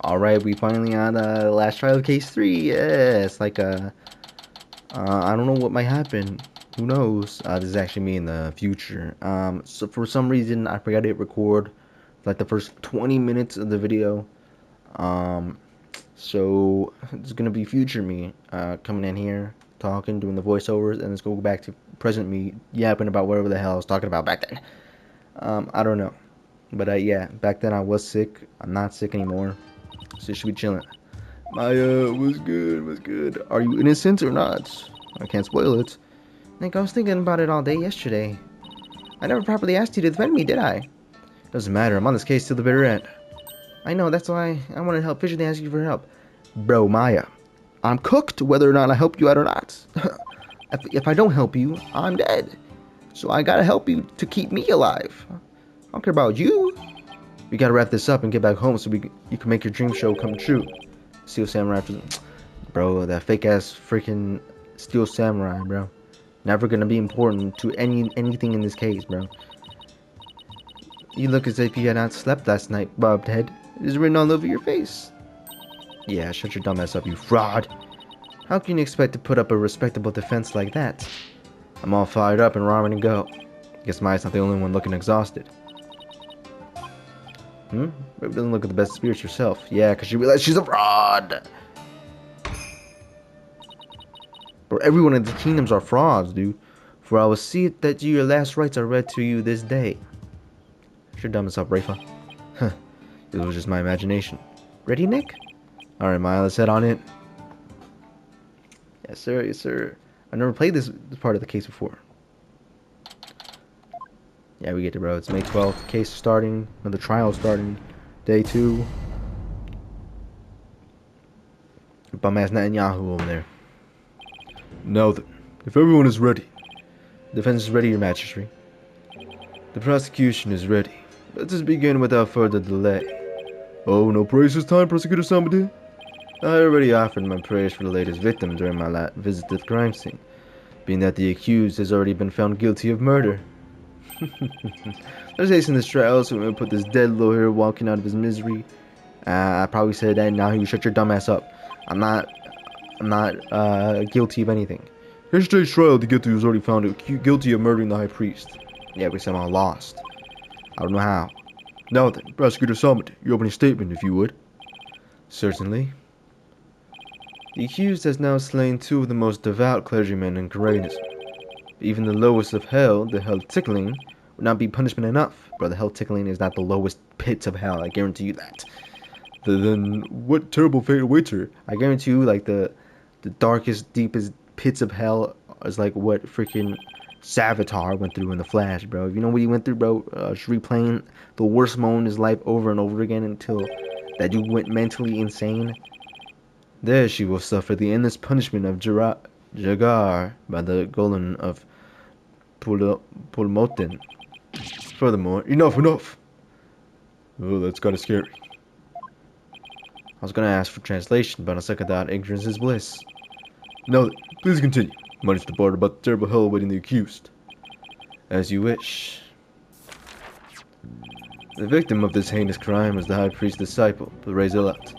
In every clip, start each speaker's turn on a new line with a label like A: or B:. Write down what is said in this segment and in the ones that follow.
A: Alright, we finally on the last trial of case 3. Yeah, it's like I don't know what might happen. Who knows? This is actually me in the future. So for some reason I forgot to hit record like the first 20 minutes of the video. Um, so it's gonna be future me coming in here, talking, doing the voiceovers, and let's go back to present me yapping about whatever the hell I was talking about back then. I don't know. But yeah, back then I was sick. I'm not sick anymore. So you should be chilling. Maya, what's good? What's good? Are you innocent or not? I can't spoil it. Nick, I was thinking about it all day yesterday. I never properly asked you to defend me, did I? Doesn't matter. I'm on this case till the bitter end. I know. That's why I wanted help. Visually ask you for help. Bro, Maya, I'm cooked whether or not I help you out or not. if I don't help you, I'm dead. So I gotta help you to keep me alive. I don't care about you. We gotta wrap this up and get back home so you can make your dream show come true. Steel Samurai, bro, that fake ass freaking Steel Samurai, bro. Never gonna be important to anything in this case, bro. You look as if you had not slept last night, bobbed head. It is written all over your face. Yeah, shut your dumb ass up, you fraud. How can you expect to put up a respectable defense like that? I'm all fired up and raring to go. Guess Maya's not the only one looking exhausted. Maybe doesn't look at the best spirits yourself. Yeah, because she realized she's a fraud. Bro, everyone in the kingdoms are frauds, dude. For I will see it that your last rites are read to you this day. You're dumb as up, Rayfa. Huh. It was just my imagination. Ready, Nick? Alright, Maya, let's head on in. Yes, sir. Yes, sir. I've never played this part of the case before. Yeah, we get it, bro. It's May 12th. Case starting. The trial starting. Day 2. Bum-ass Netanyahu over there. Now then, if everyone is ready. The defense is ready, your majesty. The prosecution is ready. Let us begin without further delay. Oh, no praise this time, prosecutor somebody? I already offered my prayers for the latest victim during my last visit to the crime scene, being that the accused has already been found guilty of murder. Let's hasten this trial so we can put this dead lawyer walking out of his misery. I probably said that, now you shut your dumb ass up. I'm not guilty of anything. Yesterday's trial, the guilty was already found guilty of murdering the high priest. Yeah, we somehow lost. I don't know how. Now then, Prosecutor Summit, your opening statement, if you would. Certainly. The accused has now slain 2 of the most devout clergymen in Koreanism. Even the lowest of hell, the hell tickling, would not be punishment enough. Bro, the hell tickling is not the lowest pits of hell, I guarantee you that. Then what terrible fate awaits her? I guarantee you, like, the darkest, deepest pits of hell is like what freaking Savitar went through in the Flash, bro. If you know what he went through, bro, just replaying the worst moment in his life over and over again until that dude went mentally insane. There she will suffer the endless punishment of Jagar by the golem of Pulmoten. Furthermore, enough! Oh, that's kinda scary. I was gonna ask for translation, but on second thought, ignorance is bliss. Now, please continue. Minus the part about the terrible hell awaiting the accused. As you wish. The victim of this heinous crime was the high priest's disciple, the Zealot.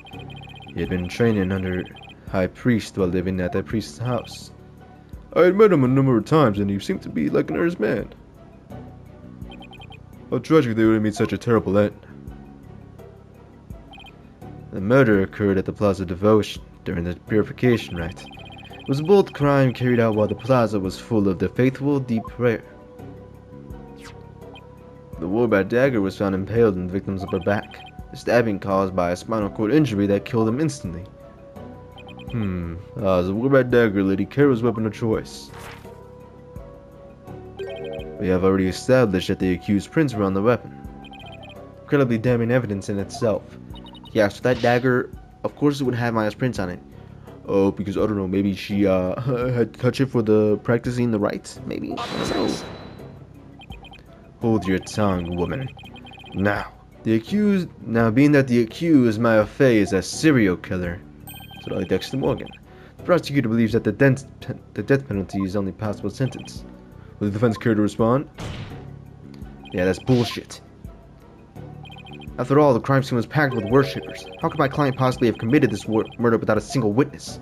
A: He had been training under high priest while living at that priest's house. I had met him a number of times, and he seemed to be like an earnest man. How tragic they would meet such a terrible end. The murder occurred at the Plaza Devotion during the purification rite. It was a bold crime carried out while the plaza was full of the faithful deep prayer. The warbat dagger was found impaled in the victim's upper back, the stabbing caused by a spinal cord injury that killed him instantly. The warbat dagger, Lady Kara's weapon of choice. We have already established that the accused prints were on the weapon. Incredibly damning evidence in itself. Yeah, so that dagger, of course it would have Maya's prints on it. Oh, because I don't know, maybe she had touched it for the practicing the rites, maybe. I don't know. Hold your tongue, woman. Now, being that the accused Maya Fey is a serial killer, so like Dexter Morgan, the prosecutor believes that the death penalty is the only possible sentence. Will the defense care to respond? Yeah, that's bullshit. After all, the crime scene was packed with worshippers. How could my client possibly have committed this murder without a single witness?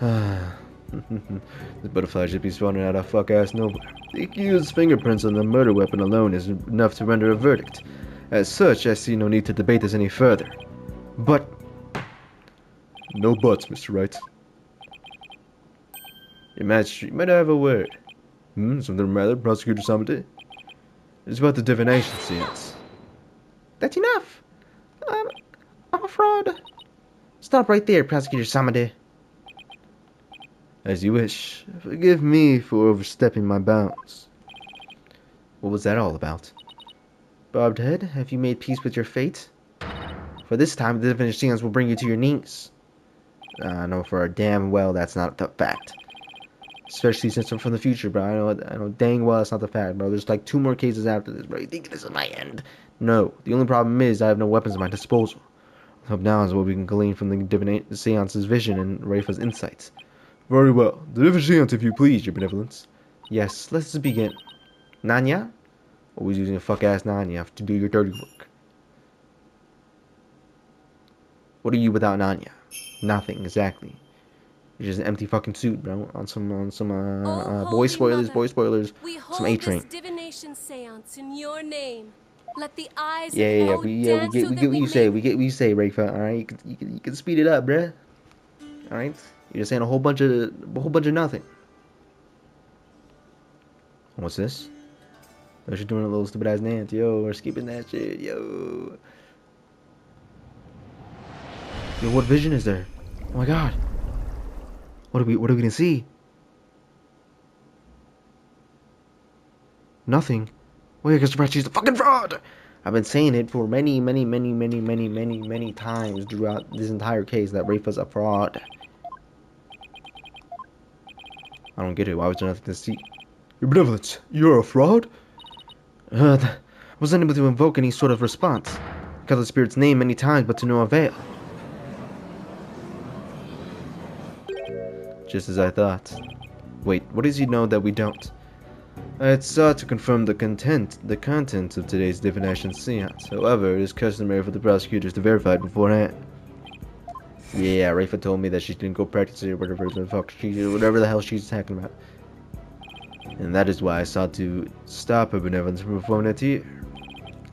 A: This butterfly should be spawning out of fuck-ass nowhere. The accused's fingerprints on the murder weapon alone is enough to render a verdict. As such, I see no need to debate this any further. But... No buts, Mr. Wright. Your magistrate, might I have a word? Something the matter, Prosecutor Samade? It's about the divination seance. That's enough! I'm a fraud. Stop right there, Prosecutor Samade. As you wish. Forgive me for overstepping my bounds. What was that all about? Bobbed head, have you made peace with your fate? For this time, the divination seance will bring you to your knees. I know for a damn well that's not the fact. Especially since I'm from the future, bro. I know dang well that's not the fact, bro. There's like 2 more cases after this, bro. You think this is my end? No. The only problem is I have no weapons at my disposal. Up now is what we can glean from the divination seance's vision and Rayfa's insights. Very well. The divination seance, if you please, your benevolence. Yes, let's begin. Nanya? Always using a fuck-ass Nanya to do your dirty work. What are you without Nanya? Nothing, exactly. You're just an empty fucking suit, bro. On some boy spoilers, some A-Train.
B: Divination seance in your name. Let the eyes
A: Yeah, we get what you say. We get what you say, Rayfa. All right, you can speed it up, bruh. All right, you're just saying a whole bunch of nothing. What's this? Oh, she's doing a little stupid ass dance, yo. We're skipping that shit, yo. Yo, what vision is there? Oh my god. What are we gonna see? Nothing. Wait, because she's a fucking fraud. I've been saying it for many times throughout this entire case that Rayfa's a fraud. I don't get it. Why was there nothing to see? Your benevolence, you're a fraud? I was unable to invoke any sort of response. I called the spirit's name many times, but to no avail. Just as I thought. Wait, what does he know that we don't? I had sought to confirm the contents of today's divination seance. However, it is customary for the prosecutors to verify it beforehand. Yeah, Rayfa told me that she didn't go practice it or whatever the hell she's talking about. And that is why I sought to stop her benevolence from performing it here.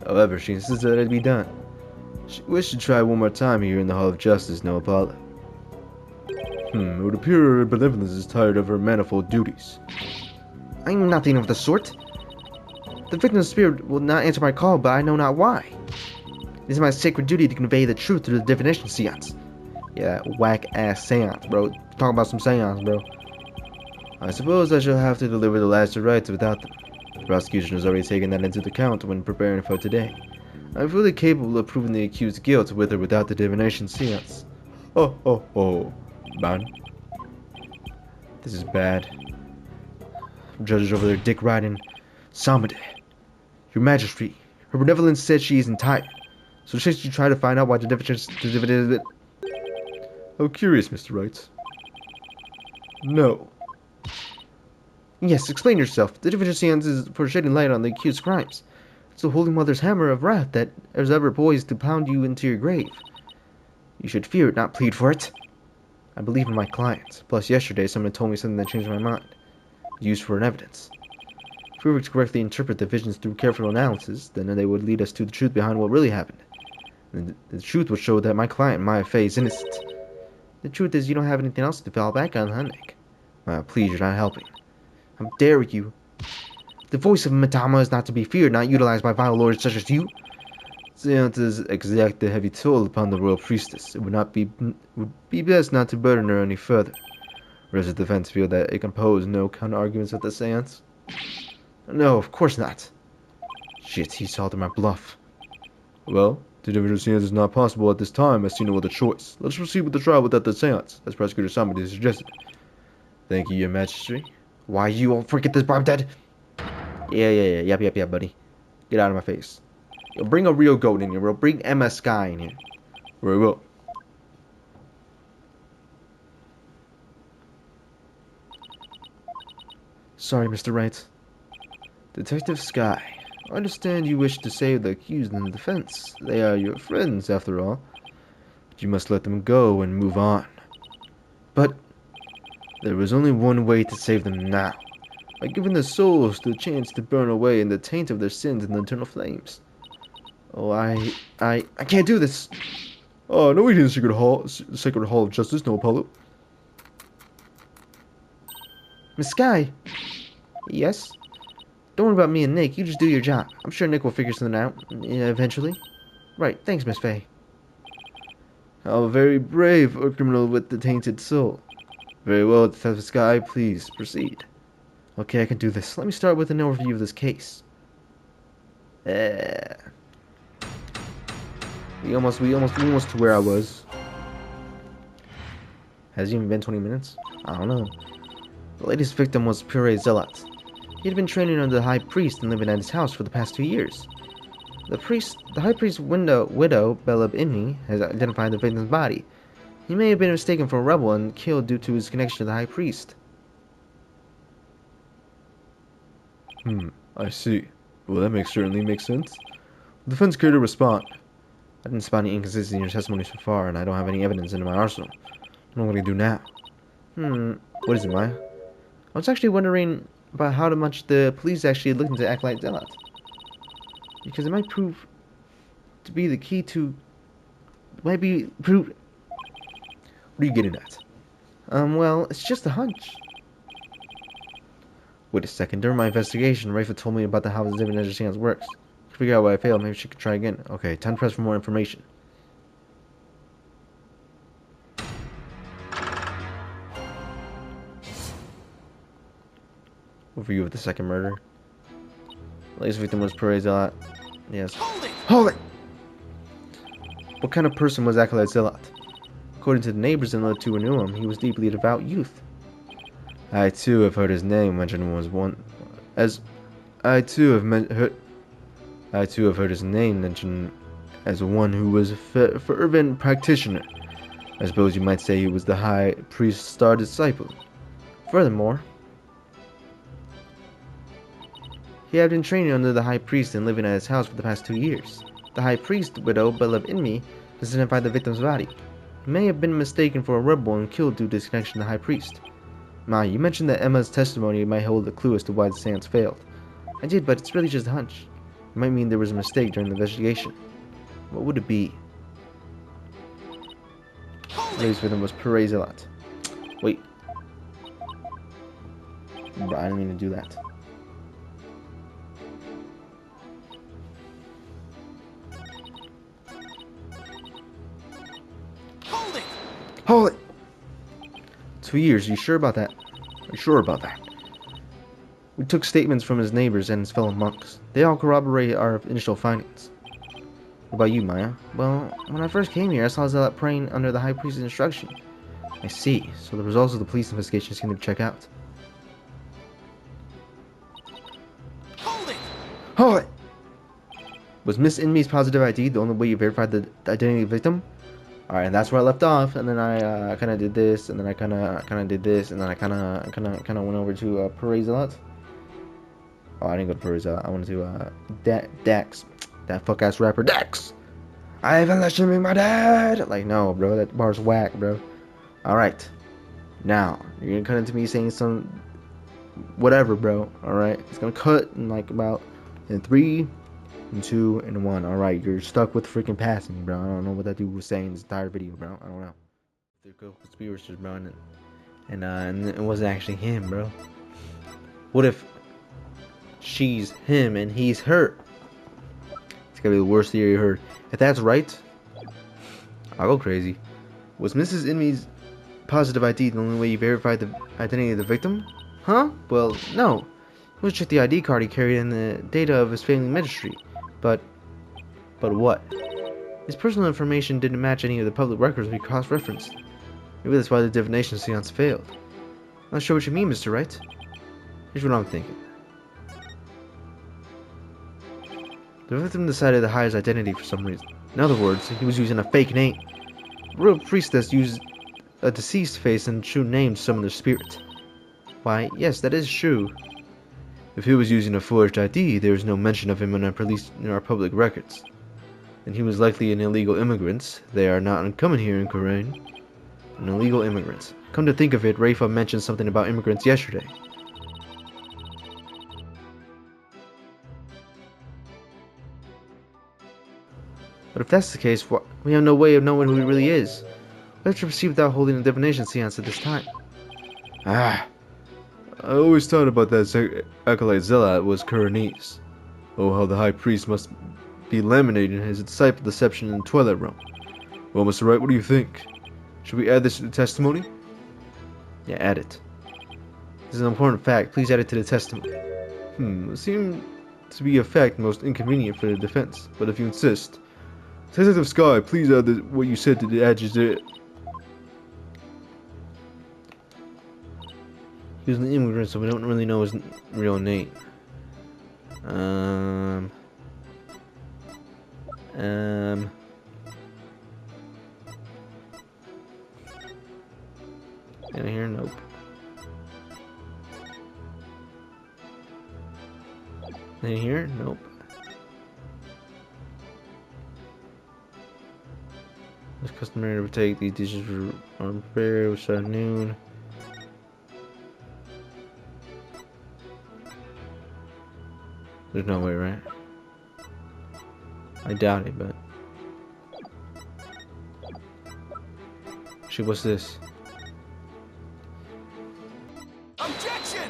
A: However, she insisted that it be done. She wished to try one more time here in the Hall of Justice, no Apollo. It would appear her benevolence is tired of her manifold duties. I'm nothing of the sort. The victim's spirit will not answer my call, but I know not why. It is my sacred duty to convey the truth through the divination seance. Yeah, whack-ass seance, bro. Talk about some seance, bro. I suppose I shall have to deliver the last rites without them. The prosecution has already taken that into account when preparing for today. I'm fully capable of proving the accused's guilt with or without the divination seance. Oh, man. This is bad. Judges over there dick riding. Samade, your majesty, her benevolence said she is entire. So should you try to find out why the divination... Oh, curious, Mr. Wright. No. Yes, explain yourself. The divination seance is for shedding light on the accused's crimes. It's the Holy Mother's hammer of wrath that is ever poised to pound you into your grave. You should fear it, not plead for it. I believe in my client. Plus, yesterday someone told me something that changed my mind. Used for an evidence. If we were to correctly interpret the visions through careful analysis, then they would lead us to the truth behind what really happened. And the truth would show that my client, Maya Fey, is innocent. The truth is you don't have anything else to fall back on, huh, Nick? Please, you're not helping. How dare you? The voice of Madama is not to be feared, not utilized by vile lords such as you. Seances exact a heavy toll upon the royal priestess. It would be best not to burden her any further. Or does the defense feel that it can pose no counter-arguments at the seance? No, of course not. Shit, he saw through my bluff. Well, the division seance is not possible at this time. I see no other choice. Let's proceed with the trial without the seance, as Prosecutor Samade suggested. Thank you, Your Majesty. Why, you won't forget this, Bob Dead? Yeah, yep, buddy. Get out of my face. Yo, bring a real goat in here, bro. Bring MS Sky in here. Very well. Sorry, Mr. Wright. Detective Sky. I understand you wish to save the accused in the defense. They are your friends, after all. But you must let them go and move on. But there is only one way to save them now, by giving their souls the chance to burn away in the taint of their sins in the eternal flames. Oh, I can't do this. Oh, no way to the Sacred Hall of Justice, no Apollo. Miss Sky. Yes? Don't worry about me and Nick, you just do your job. I'm sure Nick will figure something out, eventually. Right, thanks, Miss Faye. How very brave, a criminal with the tainted soul. Very well, Detective Sky, please proceed. Okay, I can do this. Let me start with an overview of this case. We almost to where I was. Has it even been 20 minutes? I don't know. The latest victim was Pure Zealot. He had been training under the High Priest and living at his house for the past 2 years. The High Priest's widow, Bella Inni, has identified the victim's body. He may have been mistaken for a rebel and killed due to his connection to the High Priest. I see. Well, that certainly makes sense. The defense care to respond. I didn't spot any inconsistency in your testimony so far, and I don't have any evidence in my arsenal. What am I going to do now? What is it, Maya? I was actually wondering about how much the police actually looking to act like Zealot. Because it might prove to be the key to... What are you getting at? Well, it's just a hunch. Wait a second. During my investigation, Rayfa told me about how the divination chance works. To figure out why I failed, maybe she could try again. Okay, time to press for more information. Overview of the second murder. The latest victim was Pure Zealot. Yes. Hold it! What kind of person was Acolyte Zealot? According to the neighbors and the two who knew him, he was deeply devout youth. I too have heard his name mentioned his name mentioned as one who was a fervent practitioner. I suppose you might say he was the High Priest's star disciple. Furthermore, he had been training under the High Priest and living at his house for the past 2 years. The High Priest's widow, Bella Inni, has identified the victim's body. He may have been mistaken for a rebel and killed due to his connection to the High Priest. Ma, you mentioned that Emma's testimony might hold a clue as to why the seance failed. I did, but it's really just a hunch. It might mean there was a mistake during the investigation. What would it be? Raised with him was Pure Zealot. Wait. Bro, I didn't mean to do that. Hold it! 2 years, you sure about that? Are you sure about that? We took statements from his neighbors and his fellow monks. They all corroborate our initial findings. What about you, Maya? Well, when I first came here, I saw Zealot praying under the High Priest's instruction. I see. So the results of the police investigation seem to check out. Hold it! Was Miss Inme's positive ID the only way you verified the identity of the victim? Alright, and that's where I left off, and then I kind of did this, and then I kind of did this, and then I kind of went over to Pure Zealot. Oh, I didn't go to Pure Zealot. I went to Dax, that fuck ass rapper Dax. I haven't let you be my dad. Like, no, bro, that bar's whack, bro. Alright, now you're gonna cut into me saying some whatever, bro. Alright, it's gonna cut in like about in 3, and 2, and 1. Alright, you're stuck with freaking passing me, bro. I don't know what that dude was saying in this entire video, bro. I don't know. They're conspirators, bro, and it wasn't actually him, bro. What if she's him and he's her? It's gonna be the worst theory I heard. If that's right, I'll go crazy. Was Mrs. Inme's positive ID the only way you verified the identity of the victim? Huh? Well, no. It was just the ID card he carried and the data of his family registry. But what? His personal information didn't match any of the public records we cross-referenced. Maybe that's why the divination seance failed. Not sure what you mean, Mr. Wright. Here's what I'm thinking. The victim decided to hide his identity for some reason. In other words, he was using a fake name. A real priestess used a deceased face and true name to summon their spirit. Why, yes, that is true. If he was using a forged ID, there is no mention of him in our public records. And he was likely an illegal immigrant. They are not uncommon here in Korean. An illegal immigrant. Come to think of it, Rayfa mentioned something about immigrants yesterday. But if that's the case, we have no way of knowing who he really is. Let's proceed without holding a divination seance at this time. Ah, I always thought about that acolyte zealot was Koreanese. Oh, how the high priest must be laminating his disciple deception in the toilet room. Well, Mr. Wright, what do you think? Should we add this to the testimony? Yeah, add it. This is an important fact. Please add it to the testimony. It seems to be a fact most inconvenient for the defense, but if you insist. Detective Sky, please add what you said to the adjutant. He was an immigrant, so we don't really know his real name. In here? Nope. In here? Nope. It's customary to take these dishes on prayer, which at noon. There's no way, right? I doubt it, but... Shit, what's this?
C: Objection!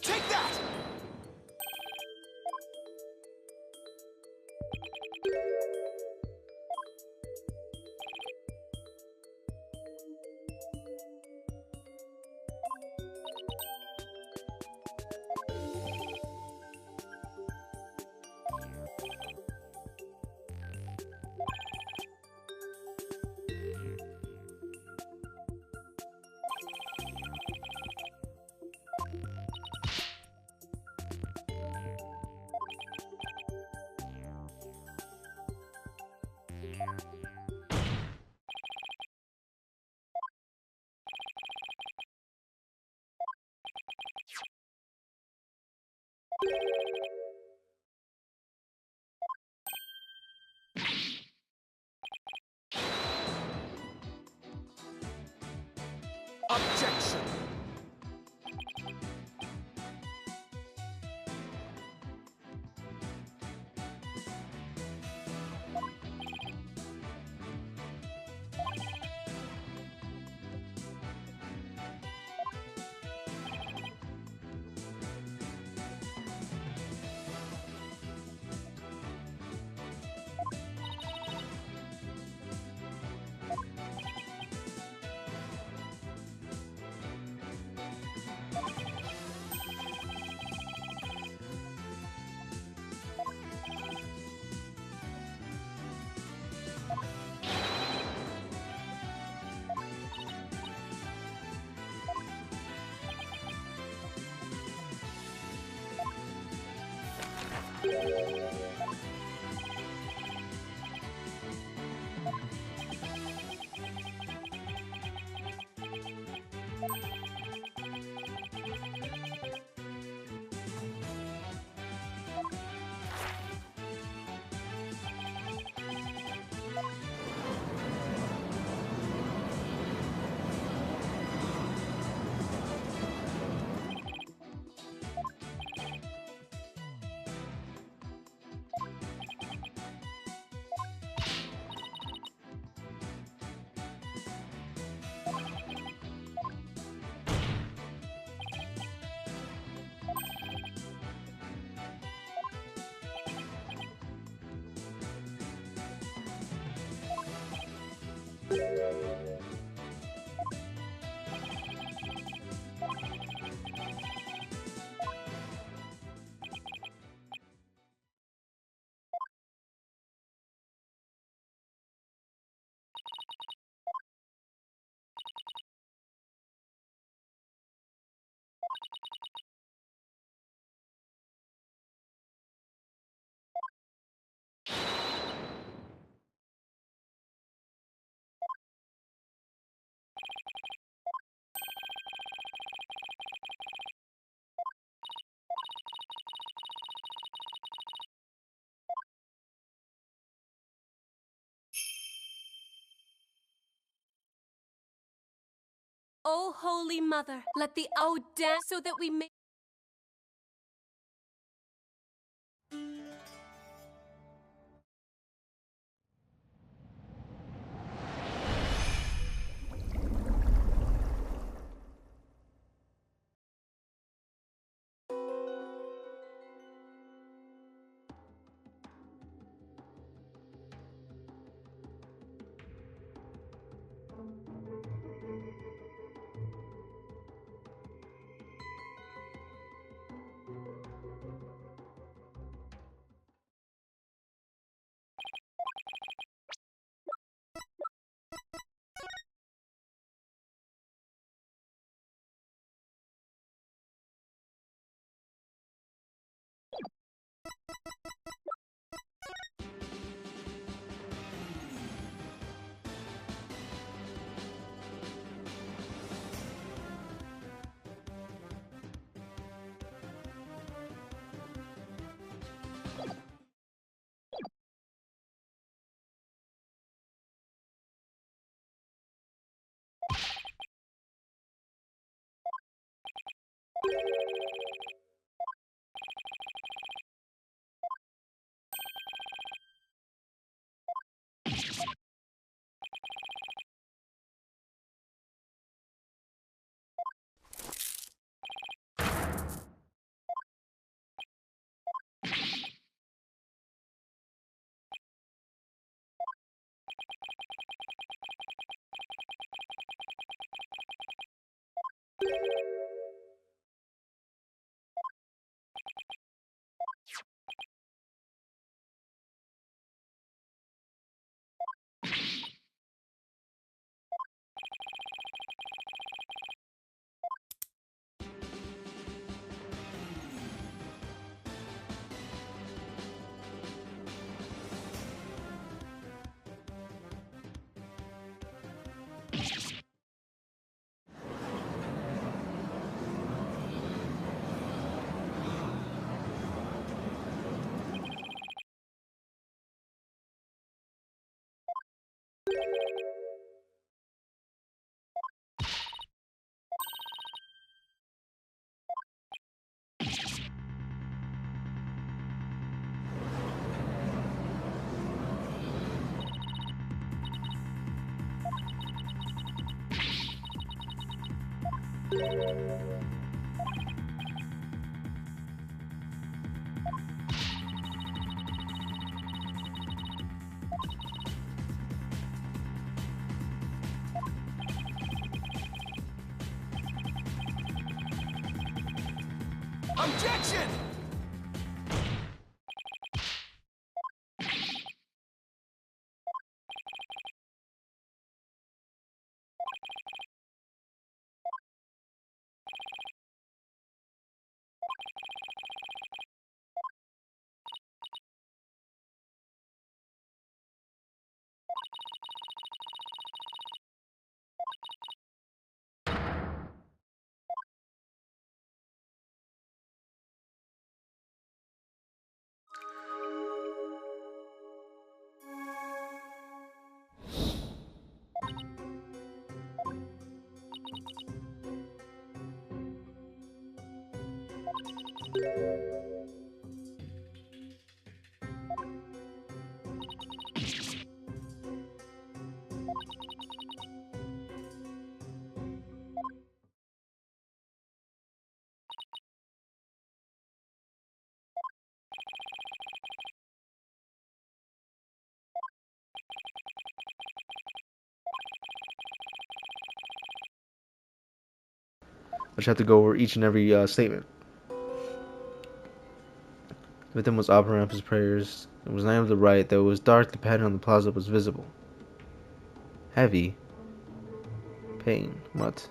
C: Take that! Objection!
B: O Holy Mother, let the dance so that we may.
C: Objection!
A: I just have to go over each and every statement. Within was operating up his prayers. It was night of the right. Though it was dark, the pattern on the plaza was visible. Heavy. Pain. What?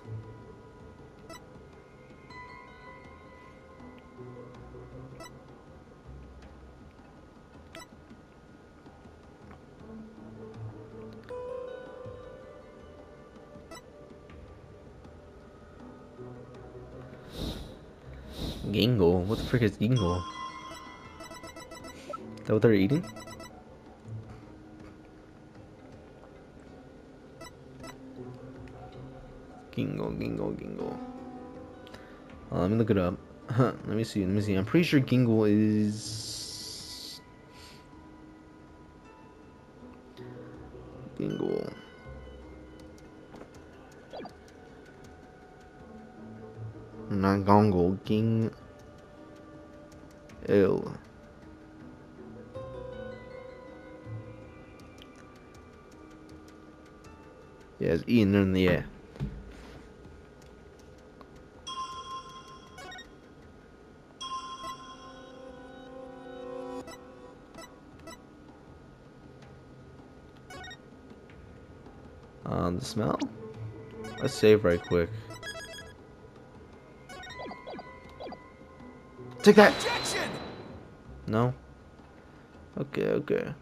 A: Gingle? What the frick is Gingle? Is that what they're eating? Gingo, Gingo, Gingo. Let me look it up. Let me see. I'm pretty sure Gingo is Gingo. Not Gongo. Ging. L. Yeah, it's E and then the yeah. The smell? Let's save right quick. Take that!
C: Objection!
A: No? Okay, okay.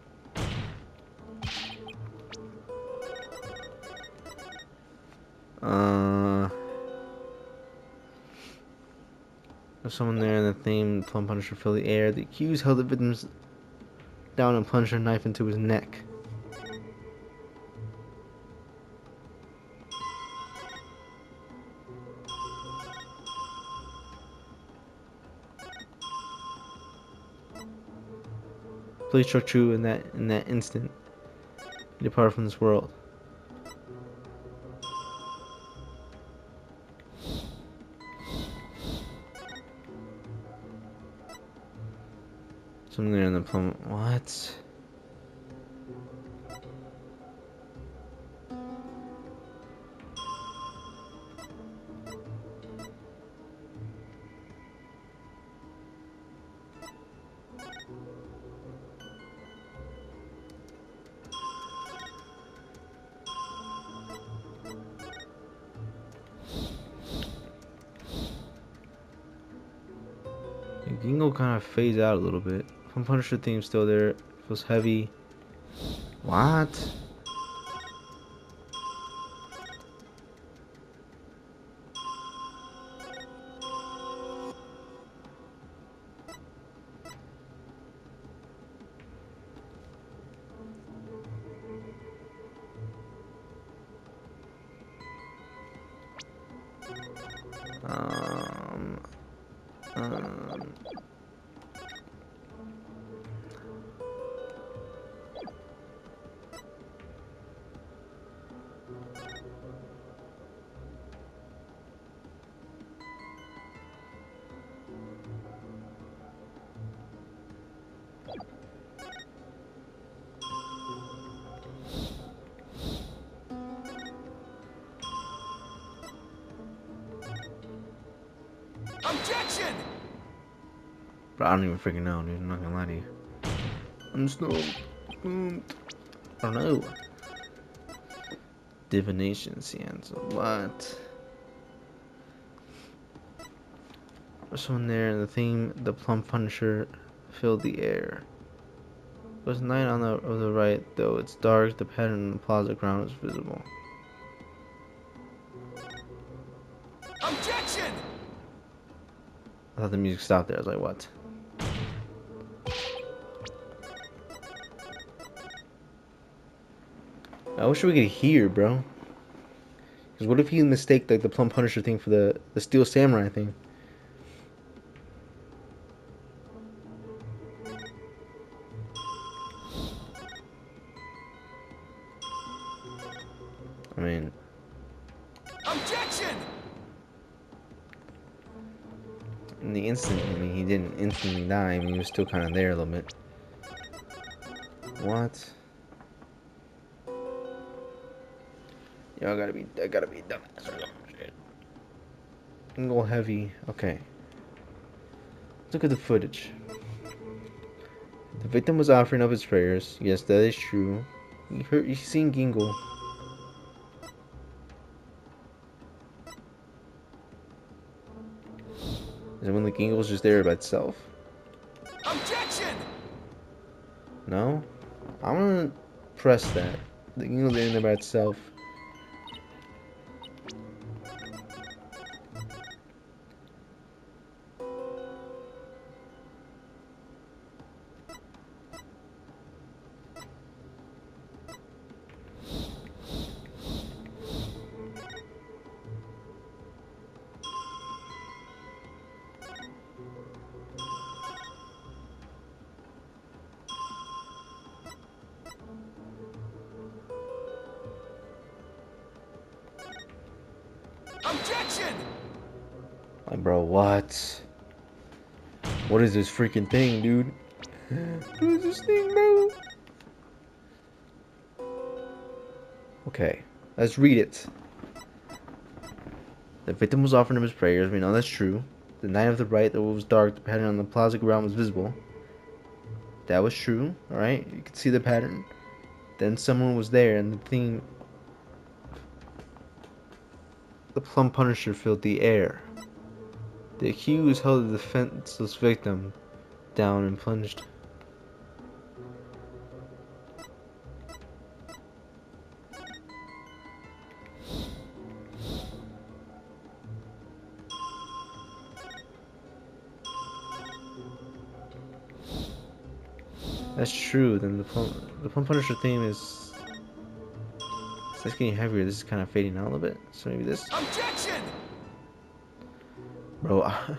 A: There's someone there in the theme. Plum Punisher filled the air. The accused held the victims down and plunged her knife into his neck. Please struck true in that instant. He departed from this world. Something there in the plum. What? Gingo kind of fades out a little bit. Plum Punisher theme still there. Feels heavy. What? Um, um,
C: Objection!
A: But I don't even freaking know, dude. I'm not gonna lie to you. I'm stoned. I don't know. Divination seance. What? There's someone there. The theme, the Plum Punisher, filled the air. It was night on the right, though it's dark. The pattern in the plaza ground is visible.
C: Objection!
A: I thought the music stopped there. I was like, what? I wish we could hear, bro. Because what if he mistaked like the Plum Punisher thing for the Steel Samurai thing? I mean,
C: Objection!
A: in the instant, I mean, he didn't instantly die. I mean, he was still kind of there a little bit. What? Yo, I gotta be dumbass or some shit. Go heavy. Okay. Look at the footage. The victim was offering up his prayers. Yes, that is true. You seen Gingo. Is it when the Gingo was just there by itself?
C: Objection!
A: No? I'm gonna press that. The Gingo there in there by itself.
C: Objection!
A: Like, bro, what? What is this freaking thing, dude? What is this thing, bro? Okay, let's read it. The victim was offering him his prayers. We know that's true. The night of the Wright, though it was dark, the pattern on the plaza ground was visible. That was true, alright? You could see the pattern. Then someone was there, and the thing... The plum punisher filled the air. The accused held the defenseless victim down and plunged. That's true. Then the plum punisher theme is... That's getting heavier. This is kind of fading out a little bit. So maybe this...
C: Objection!
A: Bro, I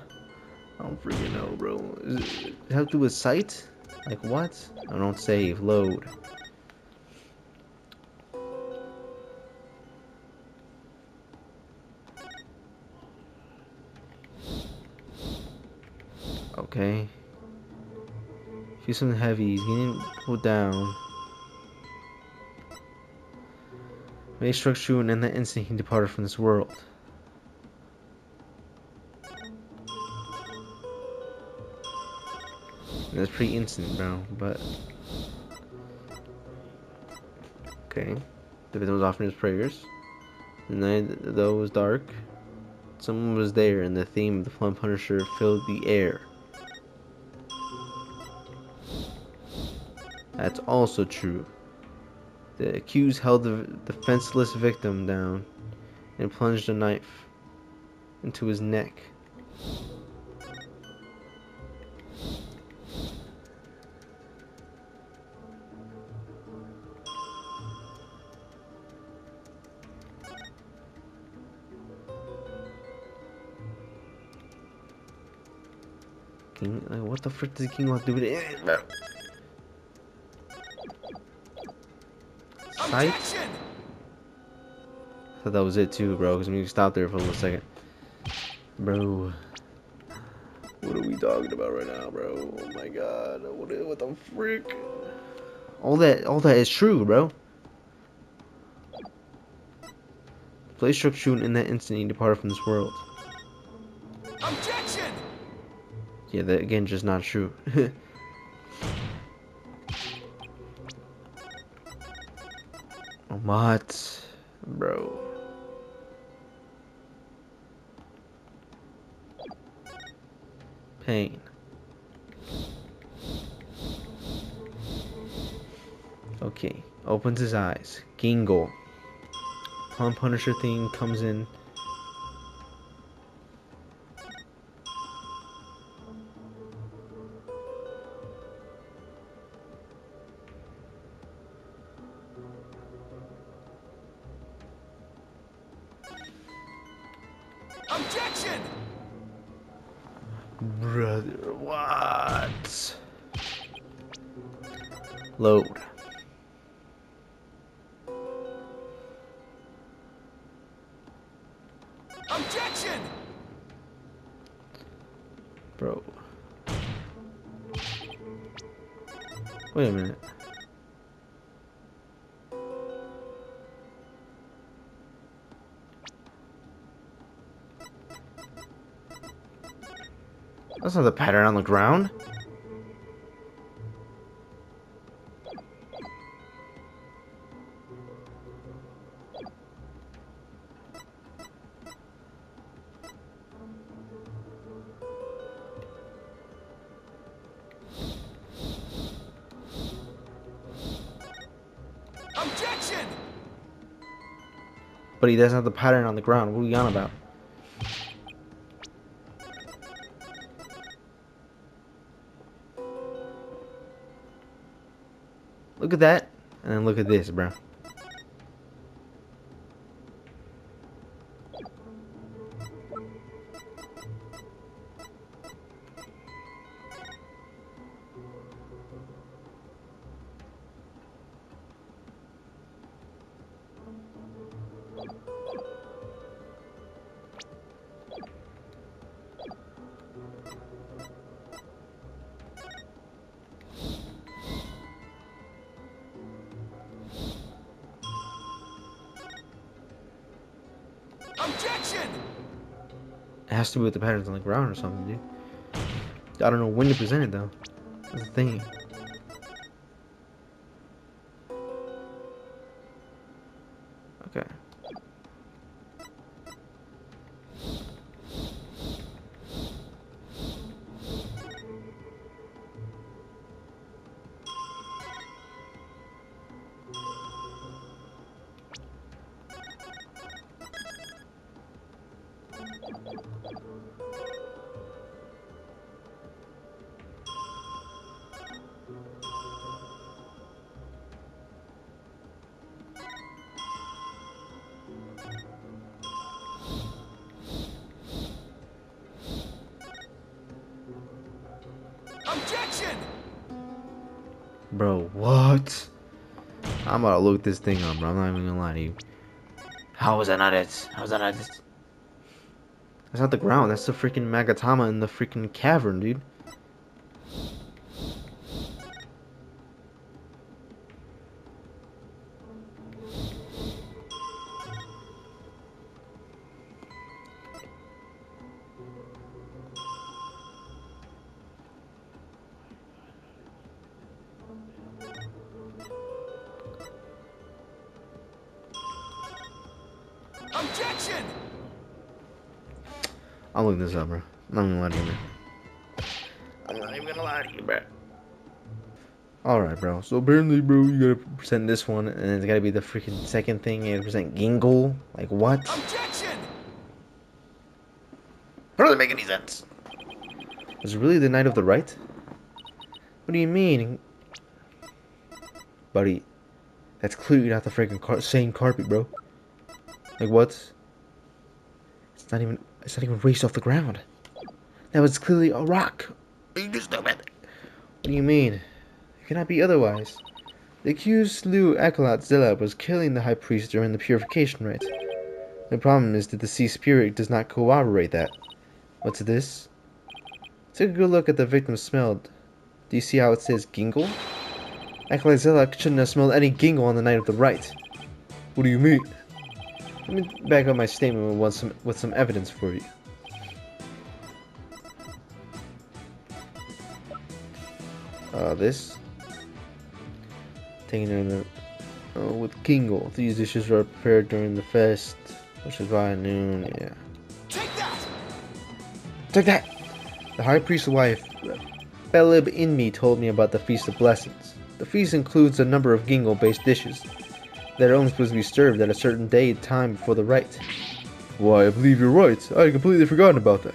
A: don't freaking know, bro. Does it have to do with sight? Like what? I don't save. Load. Okay. Feel something heavy. He's getting pulled down. When he struck true, and in that instant he departed from this world. And that's pretty instant, bro. But okay. The victim was offering his prayers. The night, though, was dark. Someone was there, and the theme of the Plum Punisher filled the air. That's also true. The accused held the defenseless victim down and plunged a knife into his neck. King, like, what the frick does the king want to do with it? Bro. Sight?
C: Objection!
A: I thought that was it too, bro, because we stopped there for a little second. Bro. What are we talking about right now, bro? Oh my god. What the frick? All that is true, bro. Play struck true, and in that instant he departed from this world.
C: Objection!
A: Yeah, that again just not true. What? Bro. Pain. Okay. Opens his eyes. Gingle. Plum Punisher thing comes in.
C: Objection!
A: Brother, what? Load.
C: Objection!
A: Bro. Wait a minute. That's not the pattern on the ground.
C: Objection!
A: But he doesn't have the pattern on the ground. What are we on about? Look at that. And then look at this, bro.
C: Objection!
A: It has to do with the patterns on the ground or something, dude. I don't know when to present it though. That's the thing. Okay.
C: Objection!
A: Bro, what? I'm about to look this thing up, bro. I'm not even gonna lie to you. How was that not it? How was that not it? That's not the ground. That's the freaking Magatama in the freaking cavern, dude.
C: Objection!
A: I'm looking this up, bro. I'm not even gonna lie to you, bro. I'm not even gonna lie to you, bro. Alright, bro. So apparently, bro, you gotta present this one, and it's gotta be the freaking second thing. You gotta present Gingle. Like, what?
C: Objection!
A: That doesn't make any sense. Was it really the night of the right? What do you mean? Buddy, that's clearly not the freaking same carpet, bro. Like, what? It's not even raised off the ground. That was clearly a rock. Are you just stupid? What do you mean? It cannot be otherwise. The accused slew Acolyte Zilla was killing the high priest during the purification rite. The problem is that the sea spirit does not corroborate that. What's this? Take a good look at the victim's smell. Do you see how it says Gingle? Acolyte Zilla shouldn't have smelled any Gingle on the night of the rite. What do you mean? Let me back up my statement with some evidence for you. This. Taking in with Gingle. These dishes were prepared during the fest, which is by noon. Yeah.
C: Take that!
A: Take that! The high priest's wife, Belib Inmi, told me about the Feast of Blessings. The feast includes a number of Gingle-based dishes that are only supposed to be served at a certain day and time before the rite. Why, I believe you're right. I had completely forgotten about that.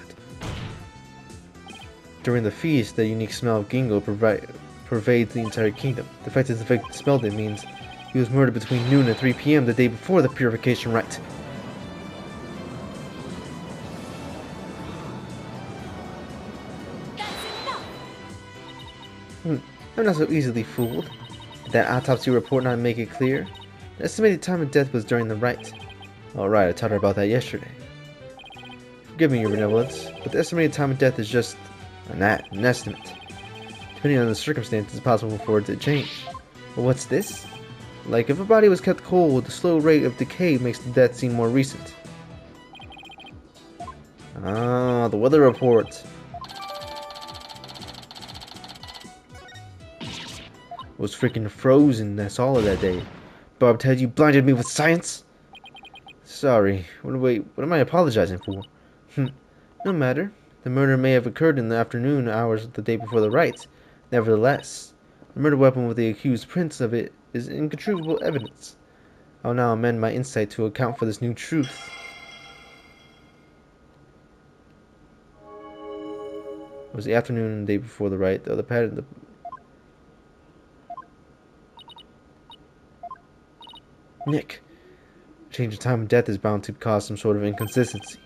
A: During the feast, the unique smell of Gingle pervades the entire kingdom. The fact that the victim smelled it means he was murdered between noon and 3 p.m. the day before the purification rite. I'm not so easily fooled. Did that autopsy report not make it clear? The estimated time of death was during the rite. Alright, I taught her about that yesterday. Forgive me, your benevolence, but the estimated time of death is just an estimate. Depending on the circumstances, it's possible for it to change. But what's this? Like, if a body was kept cold, the slow rate of decay makes the death seem more recent. Ah, the weather report. It was freaking frozen, that's all of that day. Bob Ted, you blinded me with science? Sorry, what am I apologizing for? No matter. The murder may have occurred in the afternoon hours of the day before the rite. Nevertheless, the murder weapon with the accused prints of it is incontrovertible evidence. I'll now amend my insight to account for this new truth. It was the afternoon and the day before the rite, though the pattern... Nick, change of time of death is bound to cause some sort of inconsistency.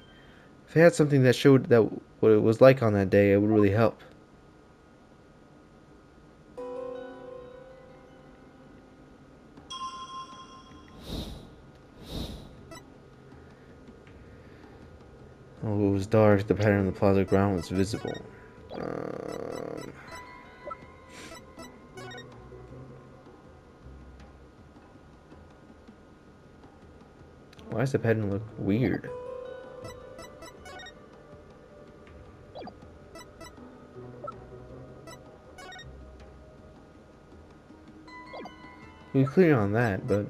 A: If I had something that showed that what it was like on that day, it would really help. Oh, it was dark. The pattern on the plaza ground was visible. Why does the pattern look weird? We're clear on that, but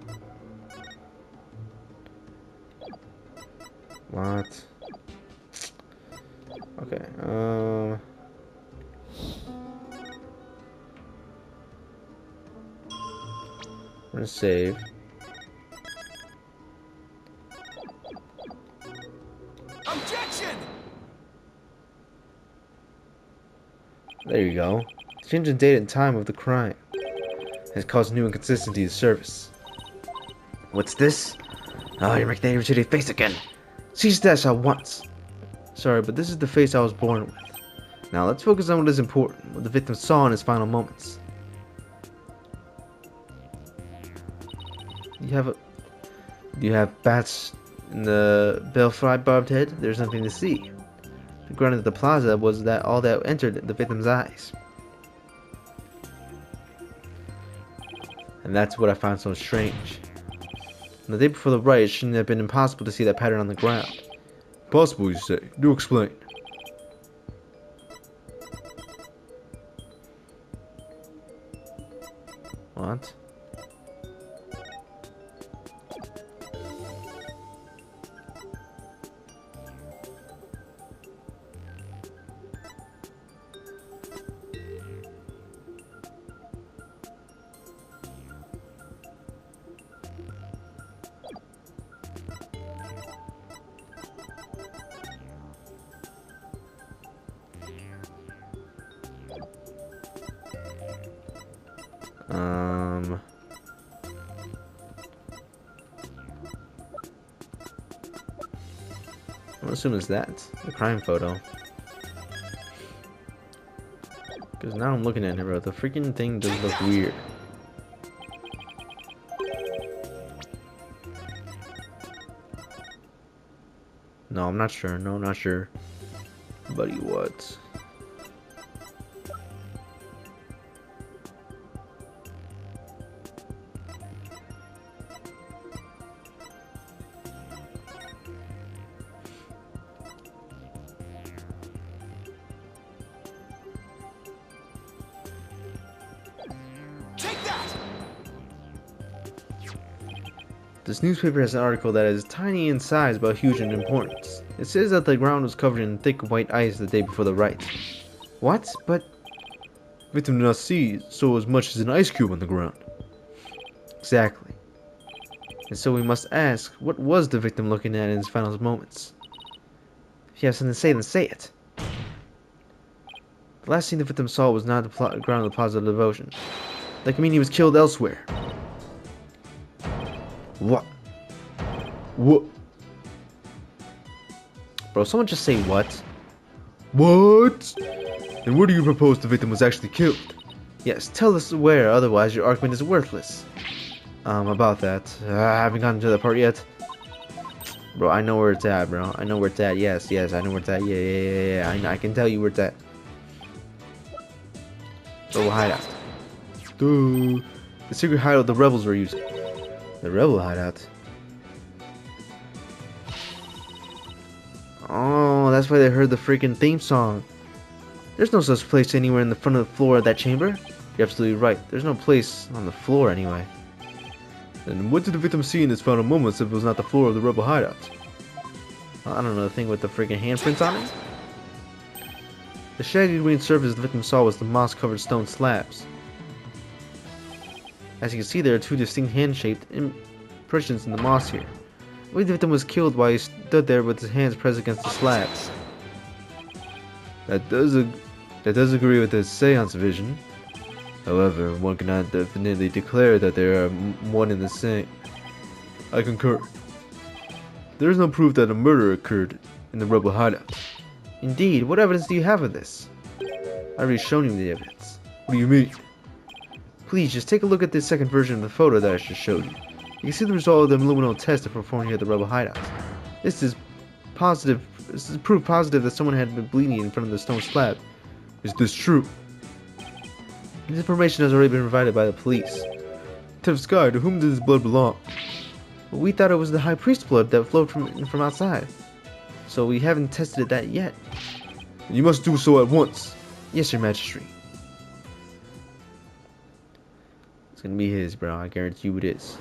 A: what? Okay. I'm gonna save.
C: Objection!
A: There you go. Change the date and time of the crime has caused new inconsistency to service. What's this? Oh, you're making that irritated face again. Cease that at once. Sorry, but this is the face I was born with. Now let's focus on what is important, what the victim saw in his final moments. Do you have bats in the belfry barbed head? There's nothing to see. The ground at the plaza was that all that entered the victim's eyes. And that's what I found so strange. On the day before the riot, it shouldn't have been impossible to see that pattern on the ground. Possible, you say? Do explain. What? I'm assuming it's that, the crime photo. Because now I'm looking at it, bro. The freaking thing does look weird. No, I'm not sure. No, I'm not sure. Buddy, what?
C: Take that!
A: This newspaper has an article that is tiny in size but huge in importance. It says that the ground was covered in thick white ice the day before the riot. What? But victim did not see so as much as an ice cube on the ground. Exactly. And so we must ask, what was the victim looking at in his final moments? If you have something to say, then say it. The last thing the victim saw was not the ground of the Plaza of Devotion. That could mean he was killed elsewhere. What? What? Bro, someone just say what? What? And where do you propose the victim was actually killed? Yes, tell us where, otherwise your argument is worthless. About that. I haven't gotten to that part yet. Bro, I know where it's at, bro. I know where it's at. Yes, I know where it's at. Yeah. I can tell you where it's at. Rebel hideout. Duh. The secret hideout the rebels were using. The rebel hideout? Oh, that's why they heard the freaking theme song. There's no such place anywhere in the front of the floor of that chamber. You're absolutely right. There's no place on the floor anyway. Then what did the victim see in his final moments if it was not the floor of the rebel hideout? I don't know, the thing with the freaking handprints on it? The shaggy green surface the victim saw was the moss-covered stone slabs. As you can see, there are two distinct hand-shaped impressions in the moss here. I believe the victim was killed while he stood there with his hands pressed against the slabs. That does agree with the seance vision. However, one cannot definitely declare that they are one and the same. I concur. There is no proof that a murder occurred in the rebel hideout. Indeed, what evidence do you have of this? I've already shown you the evidence. What do you mean? Please, just take a look at this second version of the photo that I just showed you. You can see the result of the Illumino test performed here at the rebel hideout. This is proof positive that someone had been bleeding in front of the stone slab. Is this true? This information has already been provided by the police. Tiff Sky, to whom did this blood belong? Well, we thought it was the High Priest's blood that flowed from outside. So we haven't tested that yet. You must do so at once. Yes, Your Majesty. It's gonna be his, bro. I guarantee you it is.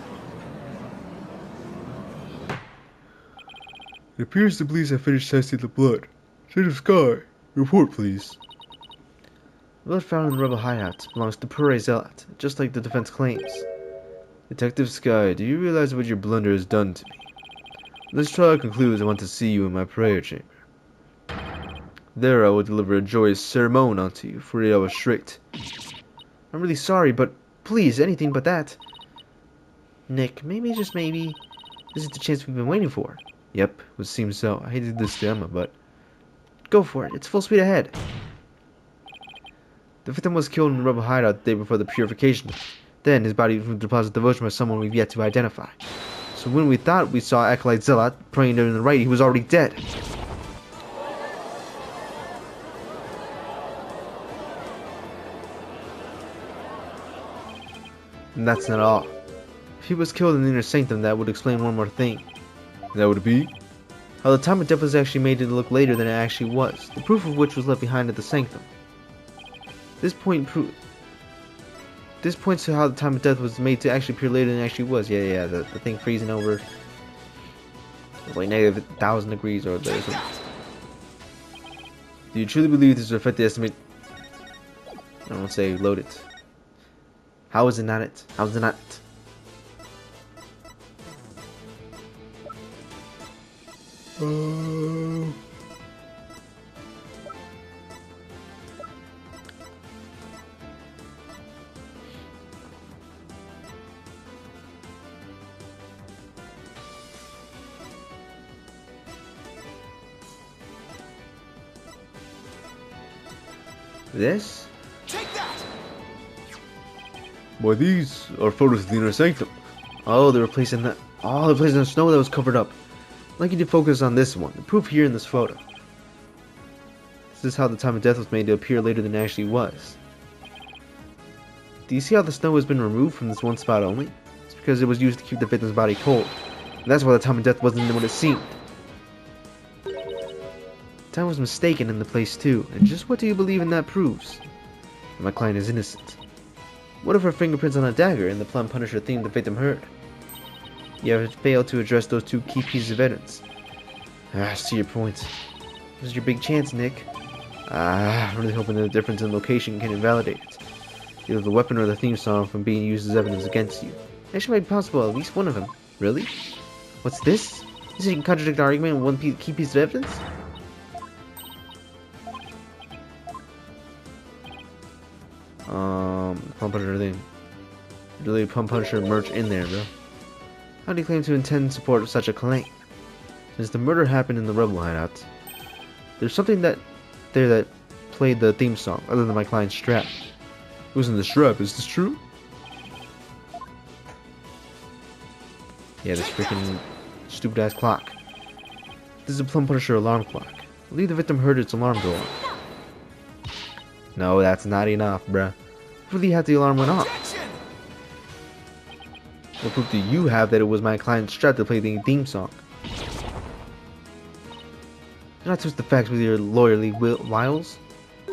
A: It appears the police have finished testing the blood. Detective Sky, report please. The blood found in the rebel hideout belongs to Pure Zealot, just like the defense claims. Detective Sky, do you realize what your blunder has done to me? When this trial concludes, I want to see you in my prayer chamber. There I will deliver a joyous sermon unto you, for 8 hours straight. I'm really sorry, but please, anything but that. Nick, maybe, just maybe, this is the chance we've been waiting for. Yep, would seem so. I hated this dilemma, but go for it. It's full speed ahead. The victim was killed in the rebel hideout the day before the purification. Then his body was deposited devotion by someone we've yet to identify. So when we thought we saw Acolyte Zealot praying during the Wright, he was already dead. And that's not all. If he was killed in the inner sanctum, that would explain one more thing. That would be how the time of death was actually made to look later than it actually was, the proof of which was left behind at the sanctum. This points to how the time of death was made to actually appear later than it actually was. Yeah, the thing freezing over. It was like negative 1,000 degrees or something. Do you truly believe this will affect the estimate? I don't say load it. How is it not it? How is it not it? This?
C: Take that!
A: Boy, these are photos of the inner sanctum. Oh, they're placing the snow that was covered up. I'd like you to focus on this one, the proof here in this photo. This is how the time of death was made to appear later than it actually was. Do you see how the snow has been removed from this one spot only? It's because it was used to keep the victim's body cold. And that's why the time of death wasn't what it seemed. Time was mistaken in the place too, and just what do you believe in that proves? That my client is innocent. What if her fingerprints on a dagger and the Plum Punisher theme the victim heard? You have failed to address those two key pieces of evidence. I see your point. This is your big chance, Nick. I'm really hoping that the difference in location can invalidate it. Either the weapon or the theme song from being used as evidence against you. Actually might be possible at least one of them. Really? What's this? You say you can contradict the argument in one key piece of evidence? Pump Punisher thing. Really Pump Punisher merch in there, bro. How do you claim to intend to support such a claim? Since the murder happened in the rebel hideout, there's something that played the theme song, other than my client's strap. It wasn't the strap, is this true? Yeah, this freaking stupid ass clock. This is a Plum Punisher alarm clock. I believe the victim heard its alarm go off. No, that's not enough, bruh. Really had the alarm went off. What proof do you have that it was my client's strap to play the theme song? Do not twist the facts with your lawyerly wiles.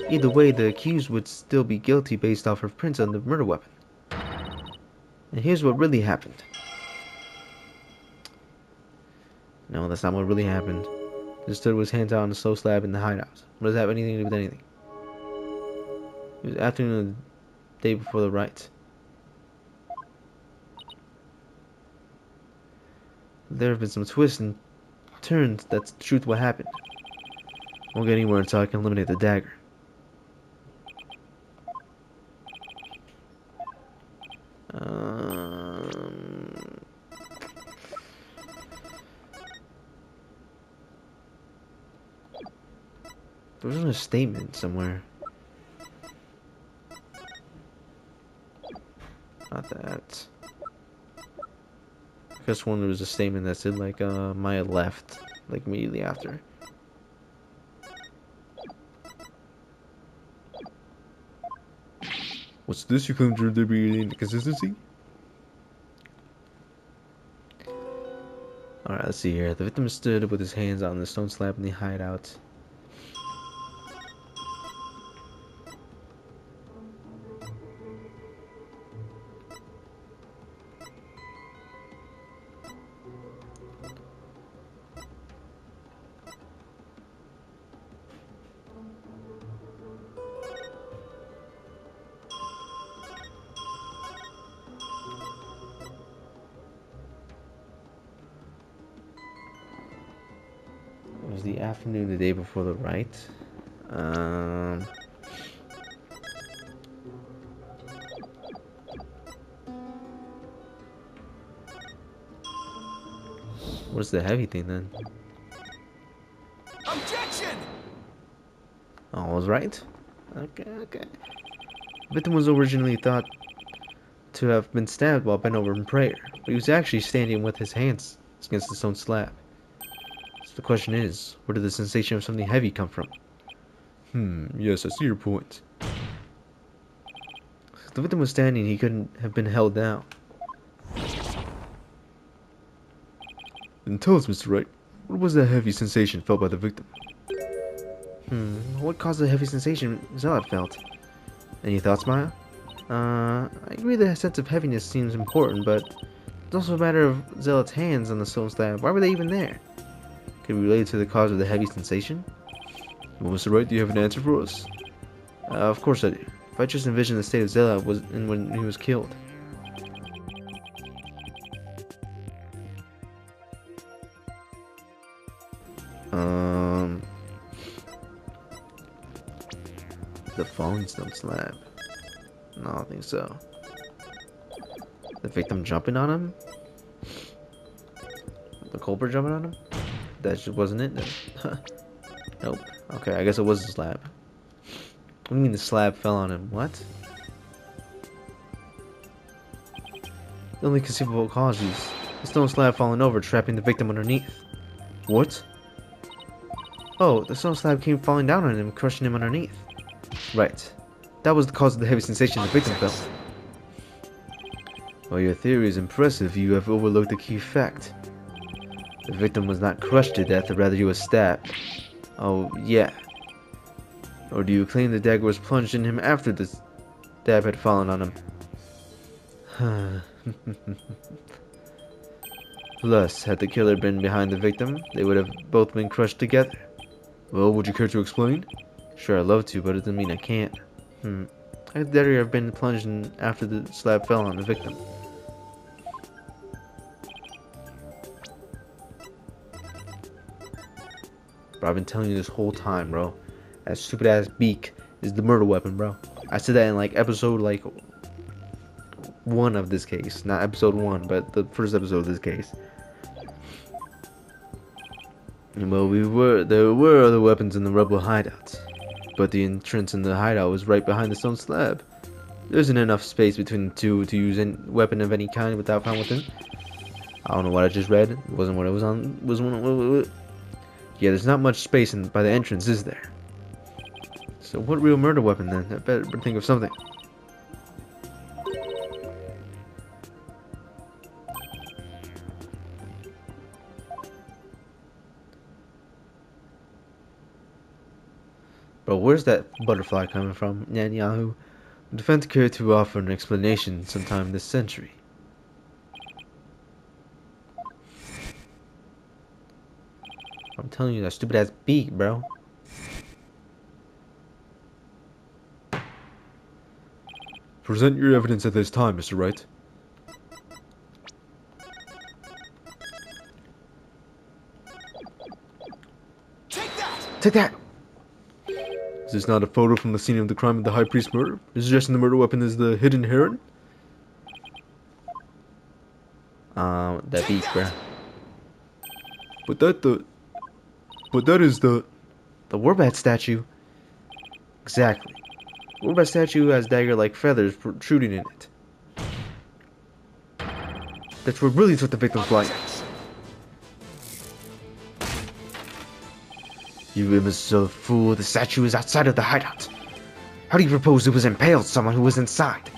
A: Either way, the accused would still be guilty based off her prints on the murder weapon. And here's what really happened. No, that's not what really happened. He stood with his hands out on the snow slab in the hideout. What does that have anything to do with anything? It was afternoon of the day before the Wright. There have been some twists and turns. That's the truth of what happened. Won't get anywhere until I can eliminate the dagger. There was a statement somewhere. Not that. I guess one there was a statement that said like Maya left like immediately after. What's this? You claim there be inconsistency? Alright, let's see here. The victim stood with his hands on the stone slab in the hideout. the afternoon the day before the Wright. What's the heavy thing then?
C: Objection!
A: Oh, I was right? Okay. The victim was originally thought to have been stabbed while bent over in prayer, but he was actually standing with his hands against the stone slab. So the question is, where did the sensation of something heavy come from? Yes, I see your point. If the victim was standing, he couldn't have been held down. Then tell us, Mr. Wright, what was that heavy sensation felt by the victim? What caused the heavy sensation Zealot felt? Any thoughts, Maya? I agree the sense of heaviness seems important, but it's also a matter of Zealot's hands on the stone slab. Why were they even there? Could it be related to the cause of the heavy sensation? Well, Mr. Wright, do you have an answer for us? Of course I do. If I just envision the state of Zealot was in when he was killed. The falling stone slab. No, I don't think so. The victim jumping on him? The culprit jumping on him? That just wasn't it then. Nope. Okay, I guess it was the slab. What do you mean the slab fell on him? What? The only conceivable cause is the stone slab falling over, trapping the victim underneath. What? Oh, the stone slab came falling down on him, crushing him underneath. Right. That was the cause of the heavy sensation the victim felt. While your theory is impressive, you have overlooked a key fact. The victim was not crushed to death, rather he was stabbed. Oh, yeah. Or do you claim the dagger was plunged in him after the stab had fallen on him? Plus, had the killer been behind the victim, they would have both been crushed together. Well, would you care to explain? Sure, I'd love to, but it doesn't mean I can't. How could the dagger have been plunged in after the slab fell on the victim? Bro, I've been telling you this whole time, bro. That stupid ass beak is the murder weapon, bro. I said that in like episode 1 of this case. Not episode 1, but the first episode of this case. Well, there were other weapons in the rebel hideout, but the entrance in the hideout was right behind the stone slab. There isn't enough space between the two to use any weapon of any kind without found within. I don't know what I just read. It wasn't what it was on. Yeah, there's not much space by the entrance, is there? So what real murder weapon then? I better think of something. Bro, where's that butterfly coming from, Netanyahu? The defense cared to offer an explanation sometime this century. I'm telling you, that stupid ass beak, bro. Present your evidence at this time, Mr. Wright. Take that! Is this not a photo from the scene of the crime of the High Priest murder? Is suggesting the murder weapon is the hidden heron? That beak, bruh. But that is the Warbat statue. Exactly. The Warbat statue has dagger-like feathers protruding in it. That's what really took the victim's life. You imbecile of a fool, the statue is outside of the hideout. How do you propose it was impaled someone who was inside?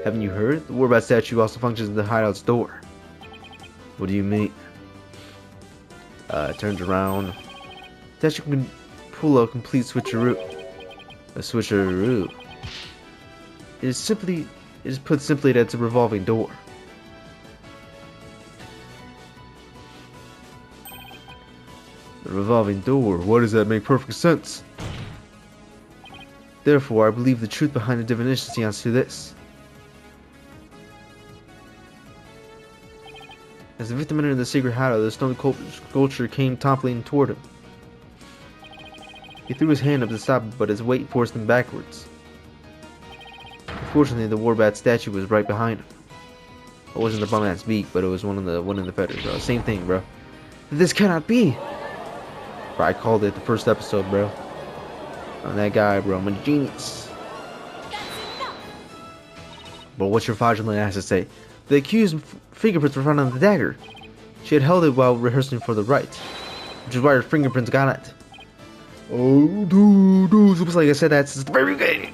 A: Haven't you heard? The Warbat statue also functions as the hideout's door. What do you mean? It turns around. The statue can pull a complete switcheroo. A switcheroo. It is put simply that it's a revolving door. A revolving door, why does that make perfect sense? Therefore, I believe the truth behind the divination seance to this. As the victim entered the secret hideout, the stone sculpture came toppling toward him. He threw his hand up to stop it, but his weight forced him backwards. Unfortunately, the Warbat statue was right behind him. It wasn't the bum ass beak, but it was one of the feathers, bro. Same thing, bro. This cannot be. Bro, I called it the first episode, bro. I'm that guy, bro. I'm a genius. But what's your fraudulent ass to say? The accused's fingerprints were found on the dagger. She had held it while rehearsing for the Wright, which is why her fingerprints got it. Oh, dude, it was like I said that since the very beginning.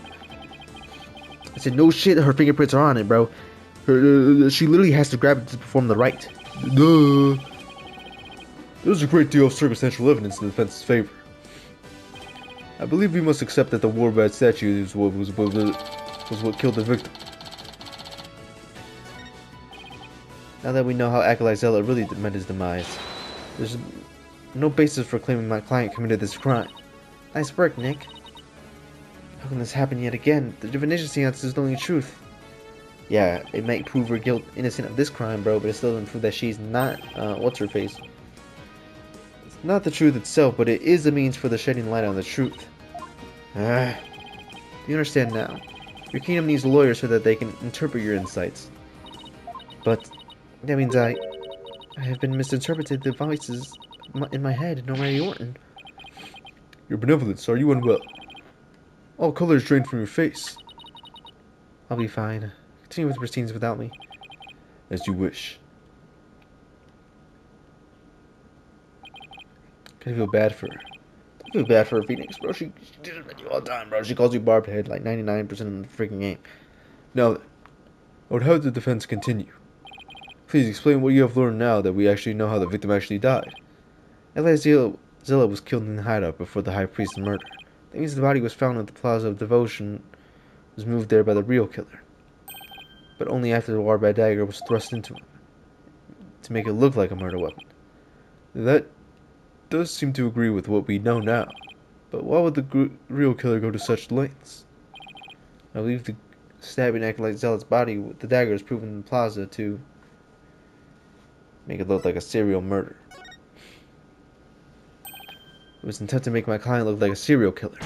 A: I said, no shit, her fingerprints are on it, bro. She literally has to grab it to perform the Wright. Duh. There's a great deal of circumstantial evidence in the defense's favor. I believe we must accept that the Warbat statue was what killed the victim. Now that we know how Acolyte Zealot really met his demise, there's no basis for claiming my client committed this crime. Nice work, Nick. How can this happen yet again? The divination seance is the only truth. Yeah, it might prove her innocent of this crime, bro, but it still doesn't prove that she's not, what's-her-face. It's not the truth itself, but it is a means for the shedding light on the truth. Do you understand now? Your kingdom needs lawyers so that they can interpret your insights. But that means I have been misinterpreted the voices in my head, no Mary Orton. Your benevolence, are you unwell? All color is drained from your face. I'll be fine. Continue with the proceedings without me. As you wish. I feel bad for her. I feel bad for her, Phoenix, bro. She does it with you all the time, bro. She calls you Barbed Head like 99% of the freaking game. Now then, I would have the defense continue. Please explain what you have learned now that we actually know how the victim actually died. Zilla was killed in the hideout before the High Priest's murder. That means the body was found at the Plaza of Devotion, was moved there by the real killer. But only after the Warbat dagger was thrust into him, to make it look like a murder weapon. That does seem to agree with what we know now. But why would the real killer go to such lengths? I believe the stabbing Acolyte Zealot's body with the dagger is proven in the Plaza to make it look like a serial murder. It was intended to make my client look like a serial killer.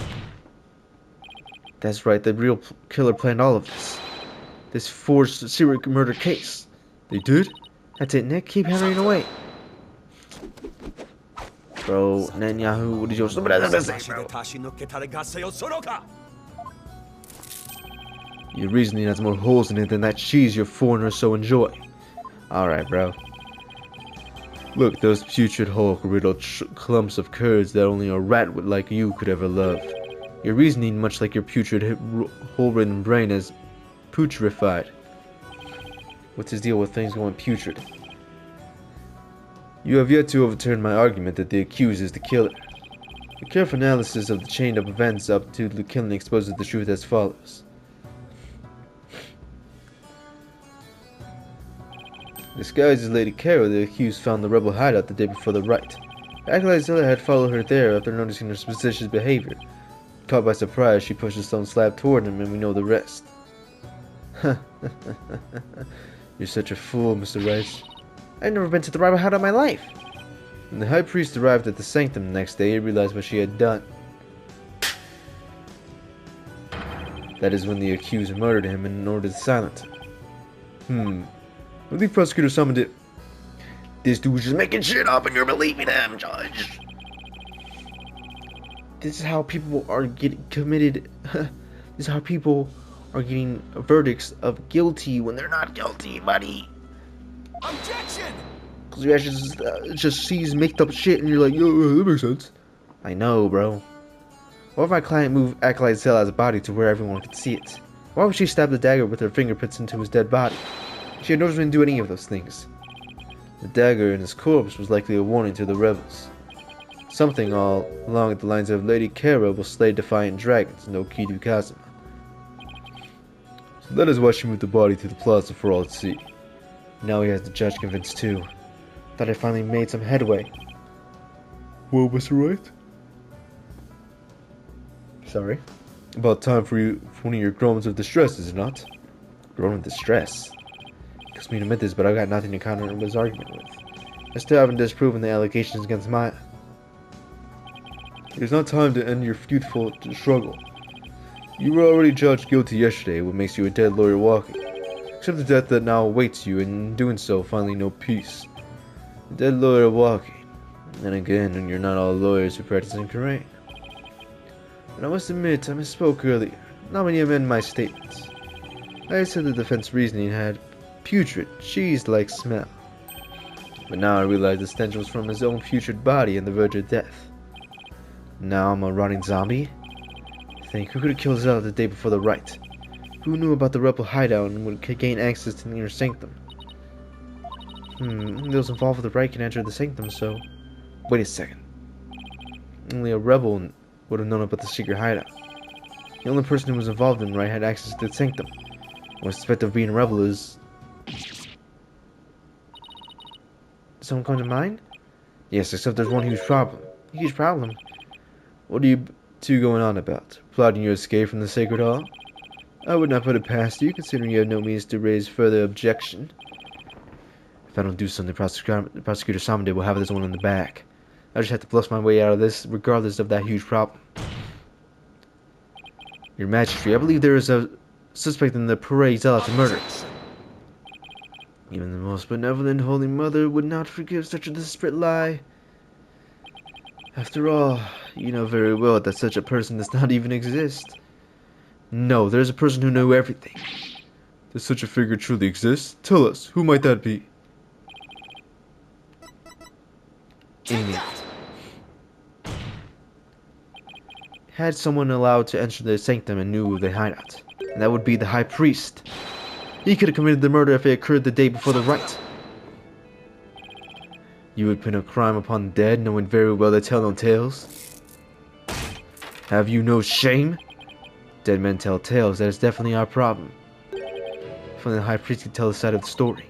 A: That's right, the real killer planned all of this. This forged serial murder case. They did? That's it, Nick. Keep hammering away. Bro, Netanyahu, what did you say, bro? Your reasoning has more holes in it than that cheese your foreigners so enjoy. Alright, bro. Look, those putrid Hulk-riddled clumps of curds that only a rat like you could ever love. Your reasoning, much like your putrid hole-ridden brain, is putrefied. What's his deal with things going putrid? You have yet to overturn my argument that the accused is the killer. A careful analysis of the chain of events up to the killing exposes the truth as follows. Disguised as Lady Carol, the accused found the rebel hideout the day before the Wright. Acolyte Zilla had followed her there after noticing her suspicious behavior. Caught by surprise, she pushed a stone slab toward him, and we know the rest. You're such a fool, Mr. Rice. I've never been to the rival hideout in my life. When the High Priest arrived at the sanctum the next day, he realized what she had done. That is when the accused murdered him in order to silence him. The lead prosecutor summoned it. This dude's just making shit up and you're believing him, Judge. This is how people are getting committed. This is how people are getting verdicts of guilty when they're not guilty, buddy.
C: Objection!
A: Because you actually just sees mixed up shit and you're like, yo, that makes sense. I know, bro. Why would my client move Acolyte Zealot's body to where everyone could see it? Why would she stab the dagger with her fingerprints into his dead body? She had no reason to do any of those things. The dagger in his corpse was likely a warning to the rebels. Something all along the lines of Lady Kara will slay defiant dragons, no Kidu Kazuma. So that is why she moved the body to the plaza for all to see. Now he has the judge convinced too. Thought I finally made some headway. Well, Mr. Wright? Sorry? About time for one of your groans of distress, is it not? Groan of distress? Excuse me to admit this, but I've got nothing to counter his argument with. I still haven't disproven the allegations against Maya. It is not time to end your futile struggle. You were already judged guilty yesterday, what makes you a dead lawyer walking. Accept the death that now awaits you, and in doing so, finally know peace. A dead lawyer walking. And again, you're not all lawyers who practice in Korean. And I must admit, I misspoke earlier. Not when you amend my statements. I said the defense reasoning had putrid, cheese-like smell. But now I realize the stench was from his own putrid body on the verge of death. Now I'm a rotting zombie? Think, who could have killed Zella the day before the Wright? Who knew about the rebel hideout and would gain access to the inner sanctum? Those involved with the Wright can enter the sanctum, so... Wait a second. Only a rebel would have known about the secret hideout. The only person who was involved in Wright had access to the sanctum. What suspect of being a rebel is... Someone come to mind? Yes, except there's one huge problem. A huge problem? What are you two going on about? Plotting your escape from the Sacred Hall? I would not put it past you, considering you have no means to raise further objection. If I don't do something, Prosecutor Samade will have this one in the back. I just have to bluff my way out of this, regardless of that huge problem. Your Majesty, I believe there is a suspect in the parade zealot murder. Even the most benevolent Holy Mother would not forgive such a desperate lie. After all, you know very well that such a person does not even exist. No, there's a person who knew everything. Does such a figure truly exist? Tell us, who might that be? Inmate. Had someone allowed to enter the sanctum and knew the hideout, and that would be the High Priest. He could have committed the murder if it occurred the day before the Rite. You would pin a crime upon the dead, knowing very well they tell no tales. Have you no shame? Dead men tell tales, that is definitely our problem. If only the High Priest could tell his side of the story.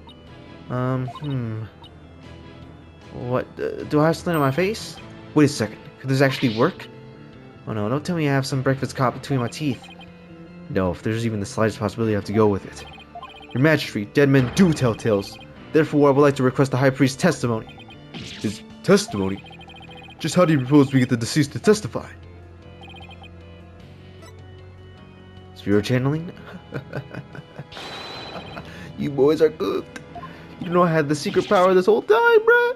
A: What, do I have something on my face? Wait a second, could this actually work? Oh no, don't tell me I have some breakfast caught between my teeth. No, if there's even the slightest possibility I have to go with it. Your Majesty, dead men do tell tales. Therefore, I would like to request the High Priest's testimony. His testimony? Just how do you propose we get the deceased to testify? Spirit channeling? You boys are cooked. You know I had the secret power this whole time, bruh.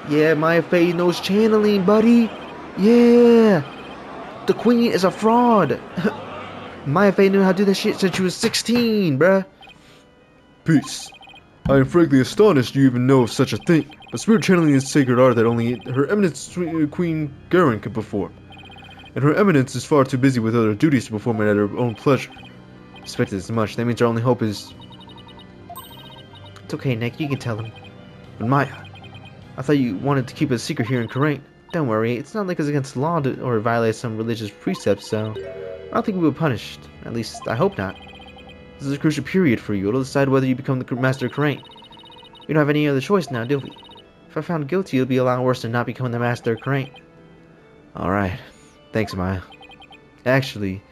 A: Yeah, my Faye knows channeling, buddy. Yeah. The Queen is a fraud. Maya Faye knew how to do that shit since she was 16, bruh. Peace. I am frankly astonished you even know of such a thing. But spirit channeling is a sacred art that only Her Eminence Queen Garen can perform. And Her Eminence is far too busy with other duties to perform it at her own pleasure. Expected as much. That means our only hope is... It's okay, Nick. You can tell him. But Maya, I thought you wanted to keep it a secret here in Korean. Don't worry. It's not like it's against the law or violates some religious precepts, so... I don't think we will be punished. At least, I hope not. This is a crucial period for you. It'll decide whether you become the Master of Korean. We don't have any other choice now, do we? If I'm found guilty, it'll be a lot worse than not becoming the Master of Korean. Alright. Thanks, Maya. Actually,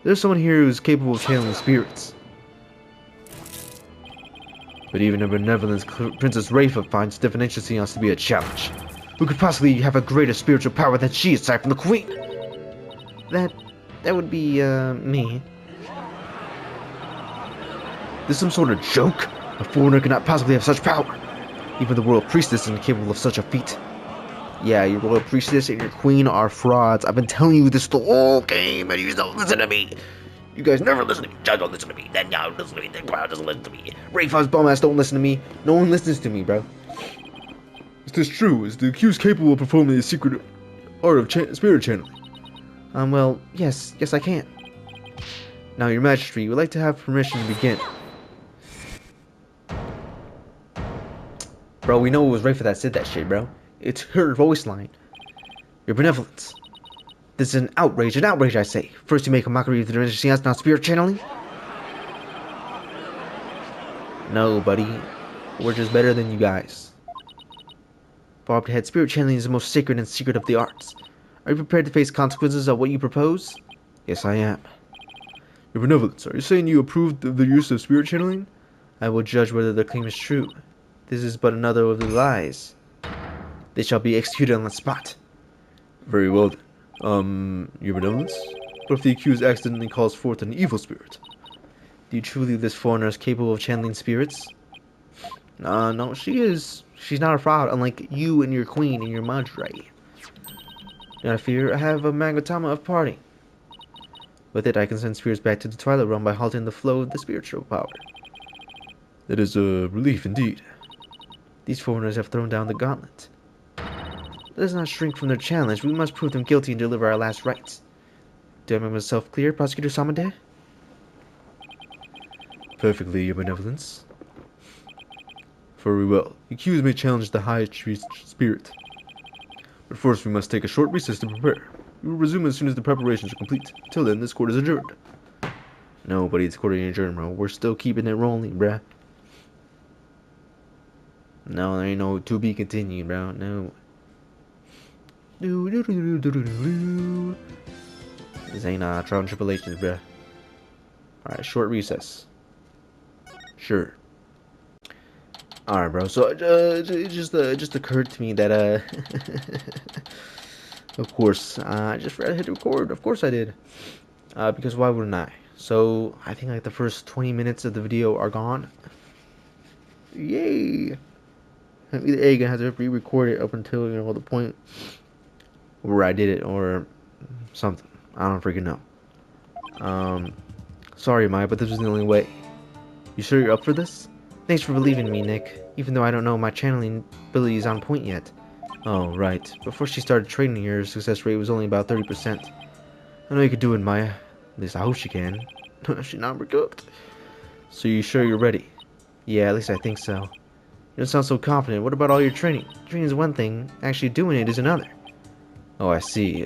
A: there's someone here who's capable of channeling spirits. But even her benevolence, Princess Rayfa finds divination seance to be a challenge. Who could possibly have a greater spiritual power than she aside from the Queen? That would be, me. This some sort of joke? A foreigner cannot possibly have such power. Even the royal priestess isn't capable of such a feat. Yeah, your royal priestess and your queen are frauds. I've been telling you this the whole game, and you don't listen to me. You guys never listen to me. John don't listen to me. Then y'all listen to me. Then Cloud doesn't listen to me. Rayfa's bum-ass don't listen to me. No one listens to me, bro.
D: Is this true? Is the accused capable of performing the secret art of spirit channeling?
A: Well, yes I can. Now, your Majesty, we'd like to have permission to begin. Bro, we know it was Rayfa that said that shit, bro. It's her voice line. Your benevolence. This is an outrage, I say. First you make a mockery of the divinity, that's not spirit channeling? No, buddy. We're just better than you guys. Barbed head, spirit channeling is the most sacred and secret of the arts. Are you prepared to face consequences of what you propose? Yes, I am.
D: Your benevolence, are you saying you approved of the use of spirit channeling?
A: I will judge whether the claim is true. This is but another of the lies. They shall be executed on the spot.
D: Very well then. Your benevolence? What if the accused accidentally calls forth an evil spirit?
A: Do you truly believe this foreigner is capable of channeling spirits? No, she is. She's not a fraud, unlike you and your queen and your madre. Do not fear, I have a magatama of parting. With it, I can send spirits back to the Twilight Realm by halting the flow of the spiritual power.
D: That is a relief indeed.
A: These foreigners have thrown down the gauntlet. Let us not shrink from their challenge. We must prove them guilty and deliver our last rites. Do I make myself clear, Prosecutor Samade?
D: Perfectly, Your Benevolence. Very well. The accused may challenge the High Priest's spirit. But first we must take a short recess to prepare. We will resume as soon as the preparations are complete. Till then, this court is adjourned.
A: Nobody's court is adjourned, bro. We're still keeping it rolling, bruh. No, there ain't no to be continued, bro. No. This ain't trial and tribulations, bruh. Alright, short recess. Sure. Alright, bro. So it just occurred to me that of course, I just forgot to hit record. Of course I did. Because why wouldn't I? So I think like the first 20 minutes of the video are gone. Yay! Either A, gonna have to re-record it up until, you know, the point where I did it or something. I don't freaking know. Sorry, Maya, but this was the only way. You sure you're up for this? Thanks for believing in me, Nick. Even though I don't know my channeling ability is on point yet. Oh, right. Before she started training, her success rate was only about 30%. I know you could do it, Maya. At least I hope she can. She's not overcooked. So you sure you're ready? Yeah, at least I think so. You don't sound so confident. What about all your training? Training is one thing. Actually doing it is another. Oh, I see.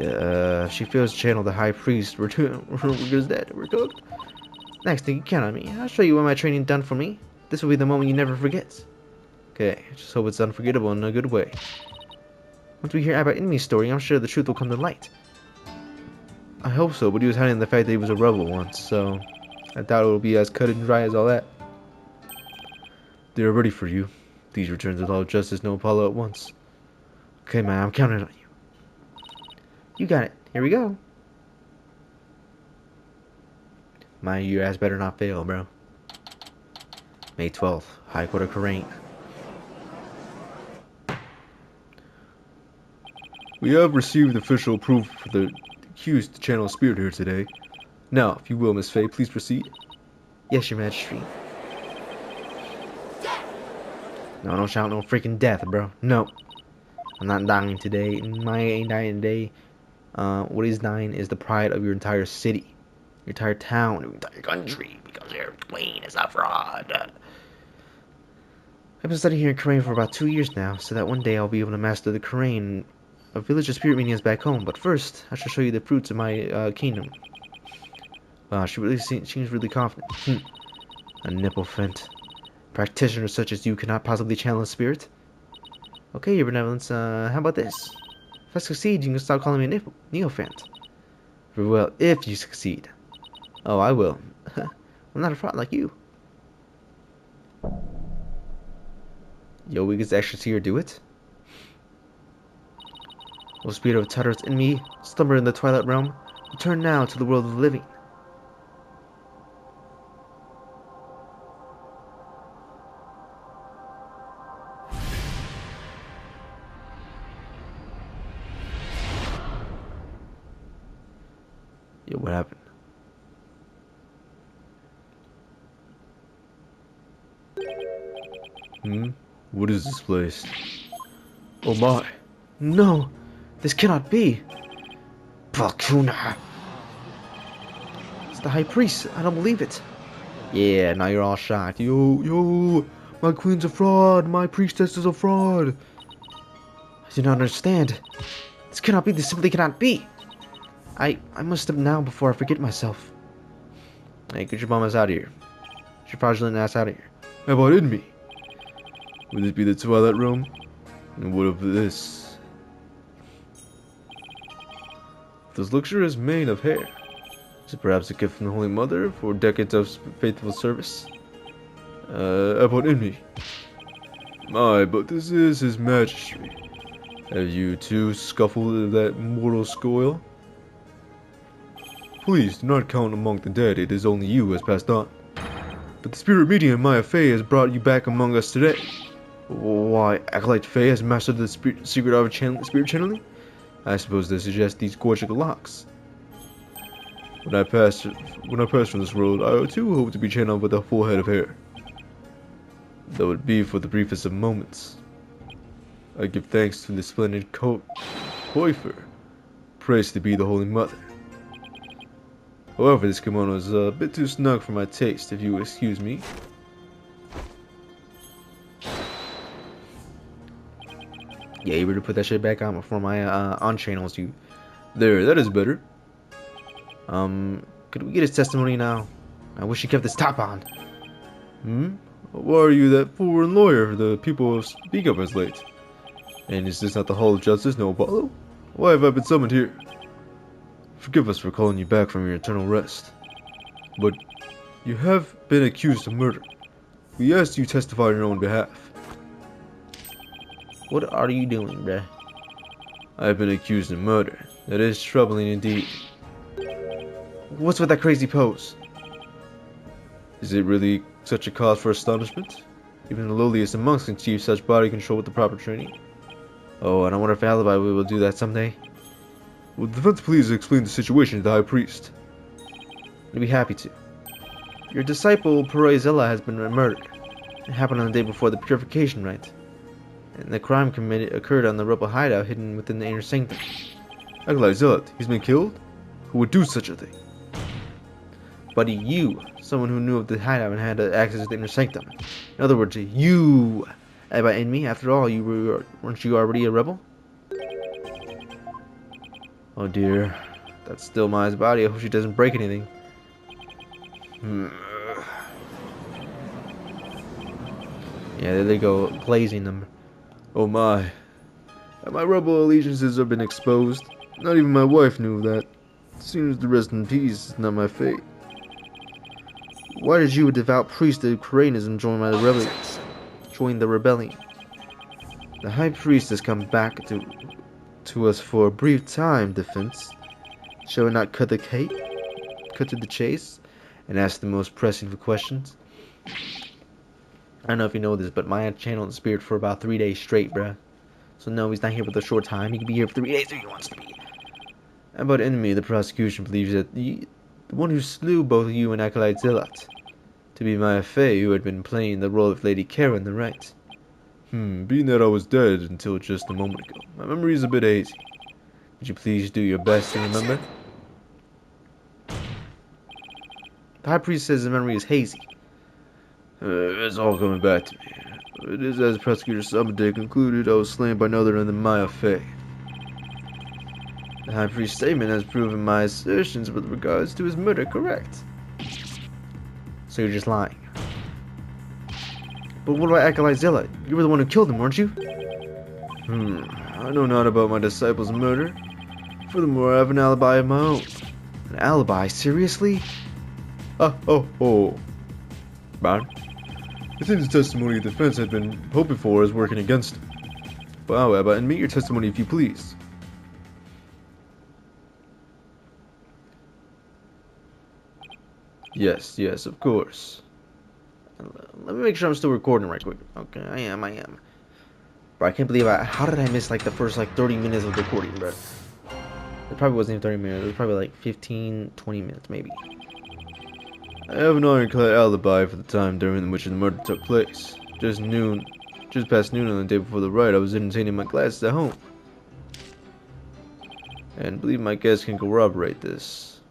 A: She fails to channel the High Priest. We're good as that. We're cooked. Next thing, you count on me. I'll show you what my training done for me. This will be the moment you never forget. Okay, just hope it's unforgettable in a good way. Once we hear about Inmi's story, I'm sure the truth will come to light. I hope so, but he was hiding the fact that he was a rebel once, so I doubt it will be as cut and dry as all that.
D: They are ready for you.
A: Please return to law justice, no Apollo at once. Okay, man, I'm counting on you. You got it. Here we go. Your ass better not fail, bro. May 12th, High Court of Karain.
D: We have received official proof for the accused to channel a spirit here today. Now, if you will, Miss Faye, please proceed.
A: Yes, Your Majesty. No, don't shout no freaking death, bro. No. I'm not dying today. Maya ain't dying today. What is dying is the pride of your entire city. Your entire town. Your entire country. Because your queen is a fraud. I've been studying here in Karain for about 2 years now, so that one day I'll be able to master the Karain, a village of spirit mediums back home. But first, I shall show you the fruits of my kingdom. Wow, she really seems really confident. A nipple fent. Practitioners such as you cannot possibly channel a spirit. Okay, Your Benevolence, how about this? If I succeed, you can stop calling me a neophant. Very well, if you succeed. Oh, I will. I'm not a fraud like you. Yo, we get extra tier, do it. O spirit of Tutter's in me, slumber in the Twilight Realm, return now to the world of the living. Yo, what happened?
D: What is this place? Oh my.
A: No! This cannot be! Pakuna! It's the High Priest. I don't believe it. Yeah, now you're all shocked.
D: Yo, my queen's a fraud. My priestess is a fraud.
A: I do not understand. This cannot be. This simply cannot be. I must stop now before I forget myself. Hey, get your bum ass out of here. Get your fraudulent ass out of here.
D: How about in me? Would this be the Twilight Realm? And what of this? This luxurious mane of hair. Is it perhaps a gift from the Holy Mother for decades of faithful service? How about in me? My, but this is his majesty. Have you two scuffled in that mortal skoil? Please do not count among the dead. It is only you who has passed on. But the spirit medium Maya Fey has brought you back among us today. Why, Acolyte Fey has mastered the secret of spirit channeling? I suppose this suggests these gorgeous locks. When I pass from this world, I too hope to be channeled with a full head of hair. Though it be for the briefest of moments. I give thanks to the splendid coat, coiffure. Praise to be the Holy Mother. However, this kimono is a bit too snug for my taste, if you will excuse me.
A: Yeah, you better put that shit back on before my on channels you.
D: There, that is better.
A: Could we get his testimony now? I wish he kept this top on.
D: Why are you that foreign lawyer the people speak of as late? And is this not the Hall of Justice, no Apollo? Why have I been summoned here? Forgive us for calling you back from your eternal rest. But you have been accused of murder. We asked you to testify on your own behalf.
A: What are you doing, bruh?
D: I have been accused of murder. That is troubling indeed.
A: What's with that crazy pose?
D: Is it really such a cause for astonishment? Even the lowliest of monks can achieve such body control with the proper training.
A: Oh, and I wonder if Alibi will do that someday.
D: Will the defense please explain the situation to the High Priest?
A: I'd be happy to. Your disciple, Zilla, has been murdered. It happened on the day before the purification rite. And the crime occurred on the rebel hideout hidden within the inner sanctum.
D: Acolyte Zealot, he's been killed? Who would do such a thing?
A: Buddy, you, someone who knew of the hideout and had access to the inner sanctum. In other words, you, by enemy. After all, weren't you already a rebel? Oh dear, that's still Maya's body. I hope she doesn't break anything. Yeah, there they go, glazing them.
D: Oh my. My rebel allegiances have been exposed. Not even my wife knew that. Seems the rest in peace is not my fate.
A: Why did you, a devout priest of Koreanism, join the rebellion? The High Priest has come back to us for a brief time, defense. Shall we not cut to the chase and ask the most pressing of questions? I don't know if you know this, but Maya channeled the spirit for about 3 days straight, bruh. So no, he's not here for a short time. He can be here for 3 days if he wants to be. About enemy, the prosecution believes that the one who slew both you and Acolyte Zealot to be Maya Fey, who had been playing the role of Lady Karen the Wright.
D: Being that I was dead until just a moment ago, my memory is a bit hazy. Would you please do your best to remember?
A: The High Priest says his memory is hazy.
D: It's all coming back to me. It is as Prosecutor Summerday concluded, I was slain by no other than Maya Fey.
A: The High Priest's statement has proven my assertions with regards to his murder correct. So you're just lying. But what about Acolyte Zealot? You were the one who killed him, weren't you?
D: I know not about my disciple's murder. Furthermore, I have an alibi of my own.
A: An alibi? Seriously?
D: Man. It seems the testimony the defense had been hoping for is working against him. But however, and meet your testimony if you please. Yes, of course.
A: Let me make sure I'm still recording right quick. Okay, I am. Bro, I can't believe how did I miss like the first like 30 minutes of recording, bro? It probably wasn't even 30 minutes. It was probably like 15, 20 minutes maybe.
D: I have an ironclad alibi for the time during which the murder took place. Just past noon on the day before the riot, I was entertaining my classes at home. And I believe my guests can corroborate this.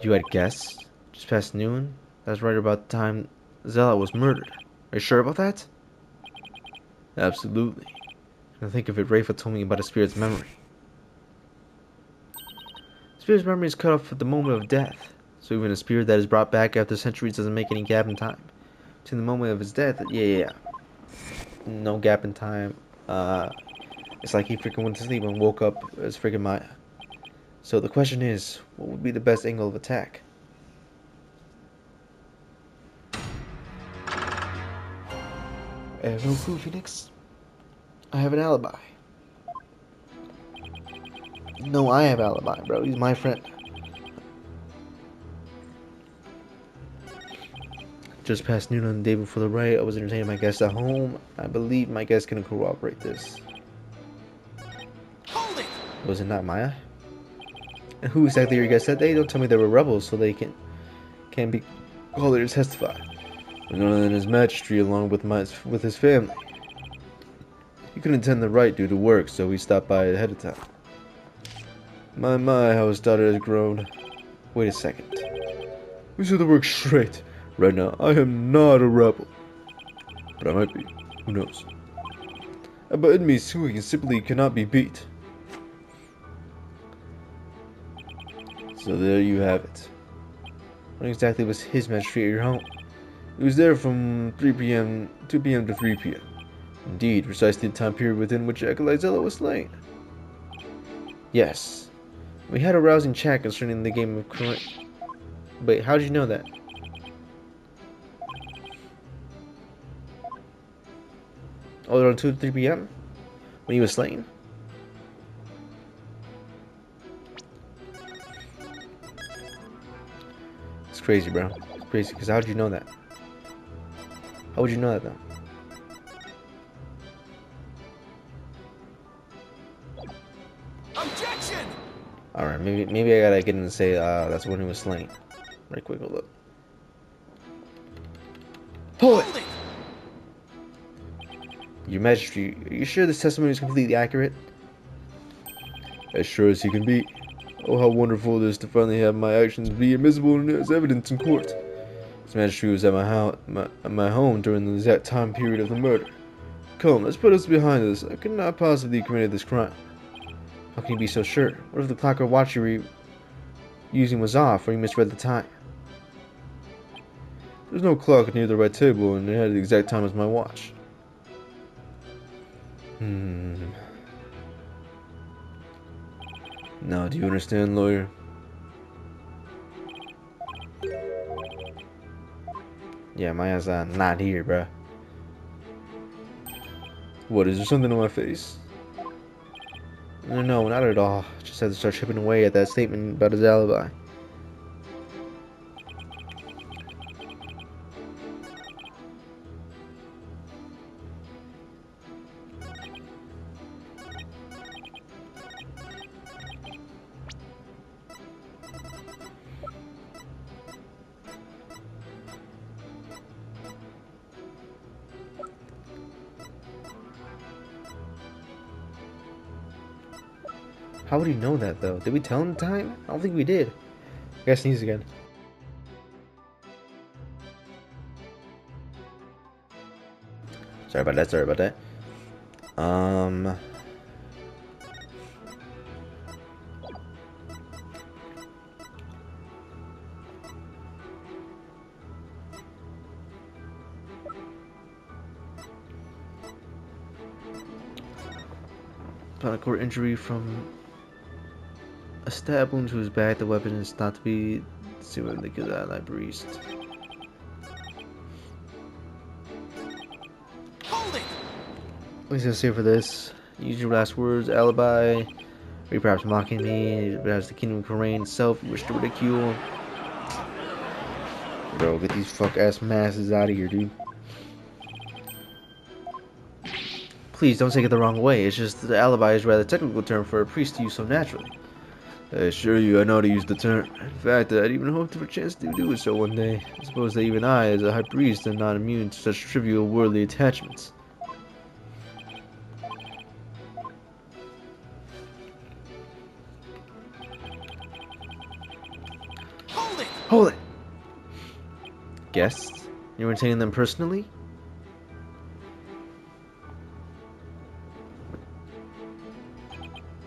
A: You had guests? Just past noon? That's right about the time Zealot was murdered. Are you sure about that?
D: Absolutely.
A: I think of it, Rayfa told me about a spirit's memory. Spirit's memory is cut off at the moment of death. So even a spirit that is brought back after centuries doesn't make any gap in time. To the moment of his death, yeah. No gap in time. It's like he freaking went to sleep and woke up as freaking Maya. So the question is, what would be the best angle of attack? I have no clue, Phoenix. I have an alibi. No, I have alibi, bro. He's my friend. Just past noon on the day before the riot, I was entertaining my guests at home. I believe my guests can corroborate this.
C: Hold it!
A: Was it not Maya? And who exactly are your guests that day? Don't tell me they were rebels, so they can be called there to testify.
D: None other than his majesty, along with his family. He couldn't attend the rite due to work, so he stopped by ahead of time. My, how his daughter has grown.
A: Wait a second.
D: We set the work straight. Right now, I am not a rebel. But I might be. Who knows? But in me, Sui simply cannot be beat.
A: So there you have it. When exactly was his majesty at your home?
D: He was there from 2 p.m. to 3 p.m. Indeed, precisely the time period within which Ekalizella was slain.
A: Yes. We had a rousing chat concerning the game of current. Wait, how did you know that? Oh, around 2 to 3 p.m.? When he was slain? It's crazy, bro. It's crazy, because how did you know that? How would you know that, though?
C: Objection!
A: Alright, maybe I gotta get in and say that's when he was slain. Right quick, hold up. Hold it! Your Majesty, are you sure this testimony is completely accurate?
D: As sure as he can be. Oh, how wonderful it is to finally have my actions be admissible as evidence in court.
A: His Majesty was at my home during the exact time period of the murder.
D: Come, let's put us behind us. I could not possibly have committed this crime.
A: How can you be so sure? What if the clock or watch you were using was off, or you misread the time?
D: There's no clock near the right table, and it had the exact time as my watch. Now, do you understand, lawyer?
A: Yeah, Maya's not here, bruh.
D: What, is there something on my face?
A: No, not at all. Just had to start chipping away at that statement about his alibi. How would he know that, though? Did we tell him the time? I don't think we did. I gotta sneeze again. Sorry about that. Found a core injury from a stab wound to his back. The weapon is thought to be similar to the killed ally priest.
C: Hold it!
A: What he's gonna say for this? Use your last words, alibi. Are you perhaps mocking me? Perhaps the kingdom of Korean itself you wish to ridicule? Bro, get these fuck ass masses out of here, dude. Please don't take it the wrong way. It's just the alibi is a rather technical term for a priest to use so naturally.
D: I assure you, I know how to use the term. In fact, I'd even hoped for a chance to do so one day.
A: I suppose that even I, as a high priest, am not immune to such trivial worldly attachments.
C: Hold it!
A: Hold it! Guests? You're entertaining them personally?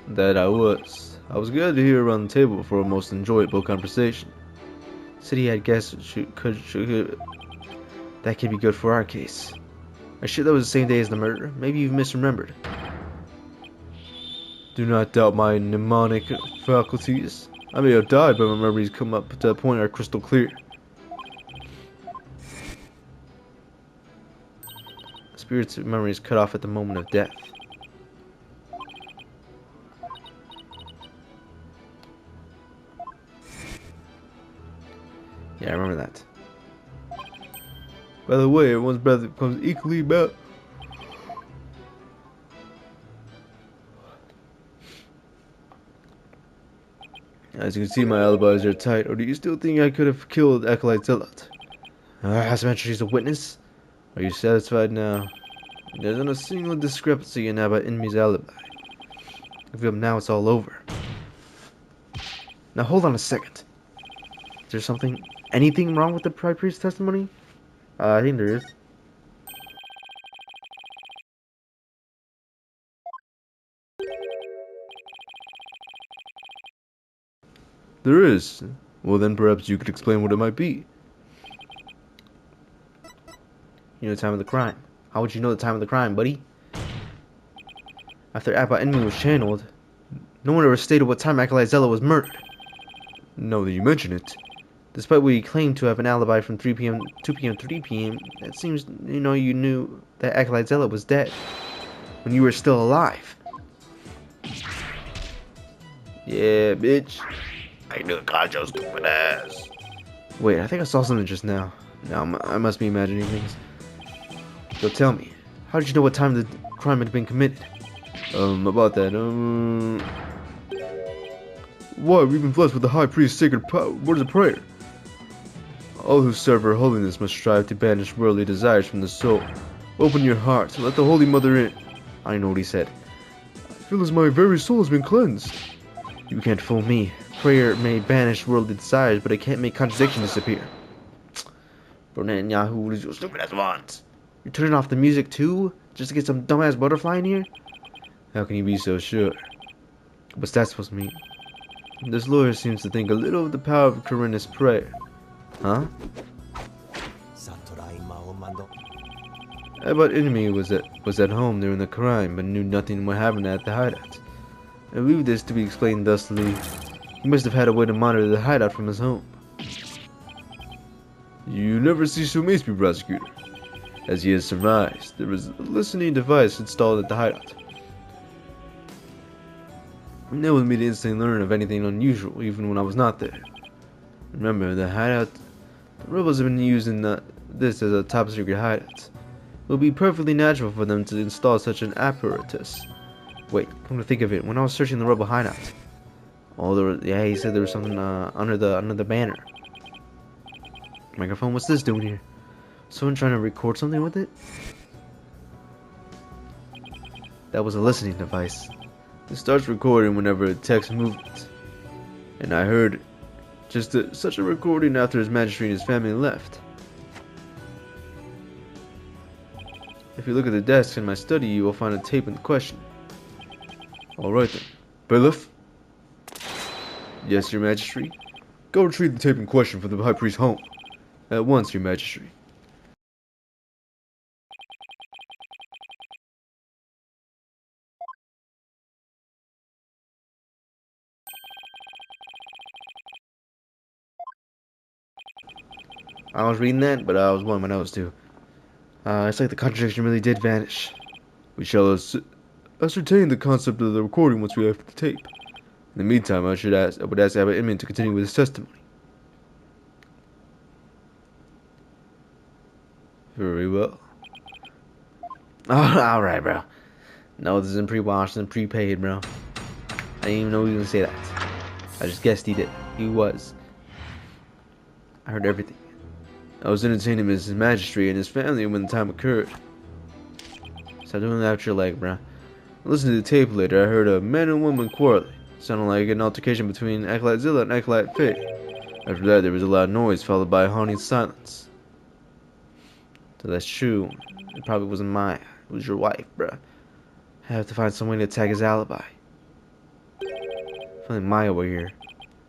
D: That I was. I was glad to hear around the table for a most enjoyable conversation.
A: Said he had guests that could be good for our case. Are you sure that was the same day as the murder? Maybe you've misremembered.
D: Do not doubt my mnemonic faculties. I may have died, but my memories come up to a point are crystal clear.
A: The spirit's memory is cut off at the moment of death.
D: Yeah, I remember that. By the way, everyone's brother becomes equally about. As you can see, my alibis are tight. Or do you still think I could have killed Acolyte Zealot? Has mentioned she's a witness. Are you satisfied now? There's not a single discrepancy in about enemy's alibi. If you up now, it's all over. Now hold on a second. Is there anything wrong with the High Priest's testimony? I think there is. There is. Well, then perhaps you could explain what it might be. You know the time of the crime. How would you know the time of the crime, buddy? After Abba Enemy was channeled, no one ever stated what time Acolyte Zella was murdered. Now that you mention it. Despite what you claim to have an alibi from 3 p.m., 2 p.m., 3 p.m., it seems you knew that Acolyte Zella was dead when you were still alive. Yeah, bitch. I knew Kajo's stupid ass. Wait, I think I saw something just now. Now I must be imagining things. So tell me, how did you know what time the crime had been committed? About that, Why, we've been blessed with the High Priest's sacred words of prayer. All who serve her holiness must strive to banish worldly desires from the soul. Open your heart, let the Holy Mother in. I know what he said. I feel as my very soul has been cleansed. You can't fool me. Prayer may banish worldly desires, but it can't make contradiction disappear. Bro, Netanyahu, what is your stupid ass want? You're turning off the music too? Just to get some dumbass butterfly in here? How can you be so sure? What's that supposed to mean? This lawyer seems to think a little of the power of Corinna's prayer. Huh? About enemy was at home during the crime, but knew nothing what happened at the hideout. I believe this to be explained thusly. He must have had a way to monitor the hideout from his home. You never cease to amaze me, prosecutor. As he has surmised, there was a listening device installed at the hideout. Enabled me to instantly learn of anything unusual, even when I was not there. Remember, the hideout, the rebels have been using this as a top secret hideout. It would be perfectly natural for them to install such an apparatus. Wait, come to think of it, when I was searching the rebel hideout, he said there was something under the banner. Microphone, what's this doing here? Someone trying to record something with it? That was a listening device. It starts recording whenever it detects movement. And I heard such a recording after his magistrate and his family left. If you look at the desk in my study, you will find a tape in question. Alright then. Bailiff? Yes, your majesty? Go retrieve the tape in question from the High Priest's home. At once, your majesty. I was reading that, but I was blowing my nose too. It's like the contradiction really did vanish. We shall ascertain the concept of the recording once we have the tape. In the meantime, I would ask Abbot Inman to continue with his testimony. Very well. Oh, alright, bro. No, this isn't pre-washed and prepaid, bro. I didn't even know he was gonna say that. I just guessed he did. He was. I heard everything. I was entertaining his magistrate and his family when the time occurred. Stop doing that with your leg, bro. Listening to the tape later, I heard a man and woman quarreling. Sounded like an altercation between Acolyte Zilla and Acolyte Faye. After that, there was a loud noise, followed by a haunting silence. So that's true. It probably wasn't mine. It was your wife, bruh. I have to find some way to attack his alibi. Feeling Maya over here.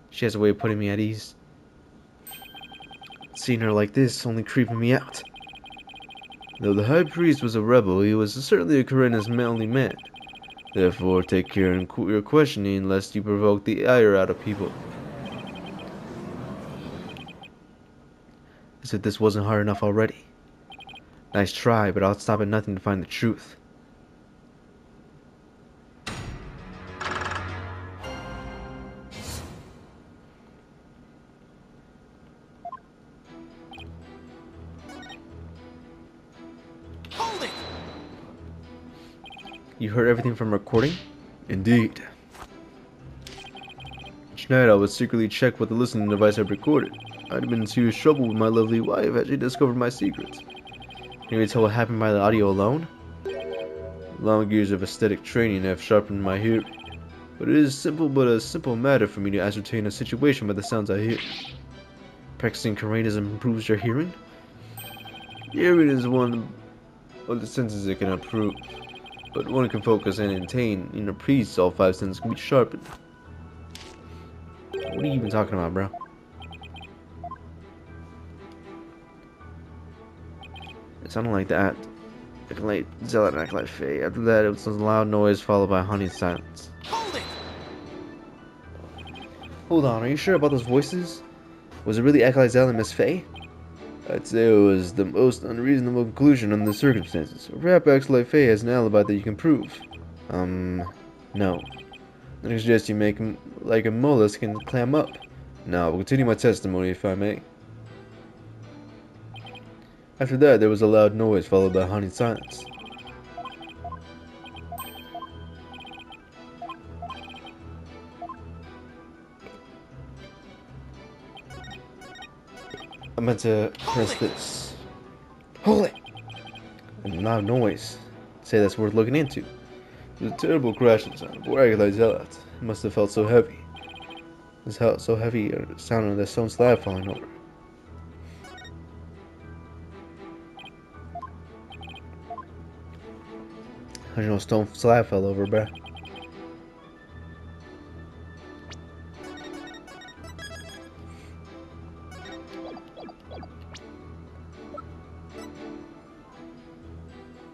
D: She has a way of putting me at ease. Seeing her like this only creeping me out. Though the High Priest was a rebel, he was certainly a Corinna's manly man. Therefore, take care in your questioning, lest you provoke the ire out of people. As if this wasn't hard enough already. Nice try, but I'll stop at nothing to find the truth.
A: You heard everything from recording?
D: Indeed. Each night I would secretly check what the listening device had recorded. I'd have been in serious trouble with my lovely wife had she discovered my secrets.
A: Can you tell what happened by the audio alone?
D: Long years of aesthetic training have sharpened my hearing, but it is a simple matter for me to ascertain a situation by the sounds I hear.
A: Practicing Koreanism improves your hearing?
D: Hearing is one of the senses it can improve, but one can focus and attain inner peace. All five senses can be sharpened.
A: What are you even talking about, bro? It sounded like that. Acting like Zealot and acting like Faye. After that, it was a loud noise followed by honeyed silence.
C: Hold it!
A: Hold on, are you sure about those voices? Was it really Acolyte Zealot and Miss Faye?
D: I'd say it was the most unreasonable conclusion under the circumstances. Perhaps Acolyte Faye has an alibi that you can prove.
A: No.
D: I suggest you make him like a mollusk and clam up. Now, I'll continue my testimony if I may. After that, there was a loud noise followed by honeyed silence.
A: I meant to press this. Hold it! A loud noise. Say that's worth looking into.
D: It was a terrible crashing sound. Poor Acolyte Zealot. It must have felt so heavy.
A: This felt so heavy, sound of the stone slab falling over. How'd you know stone slab fell over, bruh?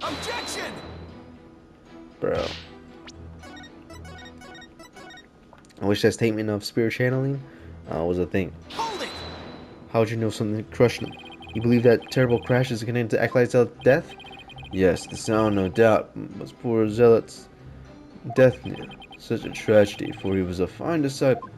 C: Objection!
A: Bro. I wish that statement of spirit channeling was a thing.
C: Hold it!
A: How'd you know something crushed him? You believe that terrible crash is connected to Acolyte Zealot's death?
D: Yes, the sound, no doubt, was poor Zealot's death knell. Such a tragedy, for he was a fine disciple.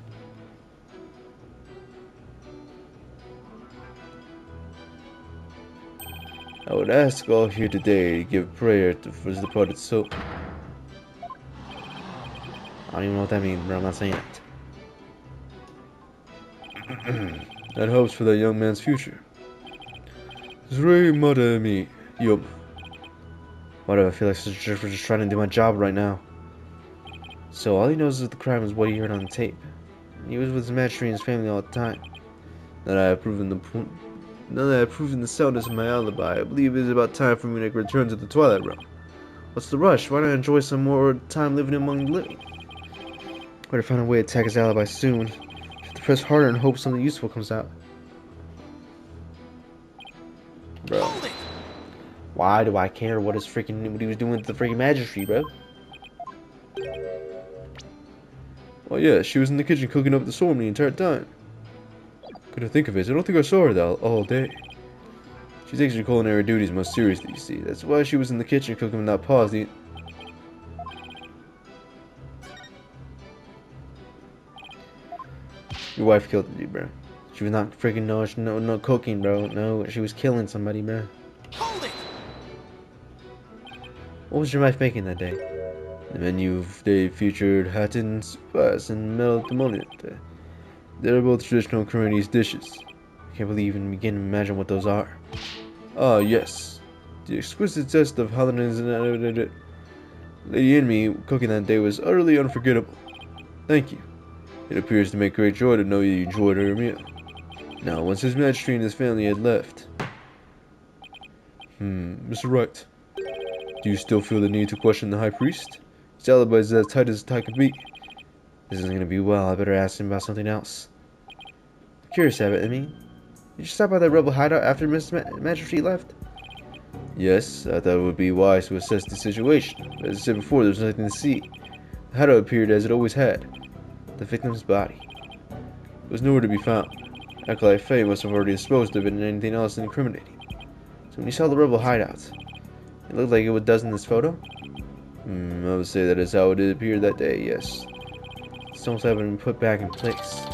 D: I would ask all here today to give prayer for his departed soul.
A: I don't even know what that means, bro. I'm not saying it.
D: That hopes for that young man's future. Zray Mada Mi Yom.
A: Why do I feel like such a jerk for just trying to do my job right now? So all he knows is that the crime is what he heard on the tape. He was with his magistrate and his family all the time.
D: Now that I have proven the soundness of my alibi, I believe it is about time for me to return to the Twilight Realm.
A: What's the rush? Why not enjoy some more time living among the living? Better find a way to attack his alibi soon. Have to press harder and hope something useful comes out. Bro.
C: Hold it!
A: Why do I care what he was doing with the freaking magistrate, bro?
D: Well, yeah, she was in the kitchen cooking up the storm the entire time. Couldn't think of it. I don't think I saw her all day. She takes her culinary duties most seriously, you see. That's why she was in the kitchen cooking without pause.
A: Your wife killed you, bro. She was not freaking no cooking, bro. No, she was killing somebody, bro.
C: Hold it!
A: What was your wife making that day?
D: The menu they featured Hatton, spice, and meltimonium. They're both traditional Korean dishes.
A: I can't believe you even begin to imagine what those are.
D: Ah, yes. The exquisite zest of Hollandaise and Lady in me cooking that day was utterly unforgettable. Thank you. It appears to make great joy to know you enjoyed her meal. Now, once His Majesty and his family had left... Mr. Wright, do you still feel the need to question the High Priest? His alibi is as tight as a tie could be.
A: This isn't gonna be well. I better ask him about something else. Curious, Abbott. Did you stop by that rebel hideout after Miss Majesty left?
D: Yes, I thought it would be wise to assess the situation. As I said before, there was nothing to see. The hideout appeared as it always had.
A: The victim's body.
D: It was nowhere to be found. Acolyte Faye must have already disposed of it and anything else incriminating.
A: So when you saw the rebel hideout, it looked like it does in this photo?
D: I would say that is how it appeared that day, yes.
A: Stones have been put back in place.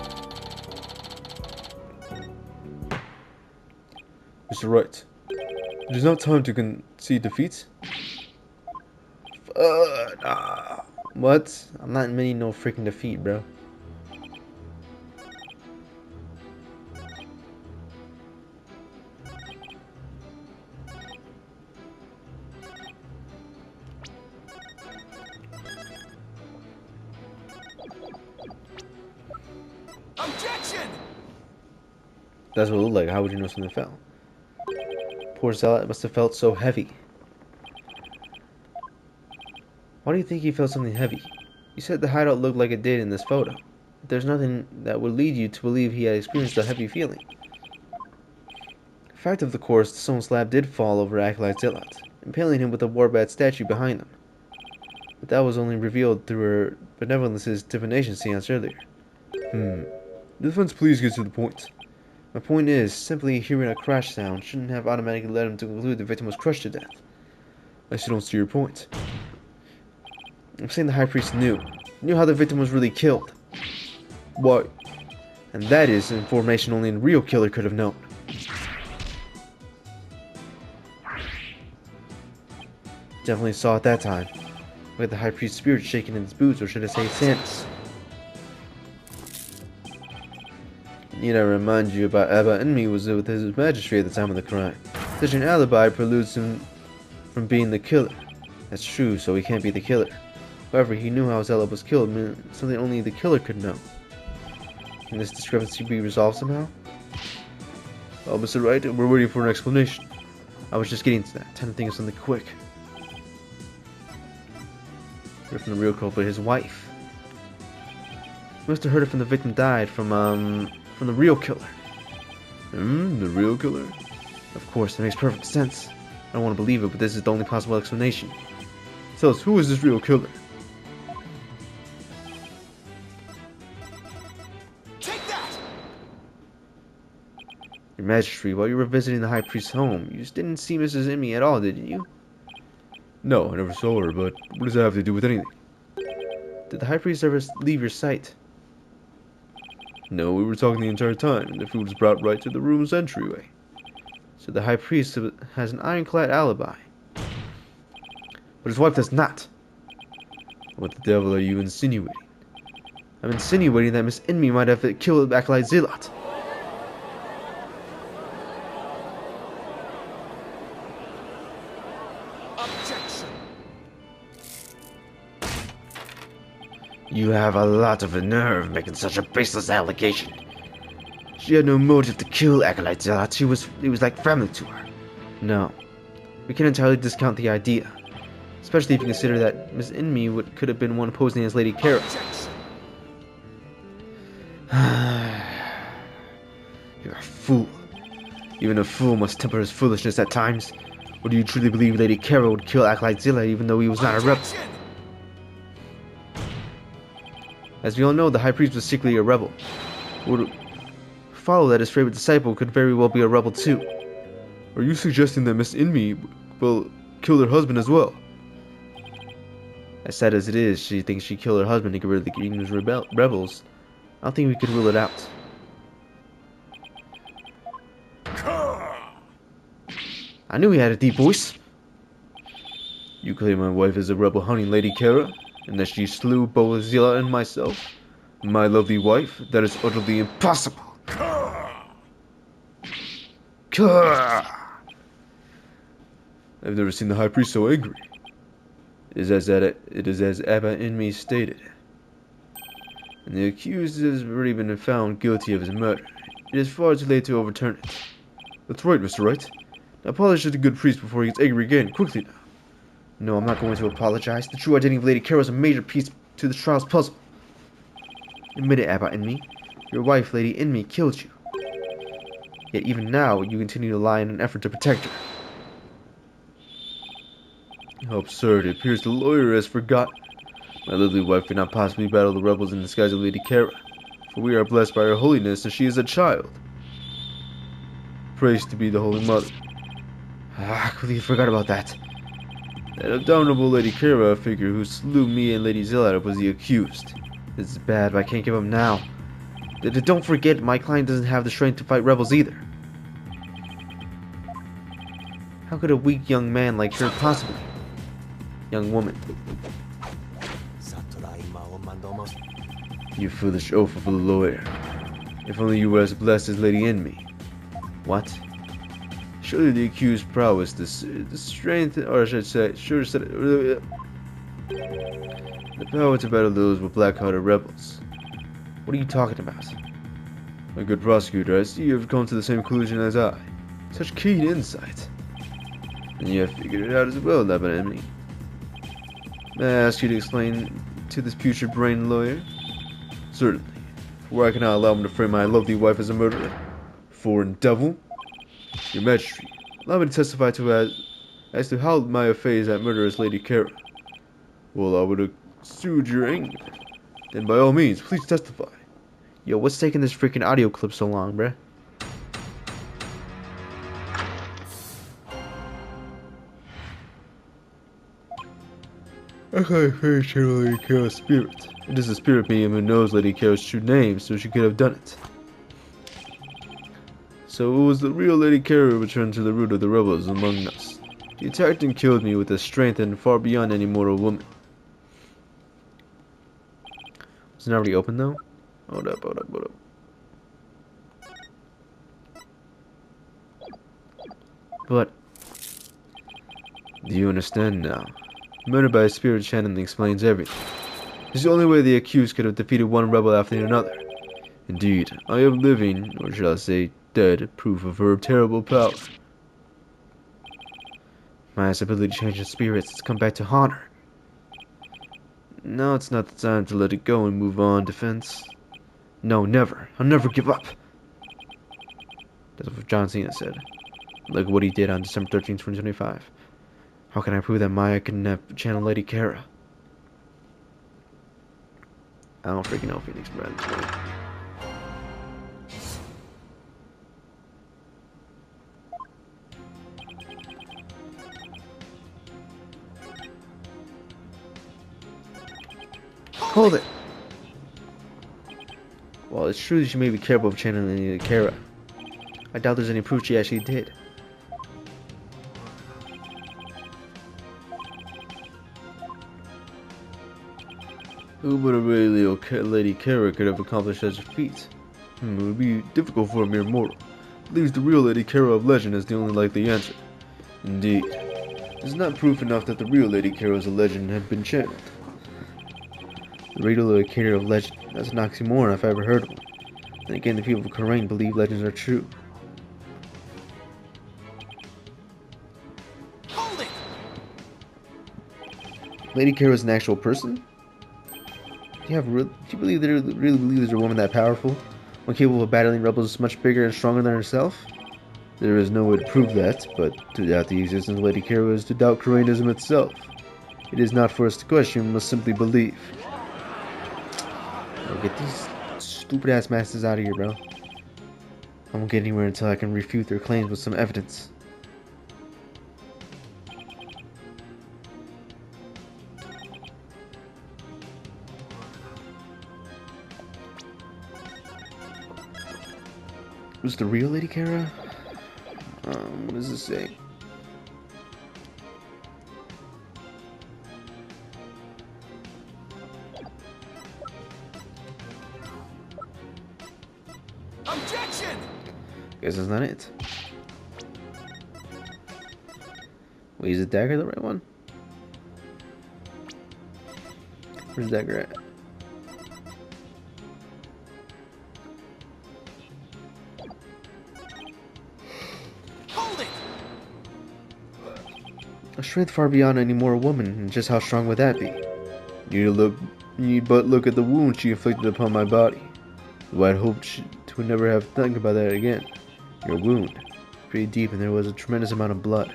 D: Mr. Wright, it is not time to concede defeat.
A: Nah. What? I'm not admitting no freaking defeat, bro.
C: Objection!
A: That's what it looked like. How would you know something fell? Poor Zealot must have felt so heavy. Why do you think he felt something heavy? You said the hideout looked like it did in this photo. But there's nothing that would lead you to believe he had experienced a heavy feeling. Fact of the course, the stone slab did fall over Acolyte Zealot, impaling him with the Warbat statue behind them. But that was only revealed through her benevolence's divination seance earlier.
D: Defense, please get to the point.
A: My point is, simply hearing a crash sound shouldn't have automatically led him to conclude the victim was crushed to death.
D: I still don't see your point.
A: I'm saying the High Priest knew how the victim was really killed.
D: Why?
A: And that is information only a real killer could have known. Definitely saw it that time. Look at the High Priest's spirit shaking in his boots, or should I say his hands. Need I remind you about Abba and me was with his magistrate at the time of the crime. Such an alibi preludes him from being the killer. That's true, so he can't be the killer. However, he knew how Zella was killed, something only the killer could know. Can this discrepancy be resolved somehow?
D: Well, Mr. Wright, we're waiting for an explanation.
A: I was just getting to that. Time to think of something quick. Heard from the real culprit, his wife. He must have heard it from the victim died from the real killer.
D: The real killer?
A: Of course, that makes perfect sense. I don't want to believe it, but this is the only possible explanation.
D: Tell us, who is this real killer?
C: Take that!
A: Your Majesty, while you were visiting the High Priest's home, you just didn't see Mrs. Emmy at all, did you?
D: No, I never saw her, but what does that have to do with anything?
A: Did the High Priest ever leave your sight?
D: No, we were talking the entire time, and the food was brought right to the room's entryway.
A: So the High Priest has an ironclad alibi. But his wife does not.
D: What the devil are you insinuating?
A: I'm insinuating that Miss Enemy might have killed Acolyte Zealot.
C: Objection!
A: You have a lot of nerve making such a baseless allegation. She had no motive to kill Acolyte Zealot. He was like family to her. No, we can entirely discount the idea. Especially if you consider that Miss Enemy could have been one posing as Lady Kara. You're a fool. Even a fool must temper his foolishness at times. Or do you truly believe Lady Kara would kill Acolyte Zealot even though he was not a rebel? As we all know, the High Priest was secretly a rebel. Would follow that his favorite disciple could very well be a rebel too.
D: Are you suggesting that Miss Enemy will kill her husband as well?
A: As sad as it is, she thinks she killed her husband to get rid of the Kingdom's rebels. I don't think we could rule it out. I knew he had a deep voice.
D: You claim my wife is a rebel hunting Lady Kara, and that she slew both Zealot and myself? My lovely wife? That is utterly impossible. I've never seen the High Priest so angry. It is as Abba in me stated. And the accused has already been found guilty of his murder. It is far too late to overturn it. That's right, Mr. Wright. Now polish the good priest before he gets angry again. Quickly now.
A: No, I'm not going to apologize. The true identity of Lady Kara is a major piece to this trial's puzzle. Admit it, Abba Enemy. Your wife, Lady Enemy, killed you. Yet even now, you continue to lie in an effort to protect her.
D: How absurd. It appears the lawyer has forgotten. My lovely wife could not possibly battle the rebels in the disguise of Lady Kara, for we are blessed by her holiness and she is a child. Praise to be the Holy Mother.
A: I completely forgot about that.
D: That abominable Lady Kara figure who slew me and Lady Zealot was the accused.
A: This is bad, but I can't give up now. Don't forget, my client doesn't have the strength to fight rebels either. How could a weak young man like her possibly?
D: young woman. You foolish oaf of a lawyer. If only you were as blessed as Lady in me. What? Surely the accused prowess, the strength, or I should say, the power to battle those with black-hearted rebels. What are you talking about? My good prosecutor, I see you have come to the same conclusion as I. Such keen insight. And you have figured it out as well, Labanemi. May I ask you to explain to this putrid-brained lawyer? Certainly. For I cannot allow him to frame my lovely wife as a murderer. Foreign devil. Your Majesty, allow me to testify as to how my affairs that murderous Lady Kara. Well, I would have soothed your anger. Then by all means, please testify.
A: Yo, what's taking this freaking audio clip so long, bruh?
D: I can't face channel Lady Kara's spirit. It is the spirit medium who knows Lady Kara's true name, so she could have done it. So it was the real Lady Kara who returned to the root of the rebels among us. She attacked and killed me with a strength and far beyond any mortal woman.
A: Was it already open though?
D: Hold up.
A: But
D: do you understand now? Murder by a spirit channeling explains everything. It's the only way the accused could have defeated one rebel after another. Indeed, I am living, or shall I say, dead, proof of her terrible power.
A: Maya's ability to change the spirits has come back to haunt her.
D: Now it's not the time to let it go and move on, Defense.
A: No, never. I'll never give up. That's what John Cena said. Look at what he did on December 13th, 2025. How can I prove that Maya can channel Lady Kara? I don't freaking know, Phoenix, bro. Hold it! Well, it's true that she may be capable of channeling Lady Kara. I doubt there's any proof she actually did.
D: Who but a really Lady Kara could have accomplished such a feat? It would be difficult for a mere mortal. Leaves the real Lady Kara of legend as the only likely answer. Indeed, it is not proof enough that the real Lady Kara as a legend had been channeled.
A: The real Lady Kara of legend, that's an oxymoron if I ever heard of one. Then again, the people of Karain believe legends are true.
C: Hold it!
A: Lady Kara is an actual person? Do you really believe there's a woman that powerful? One capable of battling rebels much bigger and stronger than herself?
D: There is no way to prove that, but to doubt the existence of Lady Kara is to doubt Karainism itself. It is not for us to question, we must simply believe.
A: Bro, get these stupid ass masters out of here, bro. I won't get anywhere until I can refute their claims with some evidence. Was the real Lady Kara? What does this say?
C: Objection!
A: Guess that's not it. Wait, is the dagger the right one? Where's the dagger at?
C: Hold it!
A: A strength far beyond any mortal woman, and just how strong would that be?
D: You need but look at the wound she inflicted upon my body. Though I'd hoped to never have to think about that again.
A: Your wound, pretty deep, and there was a tremendous amount of blood.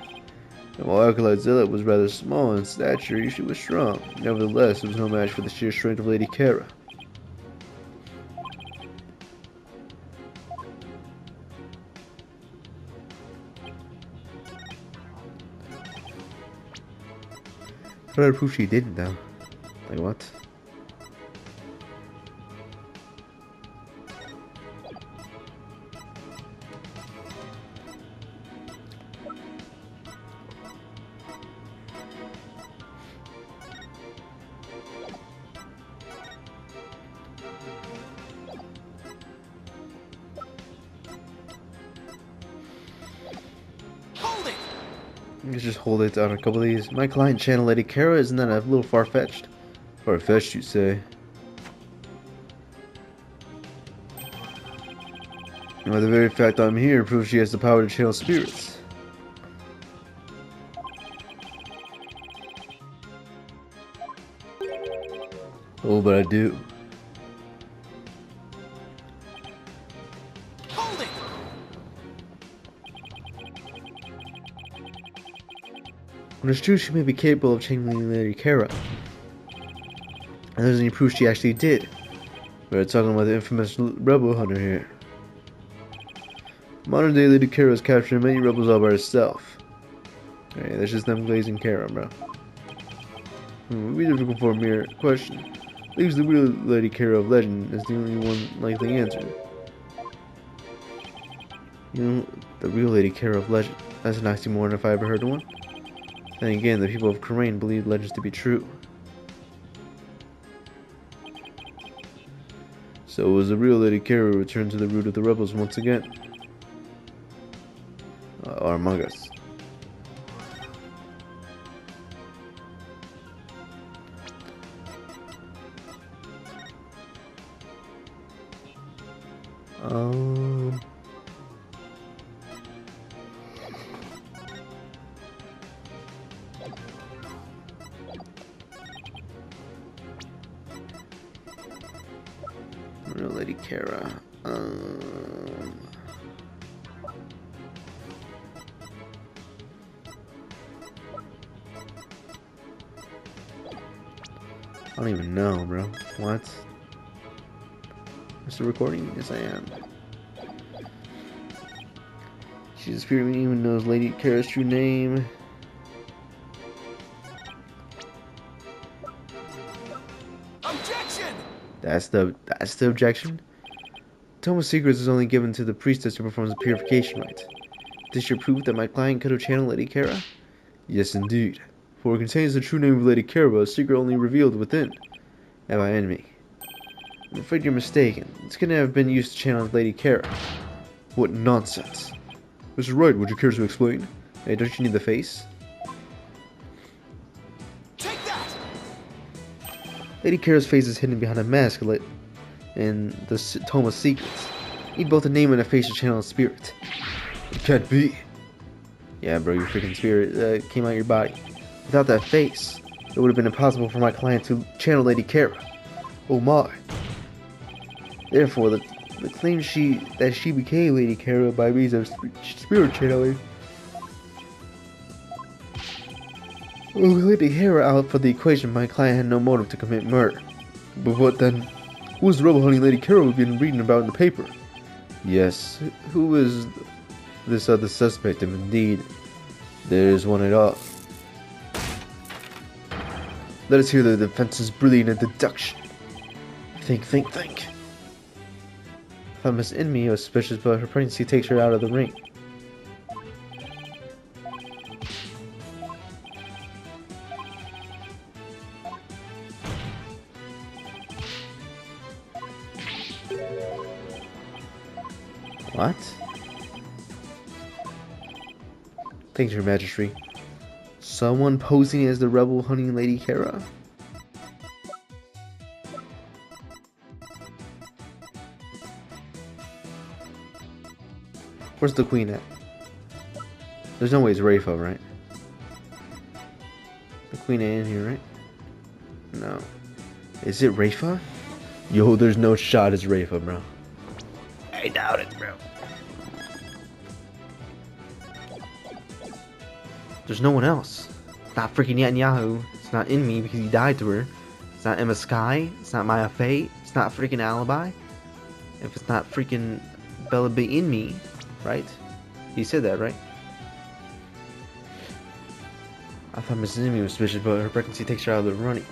A: And while Acolyte Zealot was rather small in stature, she was strong. Nevertheless, it was no match for the sheer strength of Lady Kara. How did I prove she didn't, though? Like, what?
D: You can just hold it on a couple of these. My client, Channel Lady Kara, isn't that a little far-fetched? Far-fetched, you say? Well, the very fact I'm here proves she has the power to channel spirits. Oh, but I do.
C: Hold it!
D: When it's true she may be capable of channeling Lady Kara, and there's any proof she actually did. We're talking about the infamous rebel hunter here. Modern day Lady Kara has captured many rebels all by herself. Alright, that's just them glazing Kara, bro. It would be difficult for a mere question. Leaves the real Lady Kara of legend as the only one likely answer. You know, the real Lady Kara of legend. That's an oxymoron if I ever heard one. Then again, the people of Karain believe legends to be true. So was the real Lady Kara returned to the root of the rebels once again? Or among us? Real Lady Kara. I don't even know, bro. What? Is the recording? Yes, I am. She's a spirit who even knows Lady Kara's true name.
C: Objection!
D: That's the objection. Tome of Secrets is only given to the priestess who performs the purification rite. This your proof that my client could have channeled Lady Kara? Yes, indeed. For it contains the true name of Lady Kara, a secret only revealed within and by enemy. I'm afraid you're mistaken. It's gonna have been used to channel Lady Kara. What nonsense. Mr. Wright, would you care to explain? Hey, don't you need the face?
C: Take that!
D: Lady Kara's face is hidden behind a mask in the Tome of Secrets. Need both a name and a face to channel a spirit. It can't be. Yeah, bro, your freaking spirit came out of your body. Without that face, it would have been impossible for my client to channel Lady Kara. Oh my. Therefore, the claim that she became Lady Kara by means of spirit channeling. With Lady Kara out for the equation, my client had no motive to commit murder. But what then? Who is the rebel hunting Lady Kara we've been reading about in the paper? Yes, who is this other suspect if indeed there is one at all? Let us hear the defense's brilliant deduction. Think. If Miss Enemy was suspicious about her pregnancy, takes her out of the ring. What? Thanks, Your Majesty. Someone posing as the rebel hunting Lady Kara? Where's the queen at? There's no way it's Rayfa, right? The queen ain't in here, right? No. Is it Rayfa? Yo, there's no shot it's Rayfa, bro. I doubt it, bro. There's no one else. It's not freaking Netanyahu. It's not in me because he died to her. It's not Emma Sky. It's not Maya Fate. It's not freaking Alibi. If it's not freaking Bella Be in me, right? He said that, right? I thought Mrs. Enemy was suspicious, but her pregnancy takes her out of the running.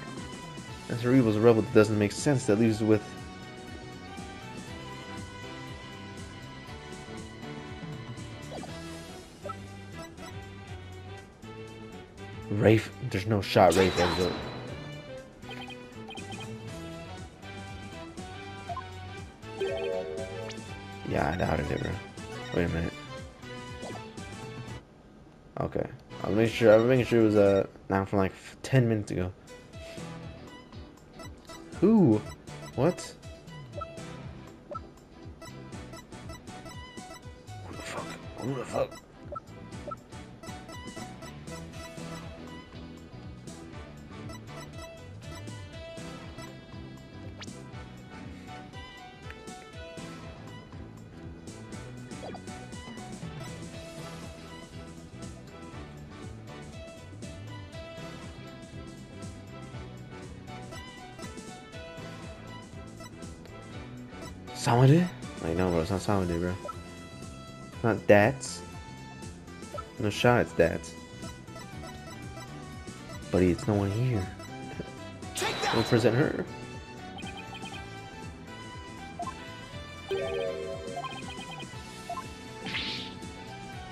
D: As her evil's a rebel that doesn't make sense. That leaves her with Rafe. There's no shot Rafe ends up. Yeah, I doubted it, bro. Wait a minute. Okay. I'll make sure. I'm making sure it was now from like 10 minutes ago. Who? What? Who the fuck? Who the fuck? Samadhi? Like, no, bro, it's not Samadhi, bro. It's not Dats. No shot, it's Dats. Buddy, it's no one here. Don't present her.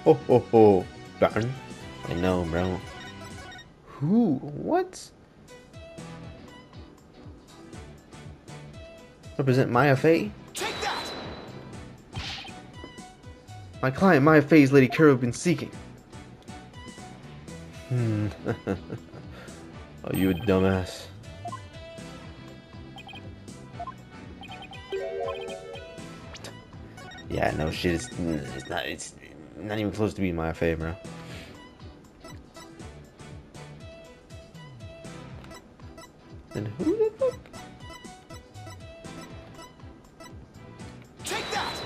D: Ho ho ho. Darn. I know, bro. Who? What? Represent Maya Fey?
C: Take that!
D: My client, Maya Fey's Lady Kara, have been seeking. Oh, you a dumbass. Yeah, no shit. It's not even close to being Maya Fey, bro. Then who the fuck?
C: Take that!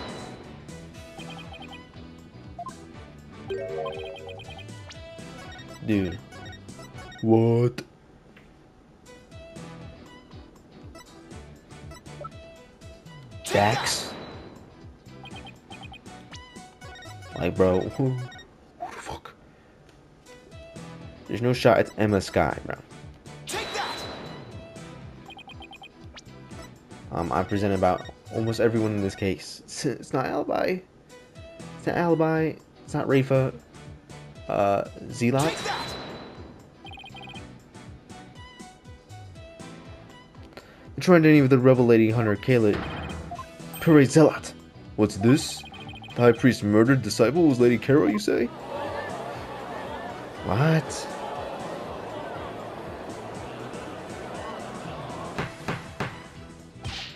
D: Dude. What? Dax? Like, bro, who the fuck? There's no shot it's Emma Sky, bro.
C: Take that!
D: I presented about almost everyone in this case. It's not Alibi. It's not Alibi. It's not Rayfa. Zealot.
C: Take that!
D: I'm trying to name of the rebel lady hunter Kayla. Pure Zealot. What's this? The high priest murdered disciple was Lady Carol, you say? What?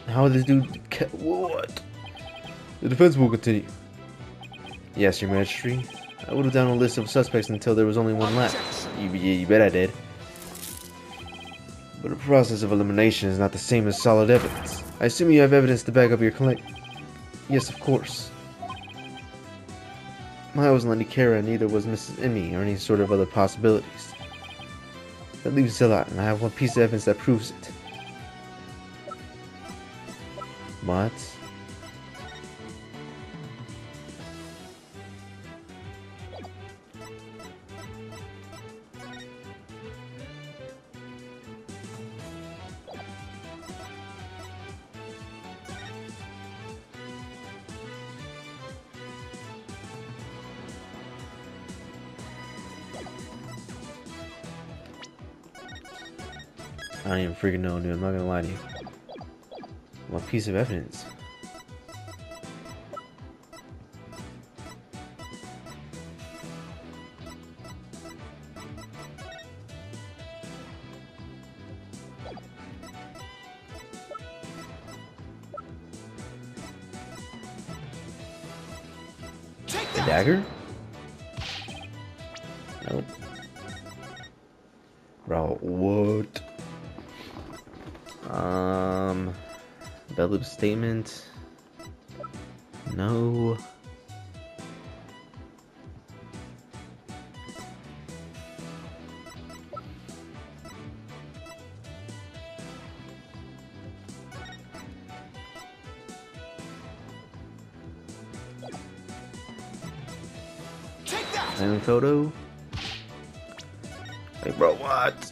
D: How this dude? What? The defense will continue. Yes, Your Majesty. I would have down a list of suspects until there was only one left. You bet I did. But the process of elimination is not the same as solid evidence. I assume you have evidence to back up your claim. Yes, of course. Maya wasn't Lady Kara, neither was Mrs. Emmy, or any sort of other possibilities. That leaves Zealot, and I have one piece of evidence that proves it. What? I don't even freaking know, dude. I'm not gonna lie to you. What piece of evidence?
C: Take
D: The
C: that!
D: dagger? Nope. Bro, what? Bellip statement. No.
C: Take that!
D: Island photo. Hey, bro, what?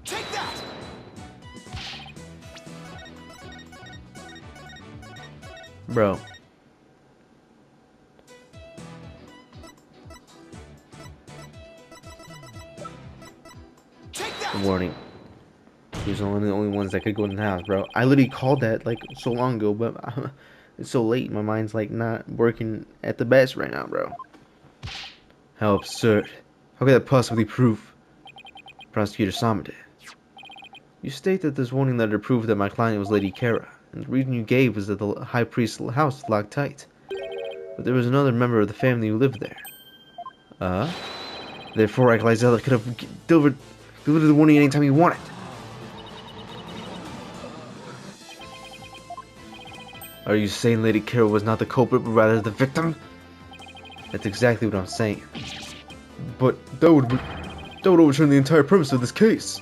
C: Take that!
D: Bro.
C: Take that!
D: Warning.
A: He was one of the only ones that could go in the house, bro. I literally called that like so long ago, but it's so late. My mind's like not working at the best right now, bro.
D: How absurd. How could that possibly prove?
A: Prosecutor Samade.
D: You state that this warning letter proved that my client was Lady Kara, and the reason you gave was that the High Priest's house was locked tight. But there was another member of the family who lived there.
A: Therefore, Agalizella could have delivered the warning anytime he wanted.
D: Are you saying Lady Kara was not the culprit, but rather the victim?
A: That's exactly what I'm saying.
D: But that would overturn the entire premise of this case.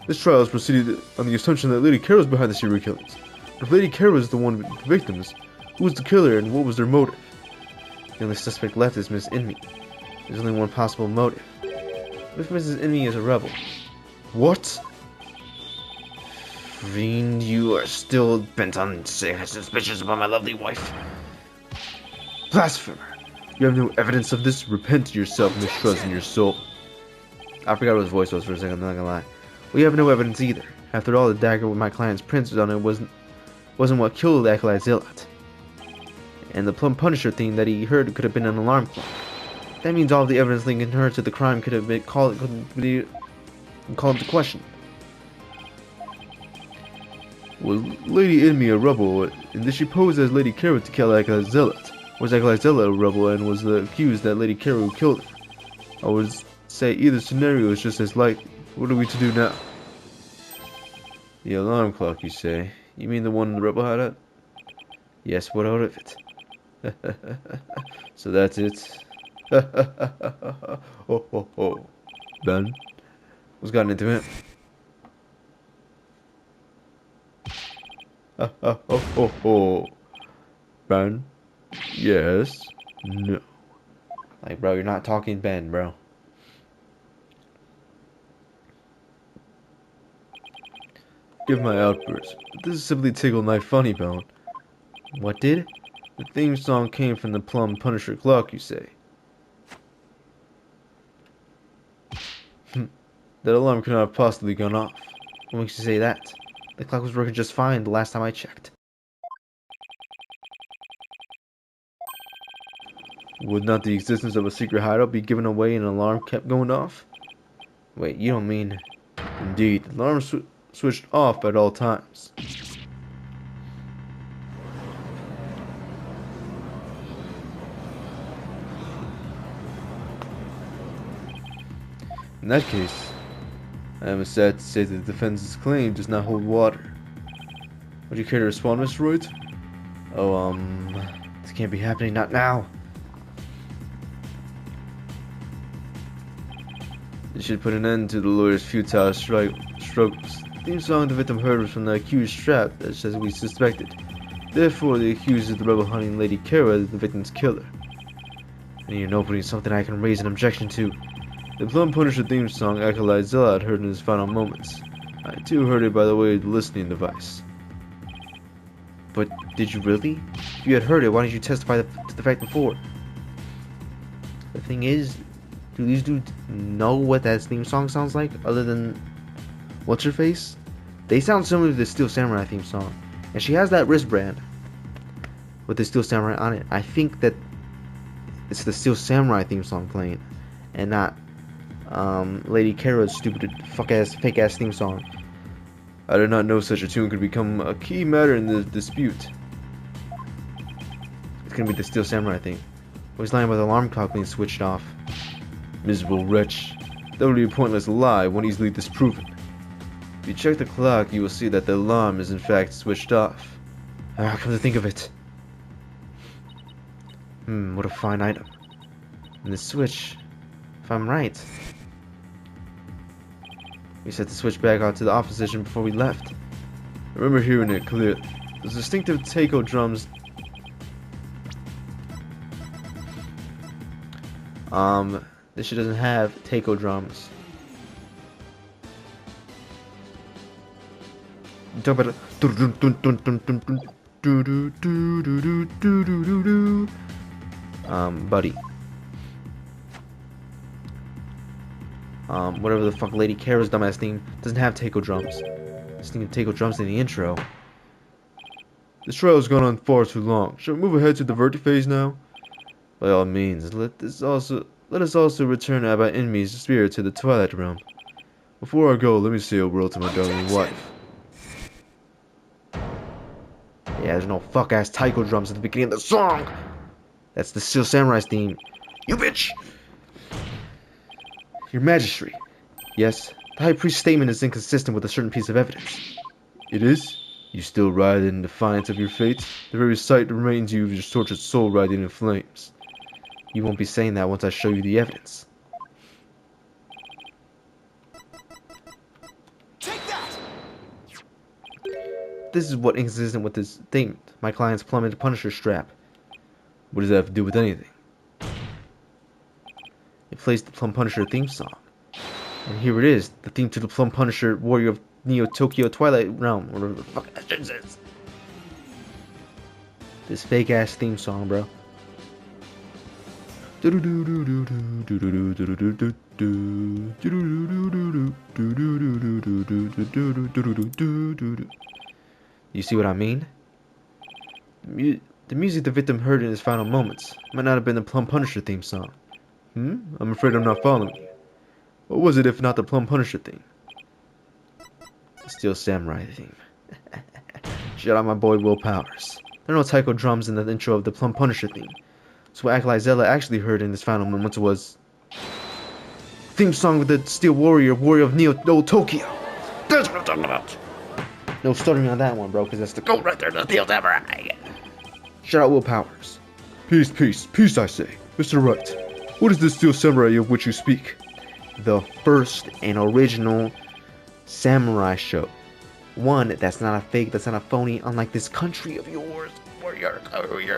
D: This trial has proceeded on the assumption that Lady Kara was behind the serial killings. But if Lady Kara was the one with the victims, who was the killer and what was their motive?
A: The only suspect left is Miss Inmi. There's only one possible motive. What if Mrs. Inmi is a rebel?
D: What?
A: Fiend, you are still bent on saying suspicious about my lovely wife.
D: Blasphemer! You have no evidence of this? Repent to yourself, mistrust in your soul.
A: I forgot what his voice was for a second, I'm not gonna lie. We have no evidence either. After all, the dagger with my client's prints on it wasn't what killed Acolyte Zealot. And the Plum Punisher theme that he heard could have been an alarm clock. That means all the evidence linking her to the crime could have been called into question.
D: Was Lady Inmi a rebel, and did she pose as Lady Kara to kill Acolyte Zealot? Was Acolyte Zealot a rebel and was the accused that Lady Kara who killed her? I would say either scenario is just as likely. What are we to do now? The alarm clock, you say? You mean the one in the rebel hideout?
A: Yes, what out of it?
D: So that's it. Oh, oh, oh. Ben?
A: What's gotten into him?
D: Oh, oh, oh. Ben? Yes? No.
A: Like, bro, you're not talking Ben, bro.
D: Give my outburst. But this is simply tickle my funny bone.
A: What did?
D: The theme song came from the Plum Punisher clock, you say?
A: That alarm could not have possibly gone off. What makes you say that? The clock was working just fine the last time I checked.
D: Would not the existence of a secret hideout be given away and an alarm kept going off?
A: Wait, you don't mean...
D: Indeed, the alarm switched off at all times. In that case, I am sad to say that the defense's claim does not hold water. Would you care to respond, Mr. Wright?
A: Oh, this can't be happening, not now.
D: This should put an end to the lawyer's futile struggles. The theme song the victim heard was from the accused strap, as we suspected. Therefore, the accused is the rebel hunting Lady Kara as the victim's killer.
A: I need an opening, something I can raise an objection to.
D: The Plum Punisher theme song Acolyte Zealot heard in his final moments. I too heard it by the way of the listening device.
A: But did you really? If you had heard it, why didn't you testify to the fact before? The thing is, do these dudes know what that theme song sounds like, other than what's her face? They sound similar to the Steel Samurai theme song, and she has that wristband with the Steel Samurai on it. I think that it's the Steel Samurai theme song playing, and not Lady Kara's stupid fake ass theme song.
D: I did not know such a tune could become a key matter in the dispute.
A: It's gonna be the Steel Samurai thing. I was lying about the alarm clock being switched off.
D: Miserable wretch. That would be a pointless lie, one easily disproven. If you check the clock, you will see that the alarm is in fact switched off.
A: Come to think of it. What a fine item. And the switch, if I'm right. We set the switch back onto the off position before we left.
D: I remember hearing it clearly. Those distinctive taiko drums.
A: This shit doesn't have taiko drums. You talk about buddy. Whatever the fuck Lady Kara's dumbass theme doesn't have taiko drums.
D: listening to taiko drums in the intro. This trial has gone on far too long. Shall we move ahead to the verdict phase now? By all means, let us also return Abba Enmi's spirit to the Twilight Realm. Before I go, let me say a word to my darling wife. Yeah, there's no fuck-ass taiko drums at the beginning of the song! That's the Steel Samurai's theme. You bitch! Your Majesty. Yes, the High Priest's statement is inconsistent with a certain piece of evidence. It is? You still writhe in defiance of your fate? The very sight reminds you of your tortured soul writhing in flames. You won't be saying that once I show you the evidence.
C: Take that!
D: This is what inconsistent with this statement. My client's plummeted Punisher strap. What does that have to do with anything? It plays the Plum Punisher theme song. And here it is, the theme to the Plum Punisher Warrior of Neo Tokyo Twilight Realm, or whatever the fuck that shit is. This fake ass theme song, bro. You see what I mean? The music the victim heard in his final moments might not have been the Plum Punisher theme song. I'm afraid I'm not following you. What was it if not the Plum Punisher theme? The Steel Samurai theme. Shout out my boy Will Powers. There are no taiko drums in the intro of the Plum Punisher theme. So what Acolyte Zella actually heard in his final moments was theme song with the Steel Warrior, Warrior of Neo Tokyo. That's what I'm talking about. No stuttering on that one, bro, because that's the gold right there, the Steel Samurai. Shout out Will Powers. Peace, peace, peace, I say. Mr. Wright, what is this Steel Samurai of which you speak? The first and original samurai show. One that's not a fake, that's not a phony, unlike this country of yours, where your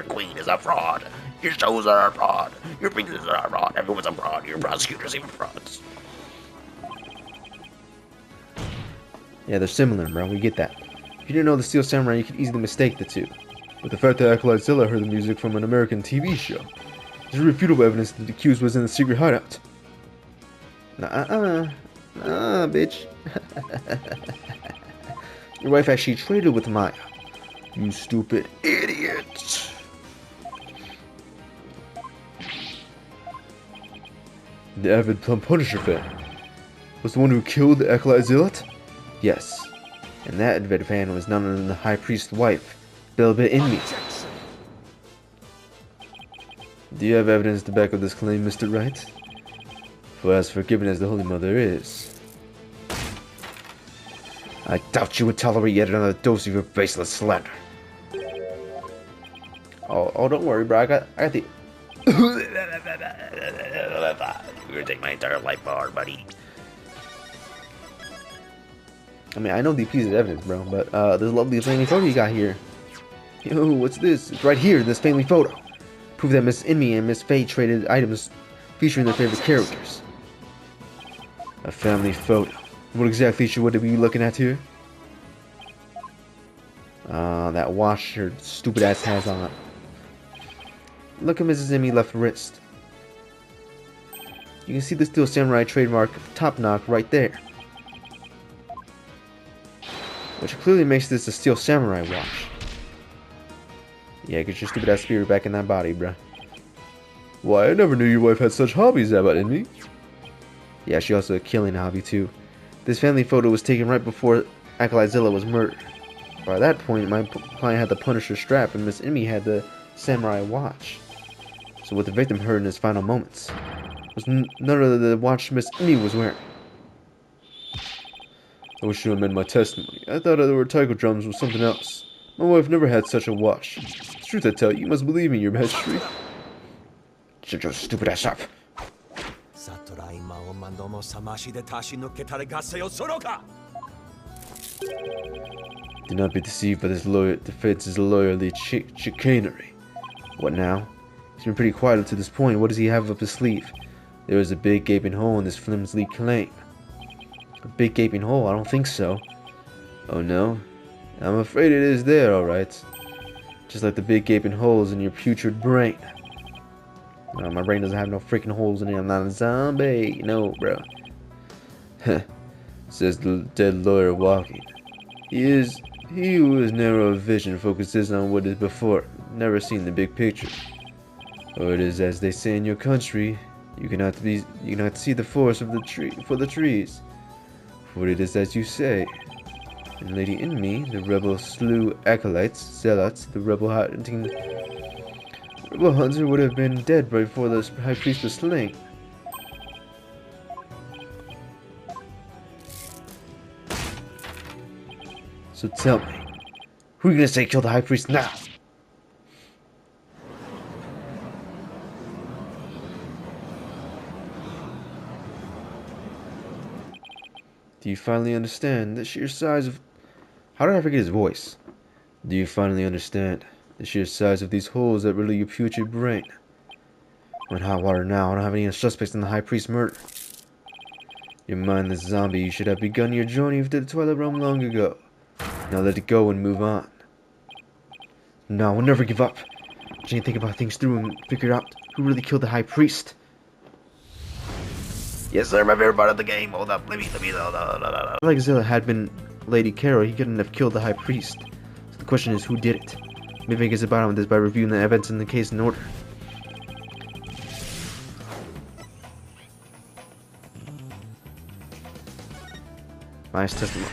D: queen is a fraud, your shows are a fraud, your princes are a fraud, everyone's a fraud, your prosecutors even frauds. Yeah, they're similar, bro, we get that. If you didn't know the Steel Samurai, you could easily mistake the two. But the fact that Acolyte Zilla heard the music from an American TV show is irrefutable evidence that the accused was in the secret hideout. Bitch. Your wife actually traded with Maya. You stupid idiot. The avid Plum Punisher fan was the one who killed the Acolyte Zealot? Yes. And that avid fan was none other than the High Priest's wife, Belbit Inmi. Do you have evidence to back up this claim, Mr. Wright? For as forgiving as the Holy Mother is, I doubt you would tolerate yet another dose of your baseless slander. Oh, don't worry, bro. I got the. You're gonna take my entire life bar, buddy. I mean, I know the pieces of evidence, bro, but this lovely family photo you got here. Yo, what's this? It's right here, this family photo. Proof that Miss Inmi and Miss Faye traded items featuring their favorite characters. A family photo. What exactly should we be looking at here? That watch her stupid ass has on. Look at Mrs. Inmi left wrist. You can see the Steel Samurai trademark top knock right there. Which clearly makes this a Steel Samurai watch. Yeah, get your stupid ass spirit back in that body, bruh. Why, I never knew your wife had such hobbies, Abba Inmi. Yeah, she also had a killing hobby too. This family photo was taken right before Acolyte Zilla was murdered. By that point, my client had the Punisher strap and Miss Inmi had the Samurai watch. So what the victim heard in his final moments was none other than the watch Miss Inmi was wearing. I wish you amend my testimony. I thought there were taiko drums was something else. My wife never had such a watch. The truth I tell you, you must believe me, your majesty. Shut your stupid ass up. Do not be deceived by this defense's loyalty chicanery. What now? He's been pretty quiet up to this point. What does he have up his sleeve? There is a big gaping hole in this flimsy claim. A big gaping hole? I don't think so. Oh no? I'm afraid it is there, alright. Just like the big gaping holes in your putrid brain. No, my brain doesn't have no freaking holes in it. I'm not a zombie. No, bro. Says the dead lawyer walking. He who has narrow vision focuses on what is before, never seen the big picture. Or it is as they say in your country, you cannot see the forest of the tree for the trees. For it is as you say. And Lady Inme, the rebel slew acolytes, zealots, the rebel hunter would have been dead before the high priest was slain. So tell me, who are you gonna say killed the high priest now? Do you finally understand the sheer size of... How did I forget his voice? Do you finally understand the sheer size of these holes that riddle your putrid brain? We're in hot water now. I don't have any suspects in the high priest's murder. You're mindless zombie. You should have begun your journey to the Twilight Realm long ago. Now let it go and move on. No, we'll never give up. Just need to think about things through and figure out who really killed the high priest. Yes, sir, my favorite part of the game. Hold up, let me. Like Zilla had been Lady Carol, he couldn't have killed the high priest. So the question is, who did it? Maybe I get to the bottom of this by reviewing the evidence in the case in order. Miles' testimony.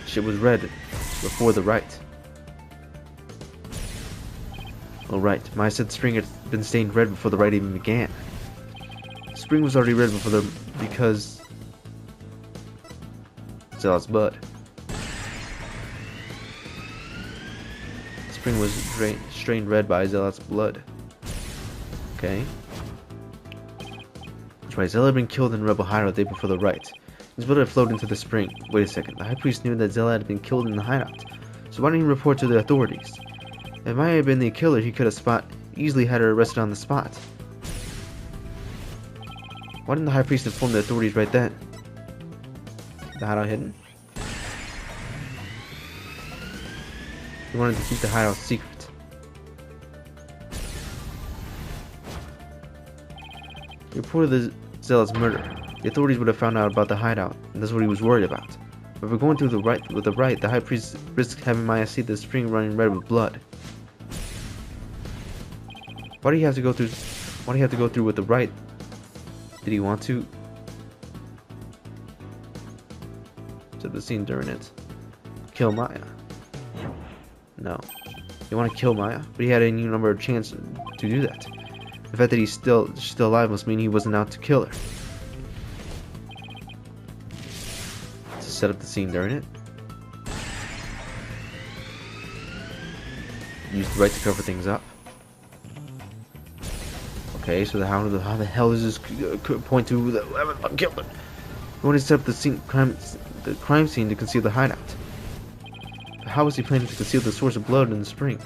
D: Shit was read before the Wright. Oh, right. Miles said the spring had been stained red before the Wright even began. Spring was already red before because Zealot's blood. Spring was strained red by Zealot's blood. Okay. That's right. Zealot had been killed in Rebel Hideout the day before the Wright. His blood had flowed into the spring. Wait a second. The High Priest knew that Zealot had been killed in the hideout. So why didn't he report to the authorities? If Maya had been the killer, he could have easily had her arrested on the spot. Why didn't the High Priest inform the authorities right then? The hideout hidden? He wanted to keep the hideout secret. He reported the Zealot's murder. The authorities would have found out about the hideout, and that's what he was worried about. But if we're going through the Wright, the High Priest risks having Maya see the spring running red with blood. Why do you have to go through? Why do you have to go through with the Wright? Did he want to? To the scene during it. Kill Maya. No. He wanted to kill Maya, but he had any number of chances to do that. The fact that she's still alive must mean he wasn't out to kill her. To set up the scene during it. Use the Wright to cover things up. Okay, so how the hell does this point to the killer? We want to set up the crime scene to conceal the hideout. But how was he planning to conceal the source of blood in the spring?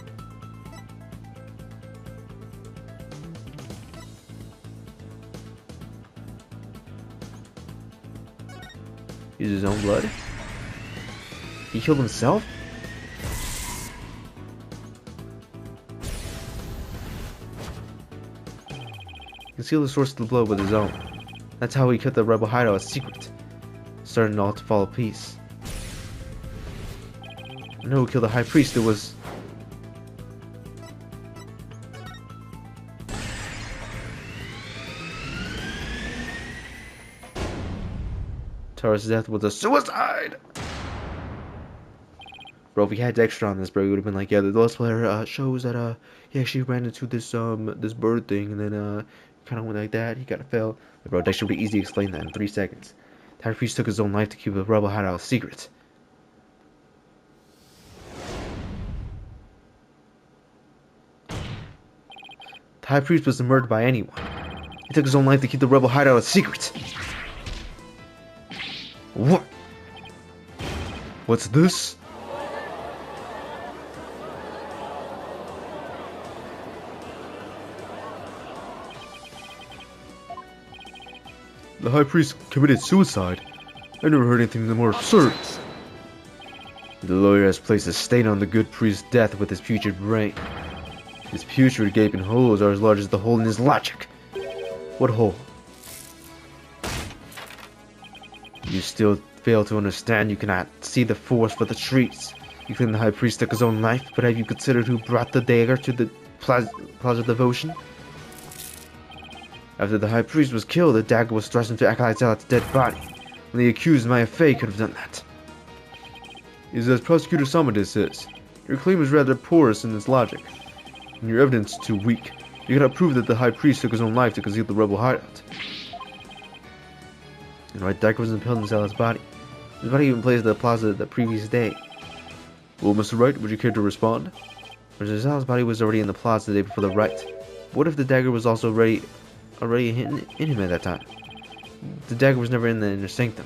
D: Use his own blood? He killed himself? Conceal the source of the blood with his own. That's how he kept the rebel hideout a secret, starting it all to fall apart. I know who killed the high priest. It was Tara's death was a suicide. Bro, if we had Dexter on this, bro, we would have been like, yeah, the Lost Player shows that he actually ran into this this bird thing, and then kind of went like that. He got to fail. But bro, Dexter would easily explain that in 3 seconds. The High Priest took his own life to keep the rebel hideout a secret. The High Priest wasn't murdered by anyone. He took his own life to keep the rebel hideout a secret. What? What's this? The High Priest committed suicide. I never heard anything more absurd. The lawyer has placed a stain on the good priest's death with his putrid brain. His putrid gaping holes are as large as the hole in his logic. What hole? You still fail to understand. You cannot see the forest for the trees. You claim the High Priest took his own life, but have you considered who brought the dagger to the Plaza of Devotion? After the High Priest was killed, the dagger was thrust into Acolyte Zealot's dead body. And the accused Maya Fey could have done that. It is as Prosecutor Samadis says. Your claim is rather porous in its logic, and your evidence is too weak. You cannot prove that the High Priest took his own life to conceal the rebel hideout. And Wright dagger was impaled in Zealot's body. His body even placed at the plaza the previous day. Well, Mr. Wright, would you care to respond? Mr. Zealot's body was already in the plaza the day before the Wright. What if the dagger was also already in him at that time? The dagger was never in the inner sanctum.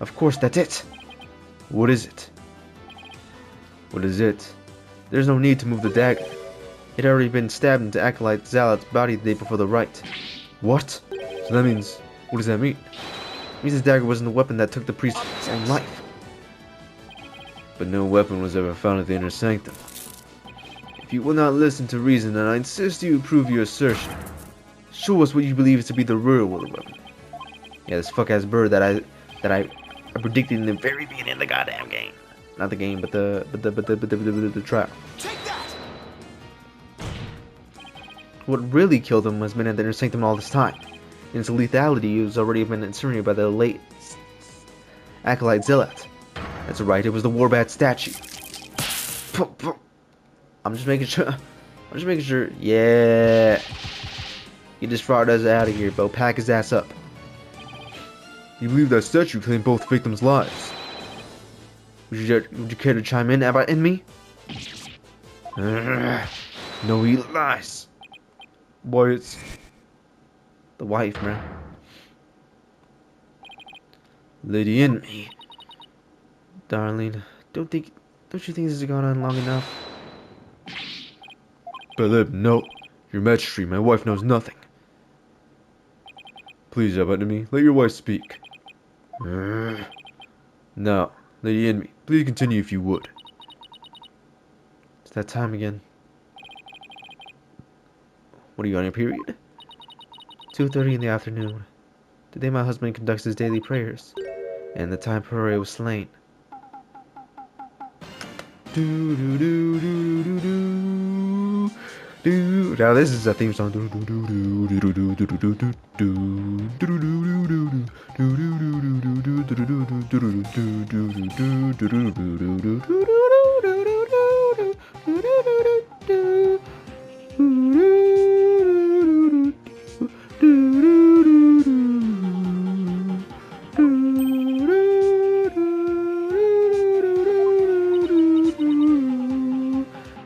D: Of course, that's it. What is it? What is it? There's no need to move the dagger. It had already been stabbed into Acolyte Zealot's body the day before the Rite. What? So that means... what does that mean? It means this dagger wasn't the weapon that took the priest's own life. But no weapon was ever found at the inner sanctum. If you will not listen to reason, then I insist you prove your assertion. Show us what you believe to be the real weapon. Yeah, this fuck-ass bird that I predicted in the very beginning of the goddamn game. Not the game, but the trial.
C: Take that!
D: What really killed him was been at the inner sanctum all this time. And its lethality was already been incinerated by the late Acolyte Zealot. That's right, it was the Warbat statue. I'm just making sure. Yeah. Get this fraud us out of here, bro. Pack his ass up. You believe that statue claimed both victims' lives? Would you care to chime in about me? No, he lies. Boy, it's the wife, man. Lady in me. Darling, don't you think this has gone on long enough? Philip, no. Your Majesty, my wife knows nothing. Please, me. Let your wife speak. No, Lady in me. Please continue if you would. It's that time again. What are you on your period? 2:30 in the afternoon. The day my husband conducts his daily prayers, and the time Perore was slain. Now this is a theme song.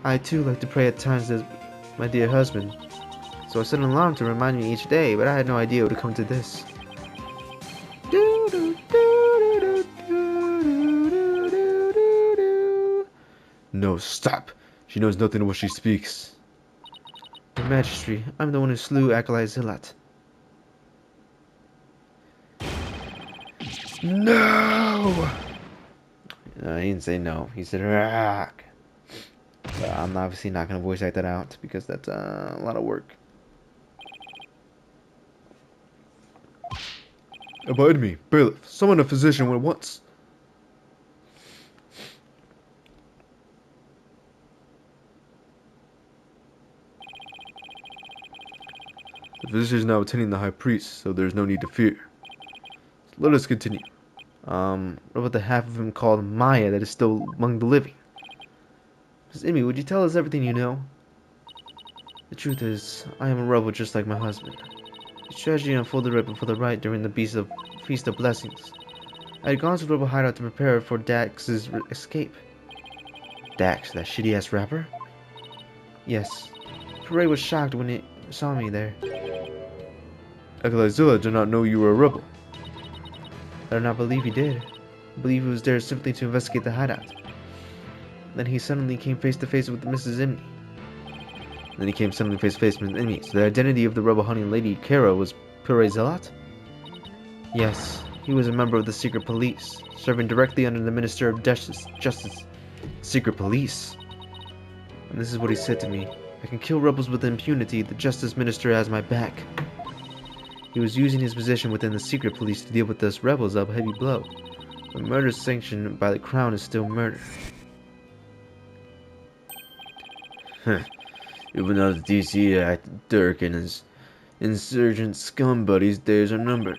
D: I too like to pray at times as my dear husband, so I set an alarm to remind me each day, but I had no idea it would come to this. No, stop! She knows nothing of what she speaks. Your Majesty, I'm the one who slew Acolyte Zealot. No! He didn't say no. He said rock. But I'm obviously not going to voice act that out because that's a lot of work. Abide me, bailiff. Summon a physician at once. The physician is now attending the high priest, so there's no need to fear. So let us continue. What about the half of him called Maya that is still among the living? Miss Imi, would you tell us everything you know? The truth is, I am a rebel just like my husband. The tragedy unfolded right before the Rite during the Feast of Blessings. I had gone to the rebel hideout to prepare for Dax's escape. Dax, that shitty-ass rapper? Yes. Perret was shocked when he saw me there. Acolyte Zealot did not know you were a rebel. I do not believe he did. I believe he was there simply to investigate the hideout. Then he suddenly came face to face with Mrs. Imni. Then he came suddenly face to face with Imni. So the identity of the rebel hunting lady Kara was Perret Zealot? Yes, he was a member of the secret police, serving directly under the Minister of Justice. Secret police? And this is what he said to me. I can kill rebels with impunity. The Justice Minister has my back. He was using his position within the secret police to deal with us rebels a heavy blow. But murder sanctioned by the crown is still murder. Huh. Even though the DC Act, Dirk and his insurgent scum buddies' days are numbered.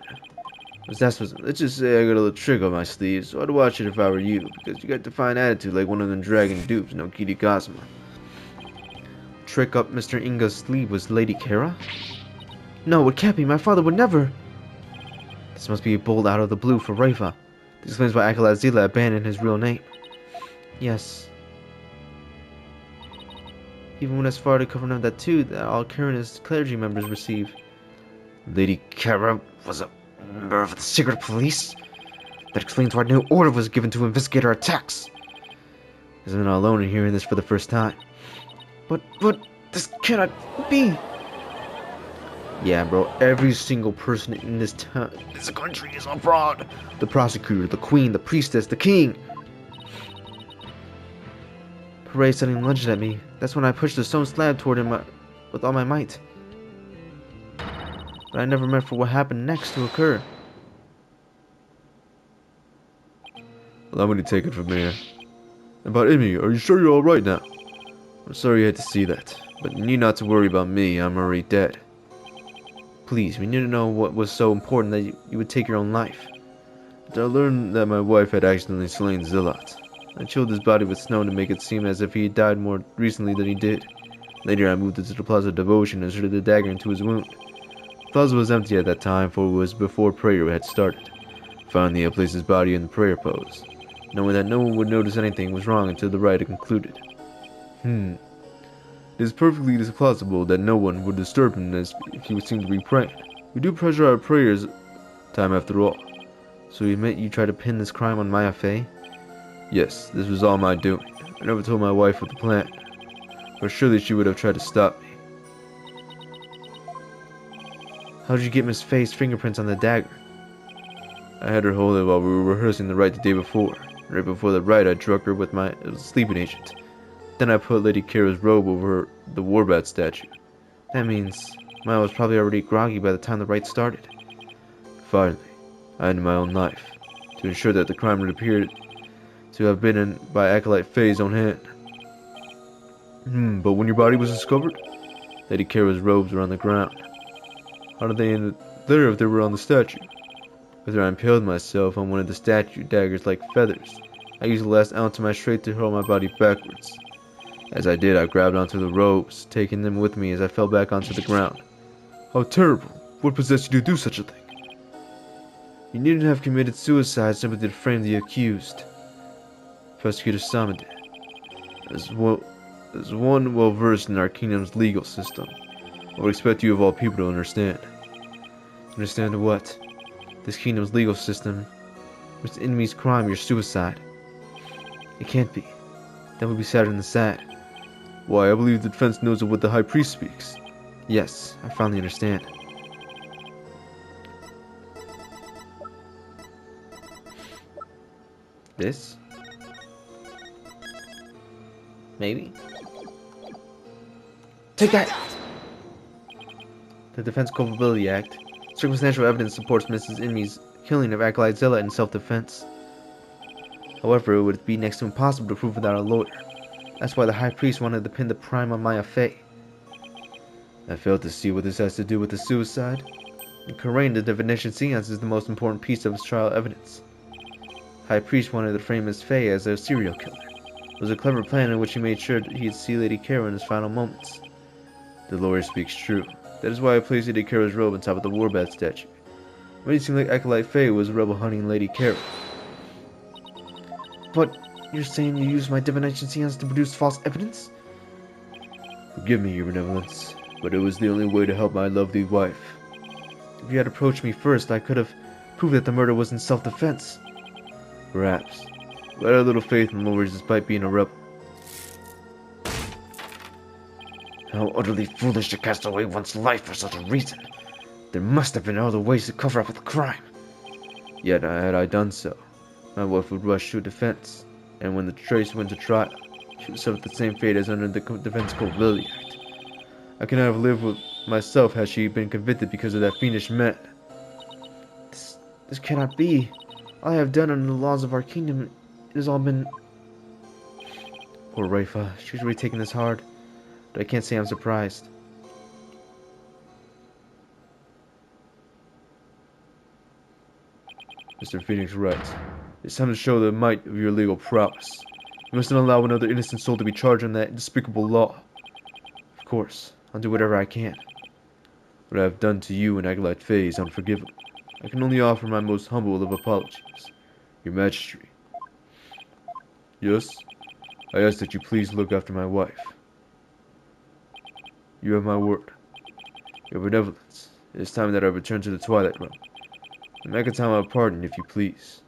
D: Let's just say I got a little trick on my sleeve, so I'd watch it if I were you, because you got to fine attitude like one of them dragon dupes, no Kitty Cosma. Trick up Mr. Inga's sleeve was Lady Kara? No, it can't be. My father would never. This must be a bolt out of the blue for Rayfa. This explains why Acolyte Zila abandoned his real name. Yes. Even went as far to cover up that too, that all Karen's clergy members receive. Lady Kara was a member of the secret police? That explains why no order was given to investigate our attacks. Because I'm not alone in hearing this for the first time. But, this cannot be. Yeah, bro, every single person in this town, this country is a fraud. The prosecutor, the queen, the priestess, the king. Hooray suddenly lunged at me. That's when I pushed the stone slab toward him with all my might. But I never meant for what happened next to occur. Allow me to take it from here. About Emmy, are you sure you're alright now? I'm sorry you had to see that, but you need not to worry about me, I'm already dead. Please, we need to know what was so important that you would take your own life. But I learned that my wife had accidentally slain Zillat. I chilled his body with snow to make it seem as if he had died more recently than he did. Later I moved into the Plaza of Devotion and inserted the dagger into his wound. The plaza was empty at that time, for it was before prayer had started. Finally I placed his body in the prayer pose, knowing that no one would notice anything was wrong until the rite had concluded. It is perfectly plausible that no one would disturb him as if he would seem to be praying. We do pressure our prayers time after all. So you admit you tried to pin this crime on Maya Fey? Yes, this was all my doing. I never told my wife of the plan, but surely she would have tried to stop me. How did you get Miss Fey's fingerprints on the dagger? I had her hold it while we were rehearsing the rite the day before. Right before the rite, I drug her with my sleeping agent. Then I put Lady Kira's robe over the Warbat statue. That means Maya was probably already groggy by the time the rite started. Finally, I ended my own life, to ensure that the crime would appear to have been in by Acolyte Faye's own hand. But when your body was discovered, Lady Kira's robes were on the ground. How did they end there if they were on the statue? Whether I impaled myself on one of the statue daggers like feathers, I used the last ounce of my strength to hurl my body backwards. As I did, I grabbed onto the ropes, taking them with me as I fell back onto the ground. How terrible! What possessed you to do such a thing? You needn't have committed suicide simply to frame the accused. Prosecutor Samade, as one well versed in our kingdom's legal system, I would expect you of all people to understand. Understand what? This kingdom's legal system, which enemy's crime, your suicide. It can't be. That would be sadder than sad. Why, I believe the defense knows of what the High Priest speaks. Yes, I finally understand. This? Maybe? Take that! The Defense Culpability Act. Circumstantial evidence supports Mrs. Inmy's killing of Acolyte Zilla in self-defense. However, it would be next to impossible to prove without a lawyer. That's why the High Priest wanted to pin the crime on Maya Fey. I failed to see what this has to do with the suicide. In Korean, the divination seance is the most important piece of his trial evidence. High Priest wanted to frame Miss Fey as a serial killer. It was a clever plan in which he made sure that he'd see Lady Kara in his final moments. The lawyer speaks true. That is why I placed Lady Kara's robe on top of the Warbat statue. It made it seem like Acolyte Fey was a rebel hunting Lady Kara. But you're saying you used my divination seance to produce false evidence? Forgive me, your benevolence, but it was the only way to help my lovely wife. If you had approached me first, I could have proved that the murder was in self-defense. Perhaps, but I had a little faith in lawyers despite being a rebel. How utterly foolish to cast away one's life for such a reason. There must have been other ways to cover up the crime. Yet, had I done so, my wife would rush to defense, and when the case went to trial, she would suffer the same fate as under the Defense Culpability Act. I could not have lived with myself had she been convicted because of that fiendish man.
A: This cannot be. All I have done under the laws of our kingdom, it has all been...
D: Poor Rayfa. She was really taking this hard, but I can't say I'm surprised. Mr. Phoenix Wright, it's time to show the might of your legal prowess. You must not allow another innocent soul to be charged on that despicable law. Of course, I'll do whatever I can. What I have done to you and Acolyte Faye is unforgivable. I can only offer my most humble of apologies. Your Majesty. Yes? I ask that you please look after my wife. You have my word. Your benevolence. It is time that I return to the Twilight Realm. The Makatama pardon, if you please.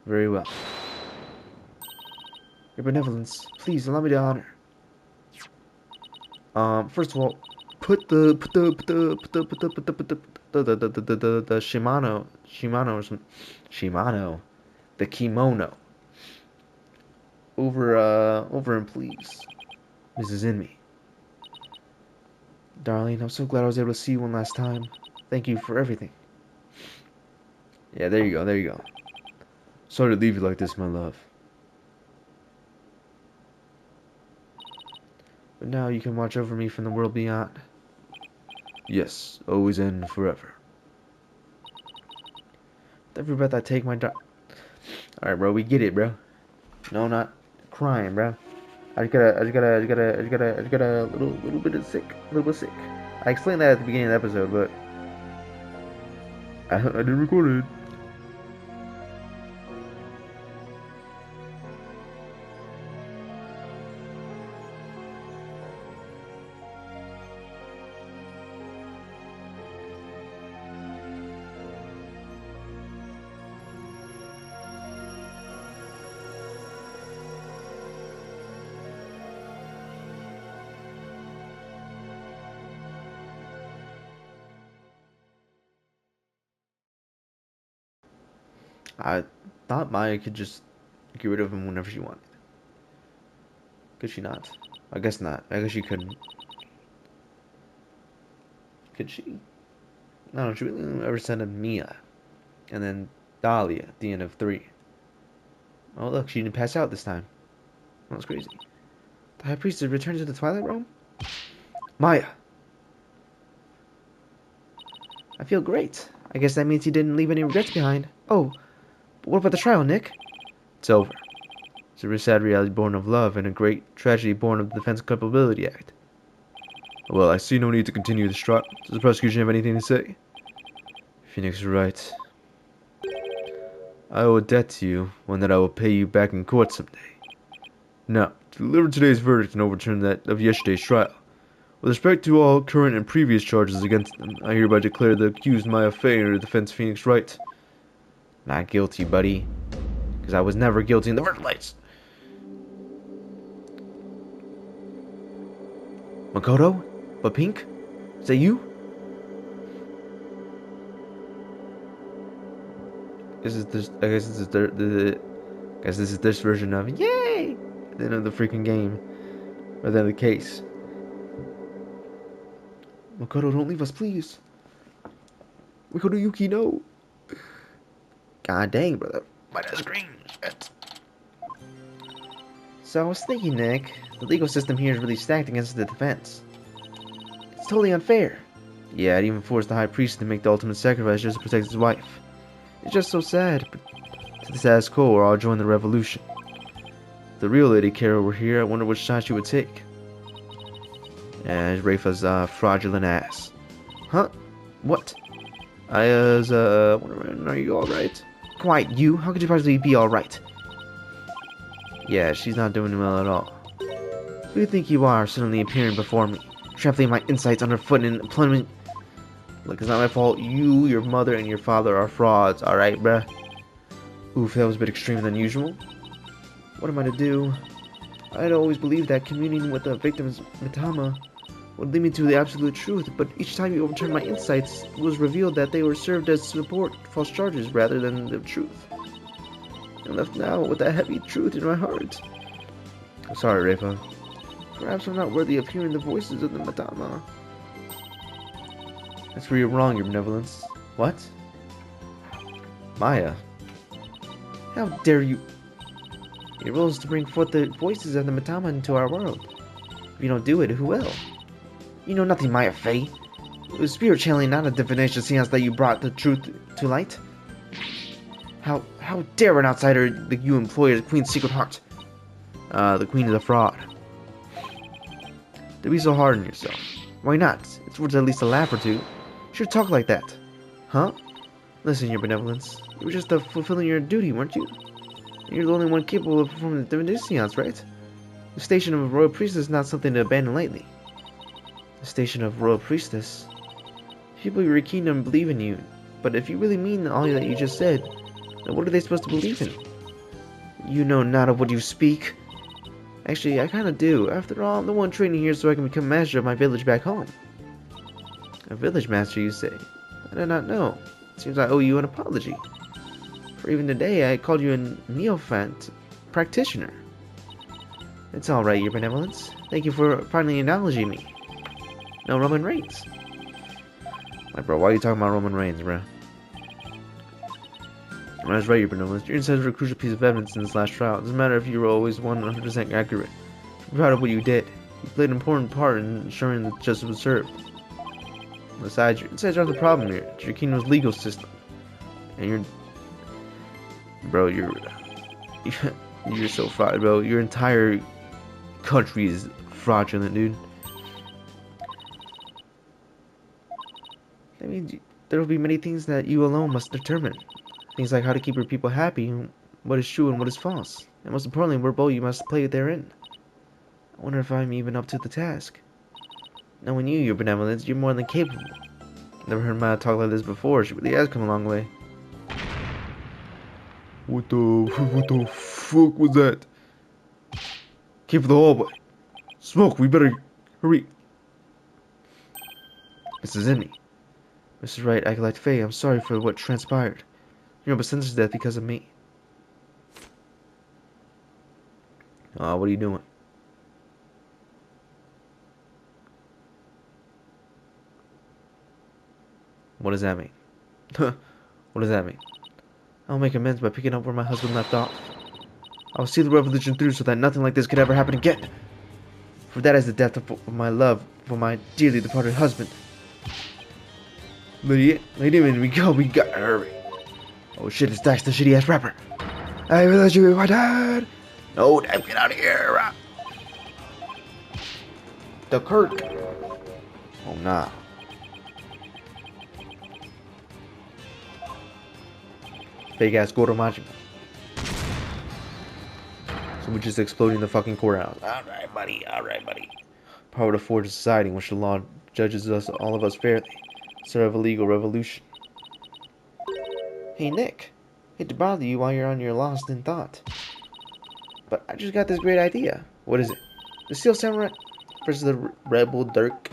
A: Very well. Your benevolence, please allow me to honor. First of all, put the Shimano, the kimono over him, please. Mrs. Inme. Darling, I'm so glad I was able to see you one last time. Thank you for everything.
D: Yeah, there you go, there you go. Sorry to leave you like this, my love.
A: But now you can watch over me from the world beyond.
D: Yes, always and forever.
A: With every breath I take, my Alright, bro, we get it, bro. No, I'm not crying, bro. I just got a little bit sick. I explained that at the beginning of the episode, but I didn't record it. I thought Maya could just get rid of him whenever she wanted. Could she not? I guess not. I guess she couldn't. Could she? No, she really ever sent him Mia. And then Dahlia at the end of 3. Oh, look, she didn't pass out this time. That was crazy. The High Priest has returned to the Twilight Realm? Maya! I feel great. I guess that means he didn't leave any regrets behind. Oh, but what about the trial, Nick? It's over. It's a sad reality born of love and a great tragedy born of the Defense Culpability Act. Well, I see no need to continue this trial. Does the prosecution have anything to say? Phoenix Wright. I owe a debt to you, one that I will pay you back in court someday. Now, to deliver today's verdict and overturn that of yesterday's trial. With respect to all current and previous charges against them, I hereby declare the accused Maya Fey under defense Phoenix Wright. Not guilty, buddy. Because I was never guilty in the first place. Makoto? But Pink? Is that you? I guess this is this version of yay! The end of the freaking game. Or the case. Makoto, don't leave us, please. Makoto Yuki, no. God dang, brother. Why that scream? Shit. So I was thinking, Nick, the legal system here is really stacked against the defense. It's totally unfair. Yeah, it even forced the High Priest to make the ultimate sacrifice just to protect his wife. It's just so sad, but to the status quo or I'll join the revolution. If the real Lady Carol were here, I wonder which side she would take. And Rayfa's fraudulent ass. Huh? What? Are you alright? Quiet, you? How could you possibly be alright? Yeah, she's not doing well at all. Who do you think you are, suddenly appearing before me? Trampling my insights underfoot and implementing... Look, it's not my fault. You, your mother, and your father are frauds, alright, bruh? Oof, that was a bit extreme than usual. What am I to do? I'd always believed that communing with the victim's Mitama would lead me to the absolute truth, but each time you overturned my insights, it was revealed that they were served as support false charges rather than the truth. I'm left now with that heavy truth in my heart. I'm sorry, Rayfa. Perhaps I'm not worthy of hearing the voices of the Madama.
D: That's where you're wrong, your benevolence.
A: What?
D: Maya.
A: How dare you? Your role is to bring forth the voices of the Madama into our world. If you don't do it, who will? You know nothing, Maya Fey. It was spirit channeling, not a divination seance that you brought the truth to light. How dare an outsider that you employ as Queen's secret heart?
D: The Queen is a fraud.
A: Don't be so hard on yourself. Why not? It's worth at least a laugh or two. You should talk like that. Huh? Listen, your benevolence. You were just fulfilling your duty, weren't you? You're the only one capable of performing the divination seance, right? The station of a royal priestess is not something to abandon lightly. The station of royal priestess? People in your kingdom believe in you, but if you really mean all that you just said, then what are they supposed to believe in? You know not of what you speak. Actually, I kinda do. After all, I'm the one training here so I can become master of my village back home. A village master, you say? I did not know. Seems I owe you an apology. For even today, I called you a neophyte practitioner. It's alright, your benevolence. Thank you for finally acknowledging me. No Roman Reigns.
D: Like, bro, why are you talking about Roman Reigns, bro?
A: I was right, your benevolence. Your insights were a crucial piece of evidence in this last trial. It doesn't matter if you were always 100% accurate. I'm proud of what you did. You played an important part in ensuring that justice was served. Besides, your insights aren't the problem here. It's your kingdom's legal system. And you're... Bro, you're so fraud, bro. Your entire country is fraudulent, dude. That means there will be many things that you alone must determine. Things like how to keep your people happy, what is true and what is false. And most importantly, what role you must play therein. I wonder if I'm even up to the task. Knowing you, your benevolence, you're more than capable. Never heard Maya talk like this before. She really has come a long way.
D: What the fuck was that? Came from the hallway. Smoke, we better hurry.
A: Mrs. Emmy. Mrs. Wright, Acolyte Faye, I'm sorry for what transpired. You're but sentenced to death because of me. What are you doing? What does that mean? What does that mean? I'll make amends by picking up where my husband left off. I will see the revolution through so that nothing like this could ever happen again. For that is the death of my love for my dearly departed husband. Lady, we gotta hurry. Oh shit, it's Dax, the shitty ass rapper. I will let you be my dad. No, Dad, get out of here. The Kirk. Oh nah. Fake ass Goromachi. So we're just exploding the fucking courthouse. Alright, buddy. Power to forge a society in which the law judges us, all of us fairly. Instead of a legal revolution. Hey, Nick. Hate to bother you while you're on your lost in thought. But I just got this great idea. What is it? The Steel Samurai versus the Rebel Dirk.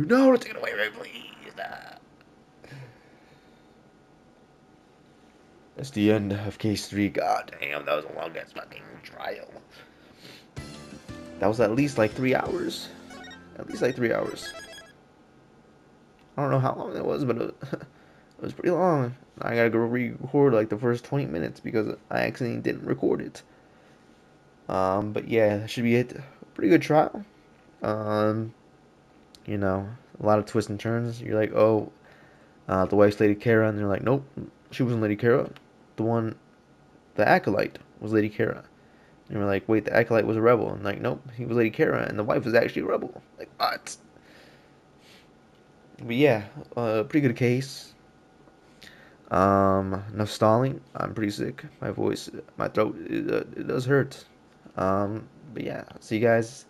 A: No, take it away, Ray, please. That's the end of case 3. God damn, that was the longest fucking trial. That was at least like 3 hours. At least like 3 hours. I don't know how long that was, but it was pretty long. I gotta go re-record like the first 20 minutes because I accidentally didn't record it. But yeah, that should be it. Pretty good trial. You know, a lot of twists and turns. You're like, oh, the wife's Lady Kara, and they're like, nope, she wasn't Lady Kara. The acolyte was Lady Kara. And we're like, wait, the acolyte was a rebel. And like, nope, he was Lady Kara, and the wife was actually a rebel. Like, what? But yeah, pretty good case. Enough stalling. I'm pretty sick. My voice, my throat, it does hurt. But yeah, I'll see you guys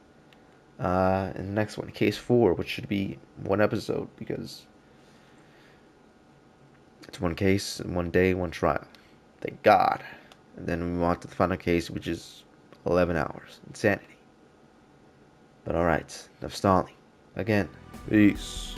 A: in the next one, case 4, which should be 1 episode because it's 1 case, 1 day, 1 trial. Thank God. And then we move on to the final case, which is 11 hours. Insanity. But alright, enough stalling. Again, peace.